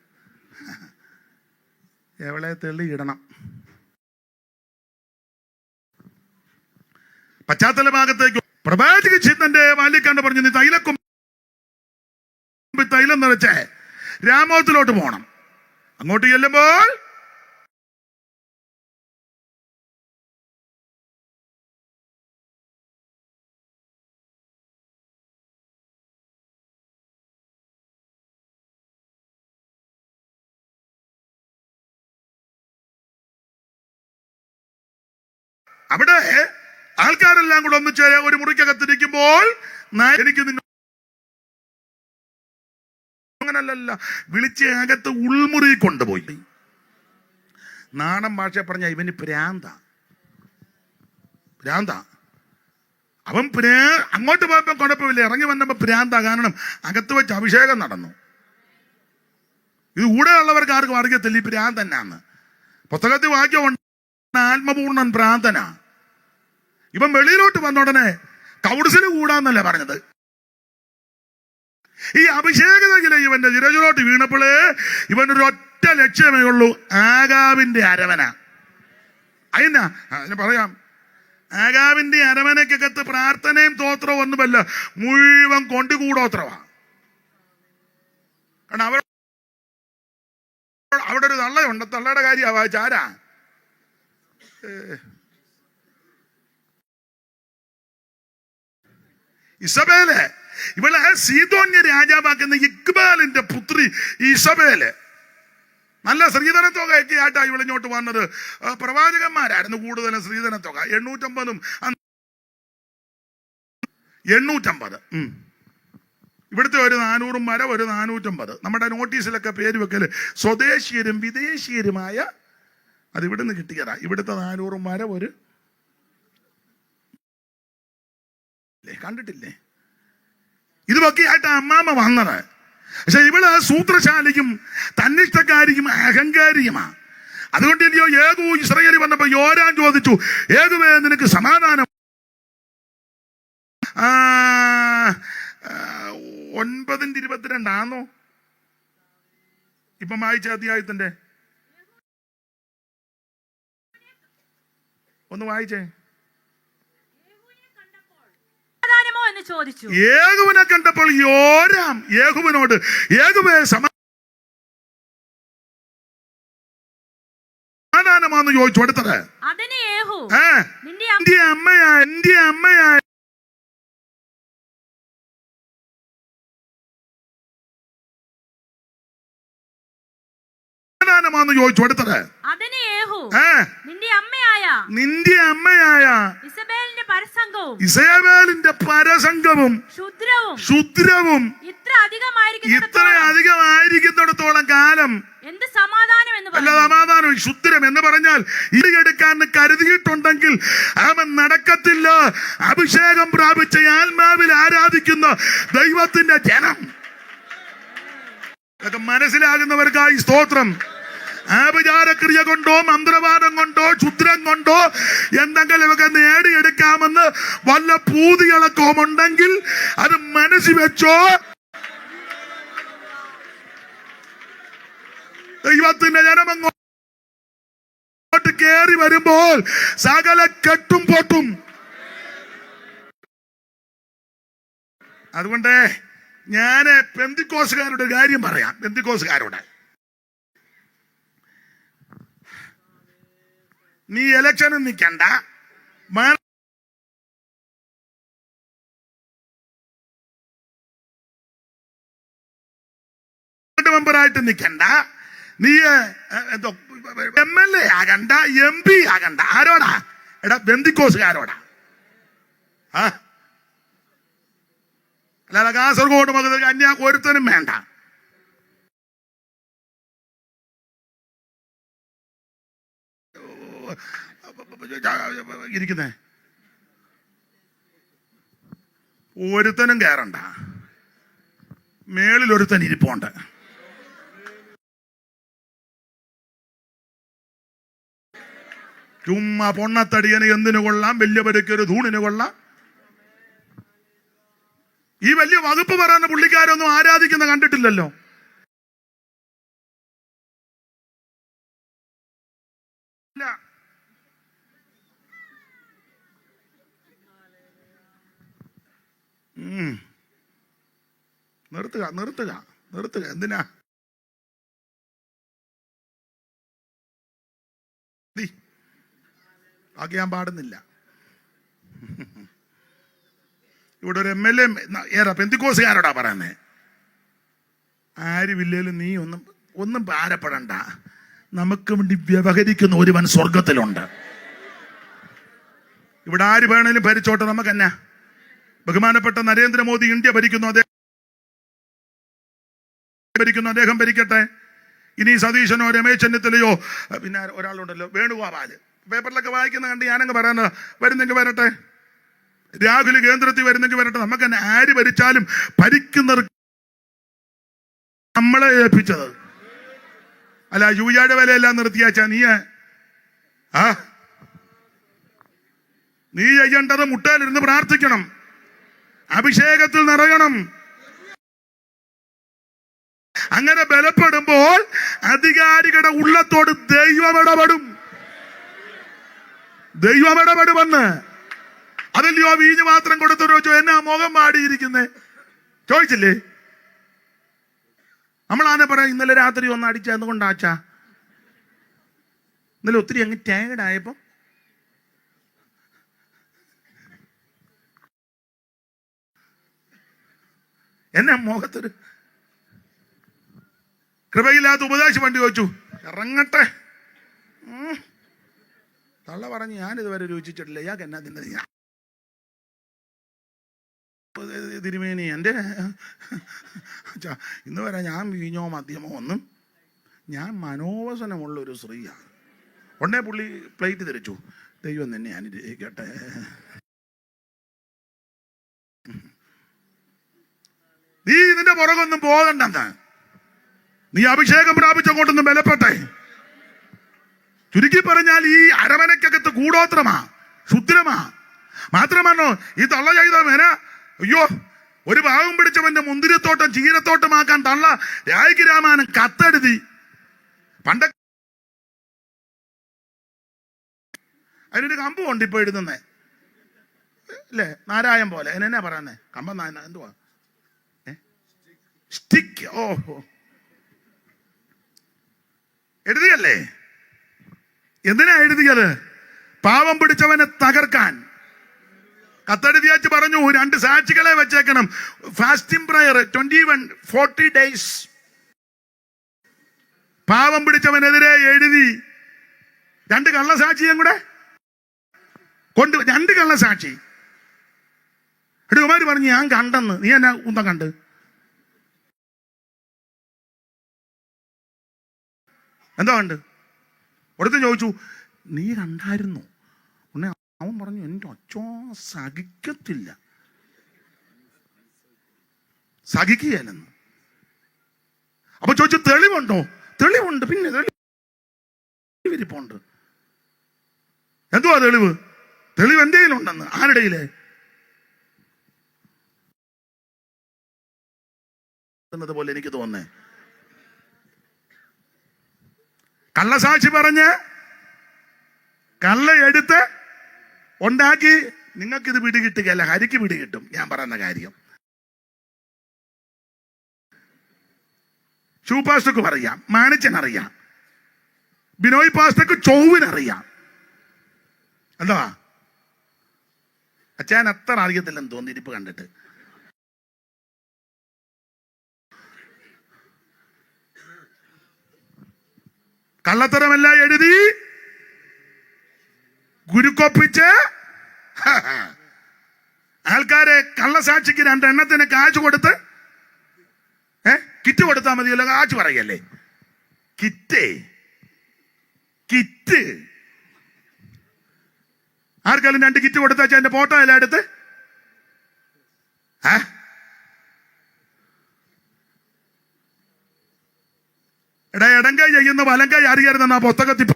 എവളെ തള്ളിയിടണം. പശ്ചാത്തല ഭാഗത്തേക്ക് പ്രവാചക ചിത്തന്റെ വാല്യക്കാണ്ട് പറഞ്ഞു, നീ തൈലം നിറച്ച് രാമോത്തിലോട്ട് പോകണം. അങ്ങോട്ട് ചെല്ലുമ്പോൾ അവിടെ ആൾക്കാരെല്ലാം കൂടെ ഒന്നിച്ച് ഒരു മുറിക്കകത്തിരിക്കുമ്പോൾ എനിക്ക് നിന്നെ അങ്ങനല്ല, വിളിച്ച് അകത്ത് ഉൾമുറി കൊണ്ടുപോയി. നാടൻ ഭാഷ പറഞ്ഞ ഇവന് ഭ്രാന്ത. അവൻ അങ്ങോട്ട് പോയപ്പോ കുഴപ്പമില്ല, ഇറങ്ങി വന്നപ്പോ ഭ്രാന്ത. കാരണം അകത്ത് വെച്ച് അഭിഷേകം നടന്നു. ഇത് കൂടെ ഉള്ളവർക്ക് ആർക്കും അറിയത്തില്ല ഈ ഭ്രാന്ത് തന്നെയാന്ന്. പുസ്തകത്തിൽ വാക്യമുണ്ട്, ആത്മപൂർണ്ണൻ ഭ്രാന്തനാ. ഇവൻ വെളിയിലോട്ട് വന്ന ഉടനെ കൗൺസിൽ കൂടാന്നല്ലേ പറഞ്ഞത്. ഈ അഭിഷേകതയിലെ ഇവന്റെ ചിരചിലോട്ട് വീണപ്പോഴേ ഇവനൊരു ഒറ്റ ലക്ഷ്യമേ ഉള്ളൂ, ആഗാവിന്റെ അരവന. അതിന് പറയാം, ആഗാവിന്റെ അരവനക്കകത്ത് പ്രാർത്ഥനയും തോത്രവും ഒന്നുമല്ല, മുഴുവൻ കൊണ്ടുകൂടോത്രവാ. കാരണം അവിടെ ഒരു തള്ളയുണ്ട്, തള്ളയുടെ കാര്യമാ വായിച്ചാരാ? ഇസബേല്. ഇവളെ സീതോന്യ രാജാവാക്കുന്ന ഇക്ബാലിന്റെ പുത്രി ഇസബേല്. നല്ല സ്ത്രീധനത്തുക ഒക്കെ ആയിട്ടാ ഇവളിങ്ങോട്ട് വന്നത്. പ്രവാചകന്മാരായിരുന്നു കൂടുതലും സ്ത്രീധനത്തുക. 850 ഇവിടുത്തെ ഒരു 400 മരം, ഒരു 450. നമ്മുടെ നോട്ടീസിലൊക്കെ പേര് വെക്കല് സ്വദേശീയരും വിദേശീയരുമായ, അത് ഇവിടുന്ന് കിട്ടിയതാ. ഇവിടുത്തെ 400 മരം ഒരു കണ്ടിട്ടില്ലേ? ഇതുമൊക്കെ ആയിട്ട് അമ്മാമ്മ വന്നത്. പക്ഷെ ഇവള് സൂത്രശാലിയും തന്നിഷ്ടക്കാരിയും അഹങ്കാരിയുമാ. അതുകൊണ്ട് ഇല്ലയോ ഏകു ഇസ്രായേലി വന്നപ്പോ യോരാൻ ചോദിച്ചു, ഏകുവേ നിനക്ക് സമാധാനം? 9:22 ഇപ്പം വായിച്ച അധ്യായത്തിന്റെ ഒന്ന് വായിച്ചേ. യേഹൂവിനെ കണ്ടപ്പോൾ യോരാം യേഹൂവിനോട്, യേഹൂവേ സമാധാനമാണെന്ന് ചോദിച്ചു. അടുത്തത് എന്റെ അമ്മയായ സമാധാനമാണെന്ന് ചോദിച്ചു. അടുത്തത് നിന്റെ അമ്മയായ ഇസബേലിന്റെ പരസംഗവും ശുദ്രവും ഇത്ര അധികമായിരിക്കുന്നിടത്തോളം കാലം എന്ത് സമാധാനം എന്ന് അല്ല, സമാധാനം ശുദ്രം എന്ന് പറഞ്ഞാൽ ഇടിയെടുക്കാൻ കരുതിയിട്ടുണ്ടെങ്കിൽ അവൻ നടക്കത്തില്ല. അഭിഷേകം പ്രാപിച്ച ആത്മാവിൽ ആരാധിക്കുന്ന ദൈവത്തിന്റെ ജനം. ഇതൊക്കെ മനസ്സിലാകുന്നവർക്കായി സ്തോത്രം. ആഭിചാരക്രിയ കൊണ്ടോ മന്ത്രവാദം കൊണ്ടോ ക്ഷുദ്രം കൊണ്ടോ എന്തെങ്കിലുമൊക്കെ നേടിയെടുക്കാമെന്ന് വല്ല പൂതികളൊക്കെ ഉണ്ടെങ്കിൽ അത് മനസ്സിൽ വെച്ചോ. ദൈവത്തിന്റെ ജനമങ്ങോട്ട് കേറി വരുമ്പോൾ സകല കെട്ടും പൊട്ടും. അതുകൊണ്ട് ഞാന് പെന്തിക്കോസുകാരുടെ കാര്യം പറയാം. പെന്തിക്കോസുകാരോട്, നീ ഇലക്ഷനും നിൽക്കണ്ട, മെമ്പറായിട്ട് നിൽക്കണ്ട, നീ MLA ആകണ്ട, MP ആകണ്ട. ആരോടാ? എടാ ബന്ധിക്കോസുകാരോടാ. അല്ലാതെ കാസർഗോഡ് മുതൽ ഒരുത്തനും വേണ്ട. ഇരിക്കുന്നേ ഒരുത്തനും കയറണ്ട. മേളിൽ ഒരുത്തൻ ഇരിപ്പുണ്ട്. ചുമ്മാ പൊണ്ണത്തടിയന് എന്തിനു കൊള്ളാം, വലിയ പരിക്കൊരു ധൂണിന് കൊള്ളാം. ഈ വലിയ വകുപ്പ് പറയുന്ന പുള്ളിക്കാരൊന്നും ആരാധിക്കുന്ന കണ്ടിട്ടില്ലല്ലോ. നിർത്തുക. എന്തിനാ ബാക്കി ഞാൻ പാടുന്നില്ല. ഇവിടെ ഒരു MLA പെന്തിക്കോസുകാരോടാ പറയുന്നേ. ആരുമില്ലേലും നീ ഒന്നും ഭാരപ്പെടണ്ട. നമുക്ക് വേണ്ടി വ്യവഹരിക്കുന്ന ഒരുവൻ സ്വർഗത്തിലുണ്ട്. ഇവിടെ ആര് വേണേലും ഭരിച്ചോട്ടെ, നമുക്ക് എന്നാ. ബഹുമാനപ്പെട്ട നരേന്ദ്രമോദി ഇന്ത്യ ഭരിക്കുന്നു, അദ്ദേഹം ഭരിക്കട്ടെ. ഇനി സതീശനോ രമേശ് ചെന്നിത്തലയോ പിന്നെ ഒരാളുണ്ടല്ലോ വേണുഗോപാല്, പേപ്പറിലൊക്കെ വായിക്കുന്ന കണ്ട് ഞാനങ്ങ് പറയാനതാ, വരുന്നെങ്കിൽ വരട്ടെ. രാഹുൽ കേന്ദ്രത്തിൽ വരുന്നെങ്കിൽ വരട്ടെ. നമുക്ക് തന്നെ ആര് ഭരിച്ചാലും ഭരിക്കുന്നവർ നമ്മളെ ഏൽപ്പിച്ചത്. അല്ല യൂയാടെ വിലയെല്ലാം നിർത്തിയാച്ചാ നീ ചെയ്യേണ്ടത് മുട്ടാലിരുന്ന് പ്രാർത്ഥിക്കണം, അഭിഷേകത്തിൽ നിറയണം. അങ്ങനെ ബലപ്പെടുമ്പോൾ അധികാരികളുടെ ഉള്ളത്തോട് ദൈവമിടപെടുമെന്ന്. അതല്ലയോ വീഞ്ഞ് മാത്രം കൊടുത്തൊരു എന്നാ മുഖം പാടിയിരിക്കുന്നേ ചോദിച്ചില്ലേ? നമ്മളാനെ പറയാം ഇന്നലെ രാത്രി ഒന്ന് അടിച്ച എന്തുകൊണ്ടാച്ചാ, ഇന്നലെ ഒത്തിരി അങ്ങ് ടയർഡായപ്പോ എന്നാ മുഖത്തൊരു കൃപയില്ലാത്ത ഉപദേശം വണ്ടി ചോദിച്ചു, ഇറങ്ങട്ടെ. തള്ള പറഞ്ഞ് ഞാനിതുവരെ രുചിച്ചിട്ടില്ല, ഇയാൾക്ക് എന്നാ തിന്നത്? ഞാൻ തിരുമേനി എൻ്റെ ഇന്ന് വരെ ഞാൻ വീഞ്ഞോ മദ്യമോ ഒന്നും, ഞാൻ മനോവസനമുള്ള ഒരു സ്ത്രീയാണ്. ഉടനെ പുള്ളി പ്ലേറ്റ് തിരിച്ചു, ദൈവം തന്നെ അനുഗ്രഹിക്കട്ടെ. നീ ഇതിന്റെ പുറകൊന്നും പോകണ്ടെന്ന്, നീ അഭിഷേകം പ്രാപിച്ചങ്ങോട്ടൊന്നും ബലപ്പെട്ടെ. ചുരുക്കി പറഞ്ഞാൽ ഈ അരമനക്കകത്ത് കൂടോത്രമാ, ക്ഷുദ്രമാ. മാത്രമാണോ ഈ തള്ള ചെയ്ത മേന? അയ്യോ, ഒരു ഭാഗം പിടിച്ചവന്റെ മുന്തിരിത്തോട്ടം ചീരത്തോട്ടമാക്കാൻ തള്ള രായിക്ക് രാമായണം കത്തെഴുതി. പണ്ട അതിനൊരു കമ്പ് കൊണ്ട് ഇപ്പൊ എഴുതുന്നേ അല്ലേ, നാരായം പോലെ. അതിനെന്നാ പറയുന്നേ? കമ്പം എന്തുവാ? സ്റ്റിക്ക്. ഓഹോ, എഴുതിയല്ലേ? എന്തിനാ എഴുതിയത്? പാവം പിടിച്ചവനെ തകർക്കാൻ. കത്തെഴുതിയാച്ച് പറഞ്ഞു 2 സാക്ഷികളെ വെച്ചേക്കണം. Fasting prayer 40 days. പാവം പിടിച്ചവനെതിരെ എഴുതി 2 കള്ളസാക്ഷിയും കൂടെ കൊണ്ട് 2 കള്ളസാക്ഷി. ഇടുമാര് പറഞ്ഞു ഞാൻ കണ്ടെന്ന്. നീ എന്നാ ഉന്തം കണ്ട്? എന്താ കണ്ട്? ഒടുത്ത് ചോദിച്ചു നീ കണ്ടായിരുന്നു? ഉടനെ അവൻ പറഞ്ഞു എൻ്റെ അച്ഛോ സഹിക്കത്തില്ല, സഹിക്കുകയല്ലെന്ന്. അപ്പൊ ചോദിച്ചു തെളിവുണ്ടോ? തെളിവുണ്ട്, പിന്നെ തെളിവിരിപ്പുണ്ട്. എന്തുവാ തെളിവ്? തെളിവ് എൻ്റെ കയ്യിലുണ്ടെന്ന്. ആരുടെ കയ്യിലെ? പോലെ എനിക്ക് തോന്നേ. കള്ളസാക്ഷി പറഞ്ഞ് കള്ള എടുത്ത് ഉണ്ടാക്കി. നിങ്ങൾക്കിത് പിടികിട്ടുകയല്ല, ഹരിക്ക് പിടികിട്ടും ഞാൻ പറയുന്ന കാര്യം. ഷൂ പാസ്റ്റർക്ക് അറിയാം, മാണിച്ചനറിയാം, ബിനോയ് പാസ്റ്റർക്ക് ചൊവ്വിനറിയാം. എന്താ അച്ഛൻ അത്ര അറിയത്തില്ലെന്ന് തോന്നി ഇരിപ്പ് കണ്ടിട്ട്. കള്ളത്തരമെല്ലാം എഴുതി ഗുരുക്കൊപ്പിച്ച് ആൾക്കാരെ കള്ളസാക്ഷിക്ക് 2 എണ്ണത്തിന് കാശ് കൊടുത്ത് കിറ്റ് കൊടുത്താൽ മതിയല്ലോ. കാശ് പറയല്ലേ, കിറ്റ്. ആർക്കാലും 2 കിറ്റ് കൊടുത്താച്ചാ എന്റെ ഫോട്ടോ എല്ലാം എടുത്ത് ഇടങ്കൈ ചെയ്യുന്ന വലങ്കൈ അറിയരുതെന്നാ പുസ്തകത്തിൽ.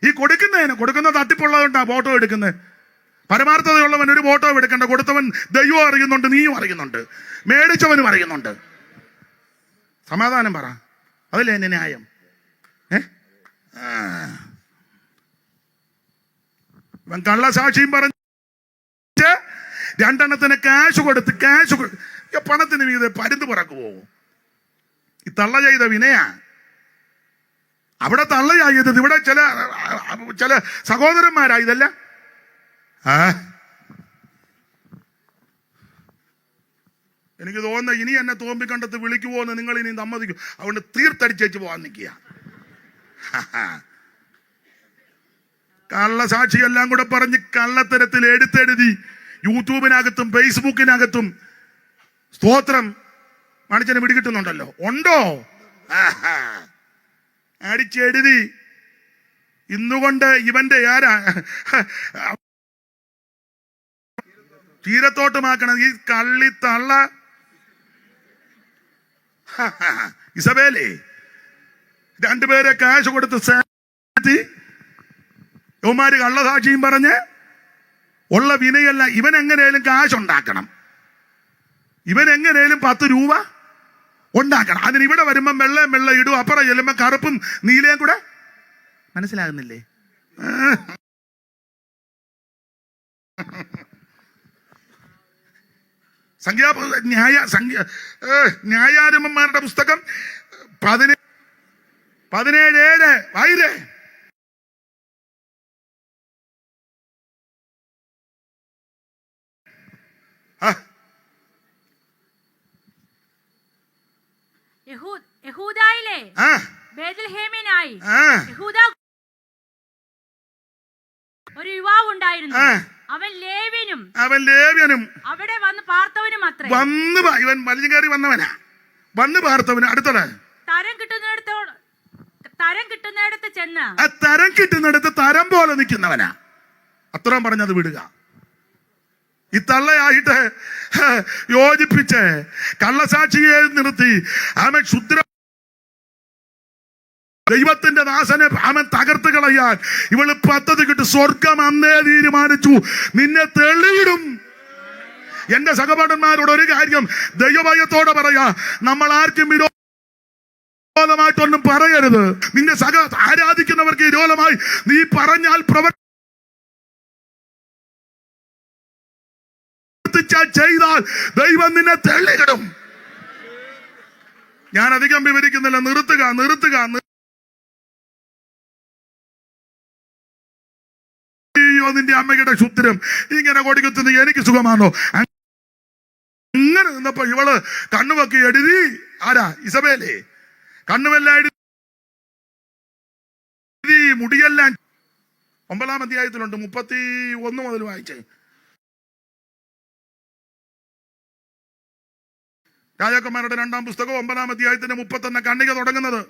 ഈ കൊടുക്കുന്ന തട്ടിപ്പുള്ളതുകൊണ്ടാ ഫോട്ടോ എടുക്കുന്നത്. പരമാർത്ഥതയുള്ളവൻ ഒരു ഫോട്ടോ എടുക്കണ്ട. കൊടുത്തവൻ ദൈവം അറിയുന്നുണ്ട്, നീയും അറിയുന്നുണ്ട്, മേടിച്ചവനും അറിയുന്നുണ്ട്. സമാധാനം പറ, അതല്ലേ എന്റെ ന്യായം? കള്ളസാക്ഷിയും പറഞ്ഞ് 2 എണ്ണത്തിന് കാശ് കൊടുത്ത് പണത്തിന് മീതെ പരുന്ത് പറക്കുവോ? ഈ തള്ള ചെയ്ത വിനയാ. അവിടെ തള്ളയായത്, ഇവിടെ ചില സഹോദരന്മാരാ ഇതല്ല. എനിക്ക് തോന്നുന്ന ഇനി എന്നെ തോമ്പിക്കണ്ടത്ത് വിളിക്കുവോ എന്ന് നിങ്ങൾ ഇനി സമ്മതിക്കും. അതുകൊണ്ട് തീർത്തടിച്ചേച്ച് പോകാൻ നിൽക്കുക. കള്ളസാക്ഷി എല്ലാം കൂടെ പറഞ്ഞ് കള്ളത്തരത്തിൽ എടുത്തെഴുതി യൂട്യൂബിനകത്തും ഫേസ്ബുക്കിനകത്തും സ്തോത്രം മനുഷ്യന് പിടികിട്ടുന്നുണ്ടല്ലോ. ഉണ്ടോ? അടിച്ചെഴുതി ഇന്നുകൊണ്ട് ഇവന്റെ ആരാ തീരത്തോട്ടുമാക്കണം ഈ കള്ളി തള്ള ഇസബേലേ. രണ്ടുപേരെ കാശ് കൊടുത്ത് യവന്മാര് കള്ളസാക്ഷിയും പറഞ്ഞ് ഉള്ള വിനയല്ല. ഇവൻ എങ്ങനെയാലും കാശുണ്ടാക്കണം, ഇവൻ എങ്ങനെയാലും 10 രൂപ ഉണ്ടാക്കണം. അതിന് ഇവിടെ വരുമ്പം വെള്ള ഇടും, അപ്പുറം ചെല്ലുമ്പോ കറുപ്പും നീലയും കൂടെ. മനസ്സിലാകുന്നില്ലേ? ന്യായാരംഭന്മാരുടെ പുസ്തകം 17:7 വായിരേ. യഹൂദായിലെ ബേത്ലഹേമിനായി യഹൂദ ഒരു യുവാവ് ഉണ്ടായിരുന്നു. അവൻ ലേവ്യനും അവിടെ വന്ന് പാർത്തവനും അത്രേ. ഇവൻ വലിഞ്ഞു കയറി വന്നവനാ, വന്ന് പാർത്തവന്. അടുത്തത് തരം കിട്ടുന്നിടത്ത് ചെന്ന് തരം കിട്ടുന്നിടത്ത് തരം പോലെ നിൽക്കുന്നവനാ. അത്രയും പറഞ്ഞത് വിടുക. ഈ തള്ളയായിട്ട് യോജിപ്പിച്ച് കള്ളസാക്ഷിയെ നിർത്തി അവൻ ശുദ്ര ദൈവത്തിന്റെ ദാസനെ അവൻ തകർത്ത് കളയാൻ ഇവള് പദ്ധതി കിട്ടി. സ്വർഗം അന്നേ തീരുമാനിച്ചു നിന്നെ തെളിയിടും. എന്റെ സഹപാഠന്മാരോട് ഒരു കാര്യം ദൈവഭയത്തോടെ പറയാ, നമ്മൾ ആർക്കും വിരോധമായിട്ടൊന്നും പറയരുത്. നിന്റെ ആരാധിക്കുന്നവർക്ക് വിരോധമായി നീ പറഞ്ഞാൽ ചെയ്താൽ ദൈവം നിന്നെ തെളിയിടും. ഞാൻ അധികം വിവരിക്കുന്നില്ല, നിർത്തുക. നിന്റെ അമ്മയുടെ ശുദ്രം ഇങ്ങനെ കൊടുക്കുന്നത് എനിക്ക് സുഖമാണോ? അങ്ങനെ നിന്നപ്പോ ഇവള് കണ്ണുവക്കി എഴുതി. ആരാ? ഇസബേലേ. കണ്ണുമെല്ലാം എഴുതി, മുടിയെല്ലാം. 9-ാം അധ്യായത്തിലുണ്ട്, 31 മുതൽ വായിച്ചേ. രാജാക്കന്മാരുടെ 2-ാം പുസ്തകം 9-ാം അധ്യായത്തിന്റെ 31 കണ്ണിക തുടങ്ങുന്നത്.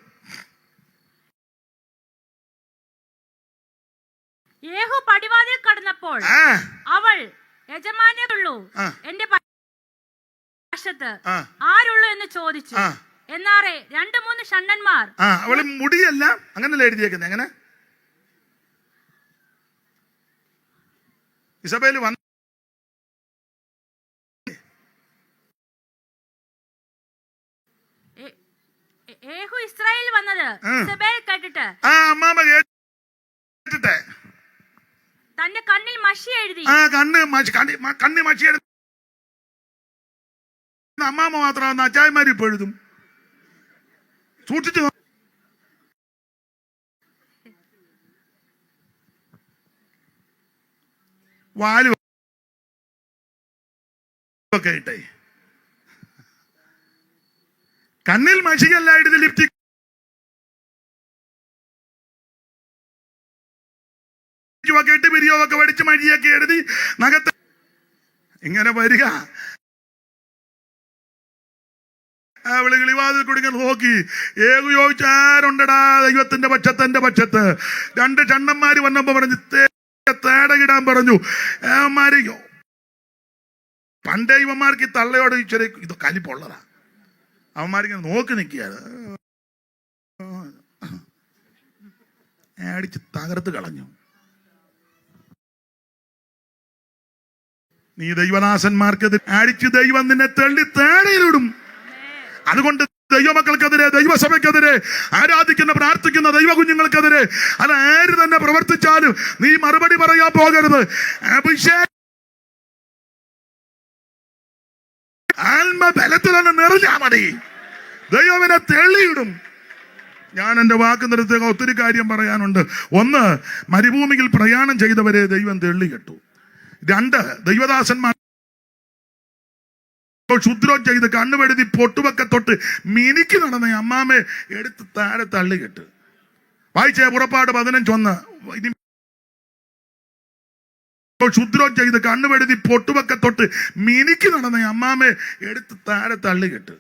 യേഹൂ പടിവാതിൽ കടന്നപ്പോൾ അവൾ യജമാനേയുള്ളൂ എന്റെ വശത്ത് ആരുള്ളൂ എന്ന് ചോദിച്ചു. എന്നാറേ 2-3 ഷണ്ഡന്മാർ. അവള് മുടിയല്ല അങ്ങനല്ല എഴുതിയേക്കുന്നത്. എങ്ങനെ ഇസബേല് വന്ന യേഹൂ ഇസ്രായേൽ വന്നത് ഇസബേൽ കേട്ടിട്ട് അമ്മാമ കേട്ടിട്ട് തന്റെ കണ്ണിൽ മഷി എഴുതി. കണ്ണ് മഷി എഴുതി. അമ്മാമ മാത്രം അച്ചായന്മാർ ഇപ്പൊ എഴുതും. സൂക്ഷിച്ചു വാല് ഒക്കെ ഇട്ടേ. കണ്ണിൽ മഷിയല്ല എഴുതി, ലിപ്റ്റിക് ഒക്കെ ഇട്ട് പിരിയൊക്കെ പഠിച്ച് മഴിയൊക്കെ എഴുതി നഖത്ത് ഇങ്ങനെ വരിക. അവള് കിളിവാതിൽ കൂടി ഇങ്ങനെ നോക്കി. ഏകു ചോദിച്ചാരുണ്ടടാ ദൈവത്തിന്റെ പക്ഷത്ത്? 2 ചണ്ണന്മാര് വന്നപ്പോ പറഞ്ഞു തേടകിടാൻ പറഞ്ഞു. ഏമാരിക്കോ പണ്ടേ ഇവന്മാർക്ക് ഈ തള്ളയോട് ചെറിയ ഇത് കലിപ്പുള്ളതാ. അവന്മാരിങ്ങനെ നോക്കി നിൽക്കുകയാണ്. അടിച്ച് തകർത്ത് കളഞ്ഞു. നീ ദൈവദാസന്മാർക്കെതിരെ അടിച്ച് ദൈവം നിന്നെ തള്ളി തേടയിലിടും. അതുകൊണ്ട് ദൈവമക്കൾക്കെതിരെ, ദൈവസഭയ്ക്കെതിരെ, ആരാധിക്കുന്ന പ്രാർത്ഥിക്കുന്ന ദൈവ കുഞ്ഞുങ്ങൾക്കെതിരെ അത് ആര് തന്നെ പ്രവർത്തിച്ചാലും നീ മറുപടി പറയാൻ പോകരുത്. അഭിഷേകം ആത്മബലത്തിൽ തന്നെ നിറഞ്ഞാ മതി. ദൈവമിനെ തെളിയിടും. ഞാൻ എന്റെ വാക്ക് നിർത്തുക. ഒത്തിരി കാര്യം പറയാനുണ്ട്. 1, മരുഭൂമിയിൽ പ്രയാണം ചെയ്തവരെ ദൈവം തെള്ളിയിട്ടു. 2, ദൈവദാസന്മാർ ക്ഷുദ്രം ചെയ്ത് കണ്ണുപെടുത്തി പൊട്ടുവൊക്കെ തൊട്ട് മിനിക്ക് നടന്ന അമ്മാമെ എടുത്ത് താഴെ തള്ളിക്കിട്ട്. വായിച്ചേ പുറപ്പാട് 15:1. ക്ഷുദ്രം ചെയ്ത് കണ്ണുപെടുത്തി പൊട്ടുവൊക്കെ തൊട്ട് മിനിക്ക് നടന്ന അമ്മാമ്മയെ എടുത്ത് താഴെ തള്ളിക്കിട്ട്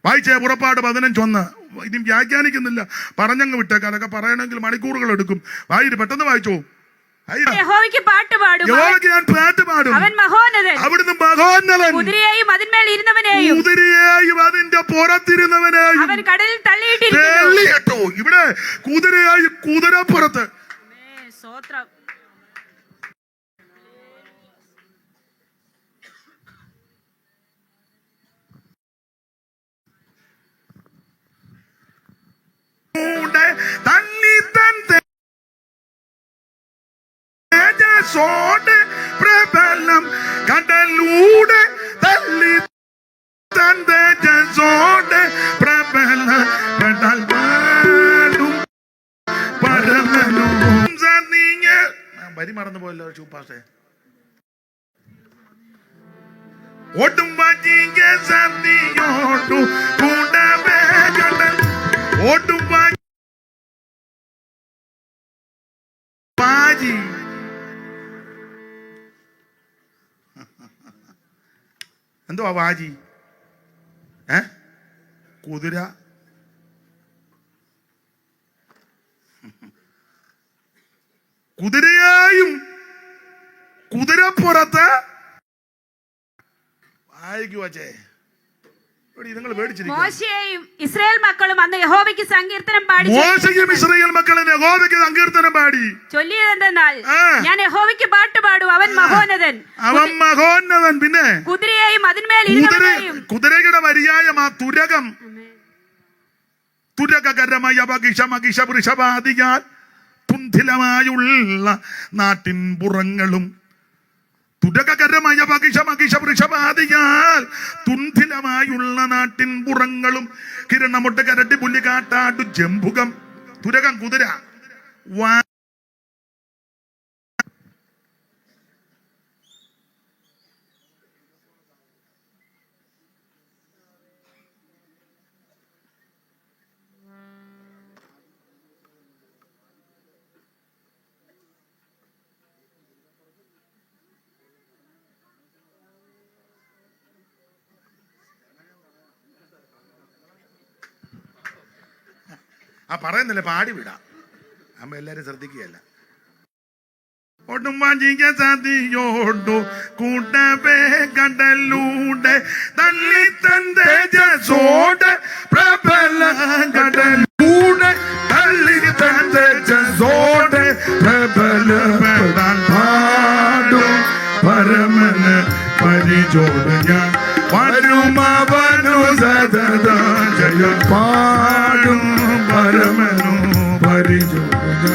വായിച്ചേ പുറപ്പാട് 15:1. ഇനി വ്യാഖ്യാനിക്കുന്നില്ല, പറഞ്ഞങ്ങ് വിട്ടേക്കാം. അതൊക്കെ പറയണമെങ്കിൽ മണിക്കൂറുകൾ എടുക്കും. വായിര് പെട്ടെന്ന് വായിച്ചോ. യഹോവയ്ക്ക് പാട്ടുപാടും, യഹോവയ്ക്ക് ഞാൻ പാട്ടുപാടും, അവൻ മഹോന്നതൻ, അവിടുന്ന് മഹോന്നതൻ, കുതിരയെയും അതിന്മേൽ ഇരുന്നവനെയും കുതിരയെയും അതിന്റെ പുറത്തിരുന്നവനെയും അവൻ കടലിൽ തള്ളിയിട്ടു. ഇവിടെ കുതിരയായി കുതിരപ്പുറത്ത്. സ്തോത്രം. തള്ളി തന്റെ തേജസ്സോടെ പ്രബലം കടലൂടെ തള്ളി തന്റെ തേജസ്സോടെ പ്രബലം കടൽ പാടും പരമനും. വരി മറന്നു പോയല്ലോ ചൂപ്പാസേ. ഓട്ടും വാജിയ സന്ധിയോട്ടു കൂടവേ കടൽ ഓട്ടും വാജി. എന്തുവാ വാജി? കുതിര. കുതിരയായും കുതിരപ്പുറത്ത് വായിക്കു വച്ചേ. നിങ്ങൾ മോശയും ഇസ്രായേൽ മക്കളും അന്ന് യഹോവയ്ക്ക് സങ്കീർത്തനം പാടി. മോശയും ഇസ്രായേൽ മക്കളും യഹോവയ്ക്ക് സങ്കീർത്തനം പാടി ചൊല്ലിയതെന്നാൽ, ഞാൻ യഹോവയ്ക്ക് പാട്ടുപാടും, അവൻ മഹോന്നതൻ, അവൻ മഹോന്നതൻ. പിന്നെ കുതിരയെയും അതിന്മേൽ ഇരുന്നവനെയും. കുതിരയുടെ വരിയായ ആ തുരകം, തുരകരമായ വൃഷഭാദിയാൽ തുന്തിലമായുള്ള നാട്ടിൻ പുറങ്ങളും, തുരകരമായ വൃഷഭാദിയാൽ തുന്തിലമായുള്ള നാട്ടിൻ പുറങ്ങളും, കിരണമൊട്ട് കരട്ടി പുല്ലി കാട്ടാടു ജംബുകം. തുരകം കുതിര. പറയുന്നില്ല, പാടി വിടാം. അമ്മ എല്ലാരും ശ്രദ്ധിക്കുകയല്ല. ഒടുമ്പാഞ്ചിക്ക സതിയോടു കൂട്ടവേ കടലൂടെ തള്ളി തേജസ്സോടെ പ്രബല കടലൂടെ തള്ളി തേജസ്സോടെ പ്രബല പാടും പരമന് പരിചോട് ഞാൻ വരുമവനു സദാ ജയ പാടും പരമനു പരിചോട്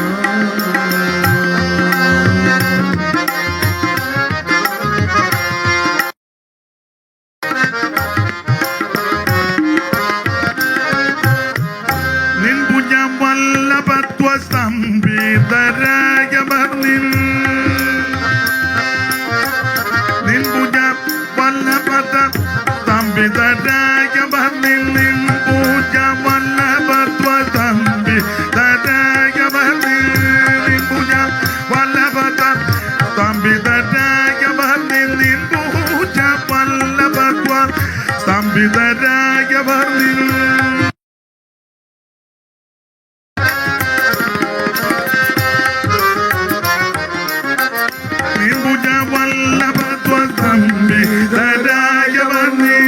നിൻപുഞ്ഞം വല്ലഭത്വ സ്തംഭിതരായ വർണ്ണിൻ നിൻപുഞ്ഞം വല്ലഭത്വ സ്തംഭിതരായ വർണ്ണിൻ നിൻപുഞ്ഞം വല്ലഭത്വ സ്തംഭിതരായ വർണ്ണിൻ നിൻപുഞ്ഞം വല്ലഭത്വ സ്തംഭിതരായ വർണ്ണിൻ നിൻപുഞ്ഞം വല്ലഭത്വ സ്തംഭിതരായ വർണ്ണിൻ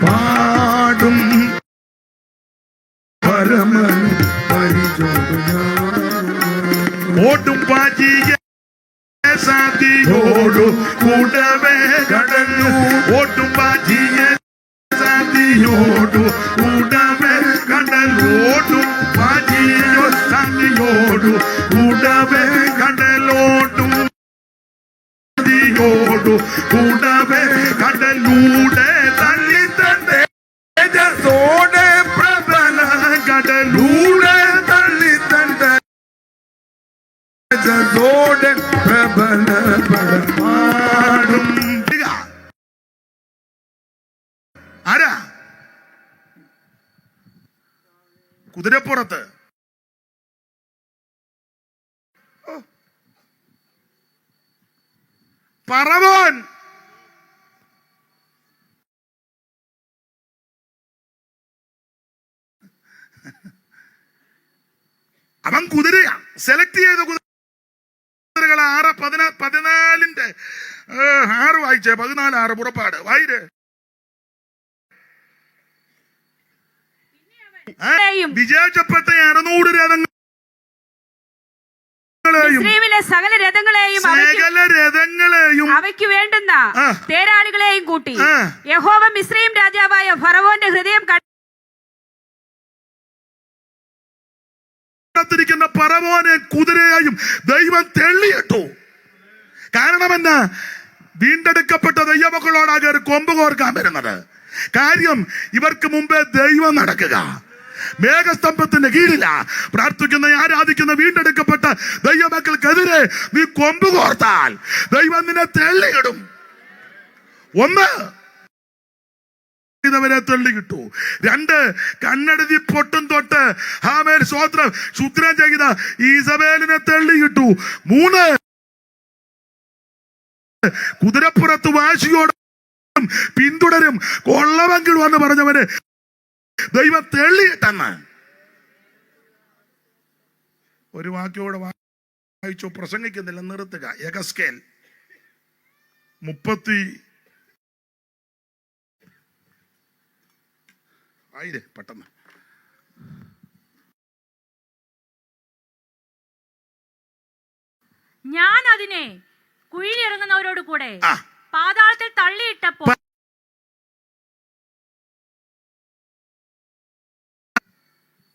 പാടും പരമൻ പരിചോദന ഓട്ടും പാജിയെ സാധിയോടു കൂടവേ കടന്നു ഓട്ടും പാജിയെ സാധിയോടു കൂടവേ കടലോട്ടും പാജിയോ സാധിയോടു കൂടവേ കടലോട്ടും ോടു കൂടവേ കടലൂടെ തള്ളി തന്റെ തേജസ്സോടെ പ്രബല കടലൂടെ തള്ളി തന്റെ തേജസ്സോടെ പ്രബല പാടും. ആരാ? കുതിരപ്പുറത്ത് പറവോൻ. അവൻ കുതിരയാ സെലക്ട് ചെയ്ത കുതിരകൾ 14 വായിച്ചേ 14 പുറപ്പാട് വായിര്. വിജയിച്ചപ്പെട്ട 600 രഥങ്ങളെയും സകല രഥങ്ങളെയും അവയ്ക്ക് വേണ്ടുന്ന തേരാളികളെയും കൂട്ടി യഹോവ മിസ്രയീം രാജാവായ ഫറവോന്റെ ഹൃദയം ിരിക്കുന്ന പറവോനെ കുതിരയായും ദൈവം തെള്ളിയിട്ടു. കാരണം എന്നാ? വീണ്ടെടുക്കപ്പെട്ട ദൈവമക്കളോടാകെ കൊമ്പ് കോർക്കാൻ വരുന്നത്. കാര്യം ഇവർക്ക് മുമ്പേ ദൈവം നടക്കുക. മേഘസ്തംഭത്തിന്റെ കീഴില പ്രാർത്ഥിക്കുന്ന ആരാധിക്കുന്ന വീണ്ടെടുക്കപ്പെട്ട ദൈവമക്കൾക്കെതിരെ നീ കൊമ്പ് കോർത്താൽ ദൈവം നിന്നെ തെള്ളിയിടും. ഒന്ന്, വരെ തള്ളിക്കിട്ടു. 2, കണ്ണെടുതി പൊട്ടും തൊട്ട് ഹാമേൽ സ്വോത്രം ശുദ്രം ചെയ്ത ഈസബേലിനെ തള്ളിയിട്ടു. 3, കുതിരപ്പുറത്ത് വാശിയോടും പിന്തുടരും കൊള്ളവെങ്കിൽ വന്ന് പറഞ്ഞവര് ദൈവം തെള്ളിയിട്ടെന്ന്. ഒരു വാക്യോടെ വായിച്ചു പ്രസംഗിക്കുന്നില്ല, നിർത്തുക. യഹസ്കേൽ 30 പെട്ടെന്ന്. ഞാൻ അതിനെ കുഴിയിലിറങ്ങുന്നവരോട് കൂടെ പാതാളത്തിൽ തള്ളിയിട്ടപ്പോൾ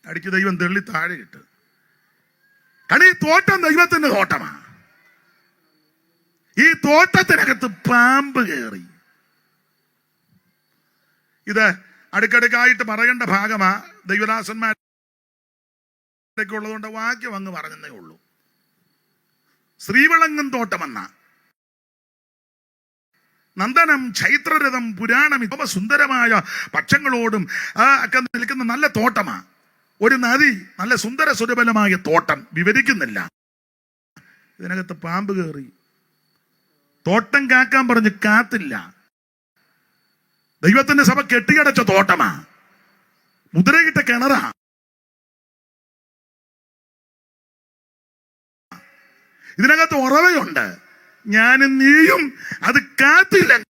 അടിക്ക് ദൈവം തെള്ളി താഴെ ഇട്ട്. കാരണം ഈ തോട്ടം ദൈവത്തിന്റെ തോട്ടമാ. ഈ തോട്ടത്തിനകത്ത് പാമ്പ് കയറി. ഇത് അടുക്കടുക്കായിട്ട് പറയേണ്ട ഭാഗമാ. ദൈവദാസന്മാരൊക്കെ ഉള്ളതുകൊണ്ട് വാക്യം അങ്ങ് പറഞ്ഞതേ ഉള്ളൂ. ശ്രീവിളങ്ങും തോട്ടമെന്ന നന്ദനം, ചൈത്രരഥം, പുരാണം, ഇവ സുന്ദരമായ പക്ഷങ്ങളോടും ഒക്കെ നിൽക്കുന്ന നല്ല തോട്ടമാ. ഒരു നദി, നല്ല സുന്ദര സുരബലമായ തോട്ടം. വിവരിക്കുന്നില്ല. ഇതിനകത്ത് പാമ്പ് കയറി. തോട്ടം കാക്കാൻ പറഞ്ഞ് കാത്തില്ല. ദൈവത്തിന്റെ സഭ കെട്ടിയടച്ച തോട്ടമാ. മുദ്രയിട്ട കിണറാ. ഇതിനകത്ത് ഉറവയുണ്ട്. ഞാനും നീയും അത് കാത്തില്ലെങ്കിൽ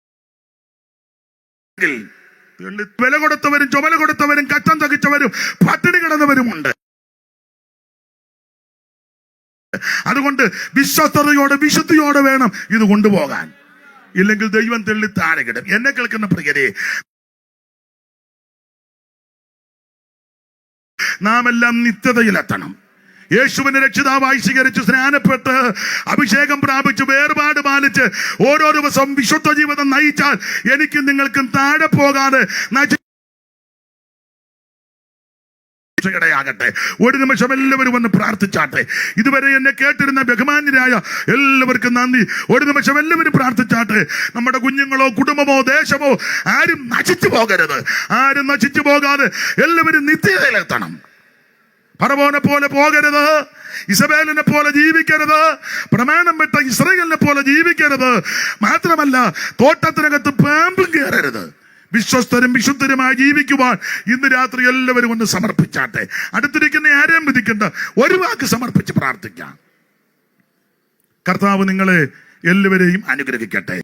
വില കൊടുത്തവരും ചുമല കൊടുത്തവരും കഷ്ടം തകിച്ചവരും പട്ടിണി കിടന്നവരുമുണ്ട്. അതുകൊണ്ട് വിശ്വസ്തയോടെ വിശുദ്ധിയോടെ വേണം ഇത് കൊണ്ടുപോകാൻ. ഇല്ലെങ്കിൽ ദൈവം തെള്ളി താഴെ കിടും. എന്നെ കേൾക്കുന്ന പ്രിയരെ, നാം എല്ലാം നിത്യതയിലെത്തണം. യേശുവിനെ രക്ഷിതാവായി സ്വീകരിച്ച് സ്നാനപ്പെട്ട് അഭിഷേകം പ്രാപിച്ച് വേർപാട് പാലിച്ച് ഓരോ ദിവസവും വിശുദ്ധ ജീവിതം നയിച്ചാൽ എനിക്കും നിങ്ങൾക്കും താഴെ പോകാതെ ഇടയാകട്ടെ. ഒരു നിമിഷം എല്ലാവരും ഒന്ന് പ്രാർത്ഥിച്ചാട്ടെ. ഇതുവരെ എന്നെ കേട്ടിരുന്ന ബഹുമാന്യരായ എല്ലാവർക്കും നന്ദി. ഒരു നിമിഷം എല്ലാവരും പ്രാർത്ഥിച്ചാട്ടെ. നമ്മുടെ കുഞ്ഞുങ്ങളോ കുടുംബമോ ദേശമോ ആരും നശിച്ചു പോകരുത്. ആരും നശിച്ചു പോകാതെ എല്ലാവരും നിത്യതയിലെത്തണം. ഫറവോനെ പോലെ പോകരുത്. ഇസബേലിനെ പോലെ ജീവിക്കരുത്. പ്രമാണം വിട്ട ഇസ്രായേലിനെ പോലെ ജീവിക്കരുത്. മാത്രമല്ല തോട്ടത്തിനകത്ത് പാമ്പും കയറരുത്. വിശ്വസ്തരും വിശുദ്ധരുമായി ജീവിക്കുവാൻ ഇന്ന് രാത്രി എല്ലാവരും ഒന്ന് സമർപ്പിച്ചാട്ടെ. അടുത്തിരിക്കുന്ന ആരെയും വിധിക്കണ്ട, ഒരു വാക്ക് സമർപ്പിച്ച് പ്രാർത്ഥിക്കാം. കർത്താവ് നിങ്ങളെ എല്ലാവരെയും അനുഗ്രഹിക്കട്ടെ.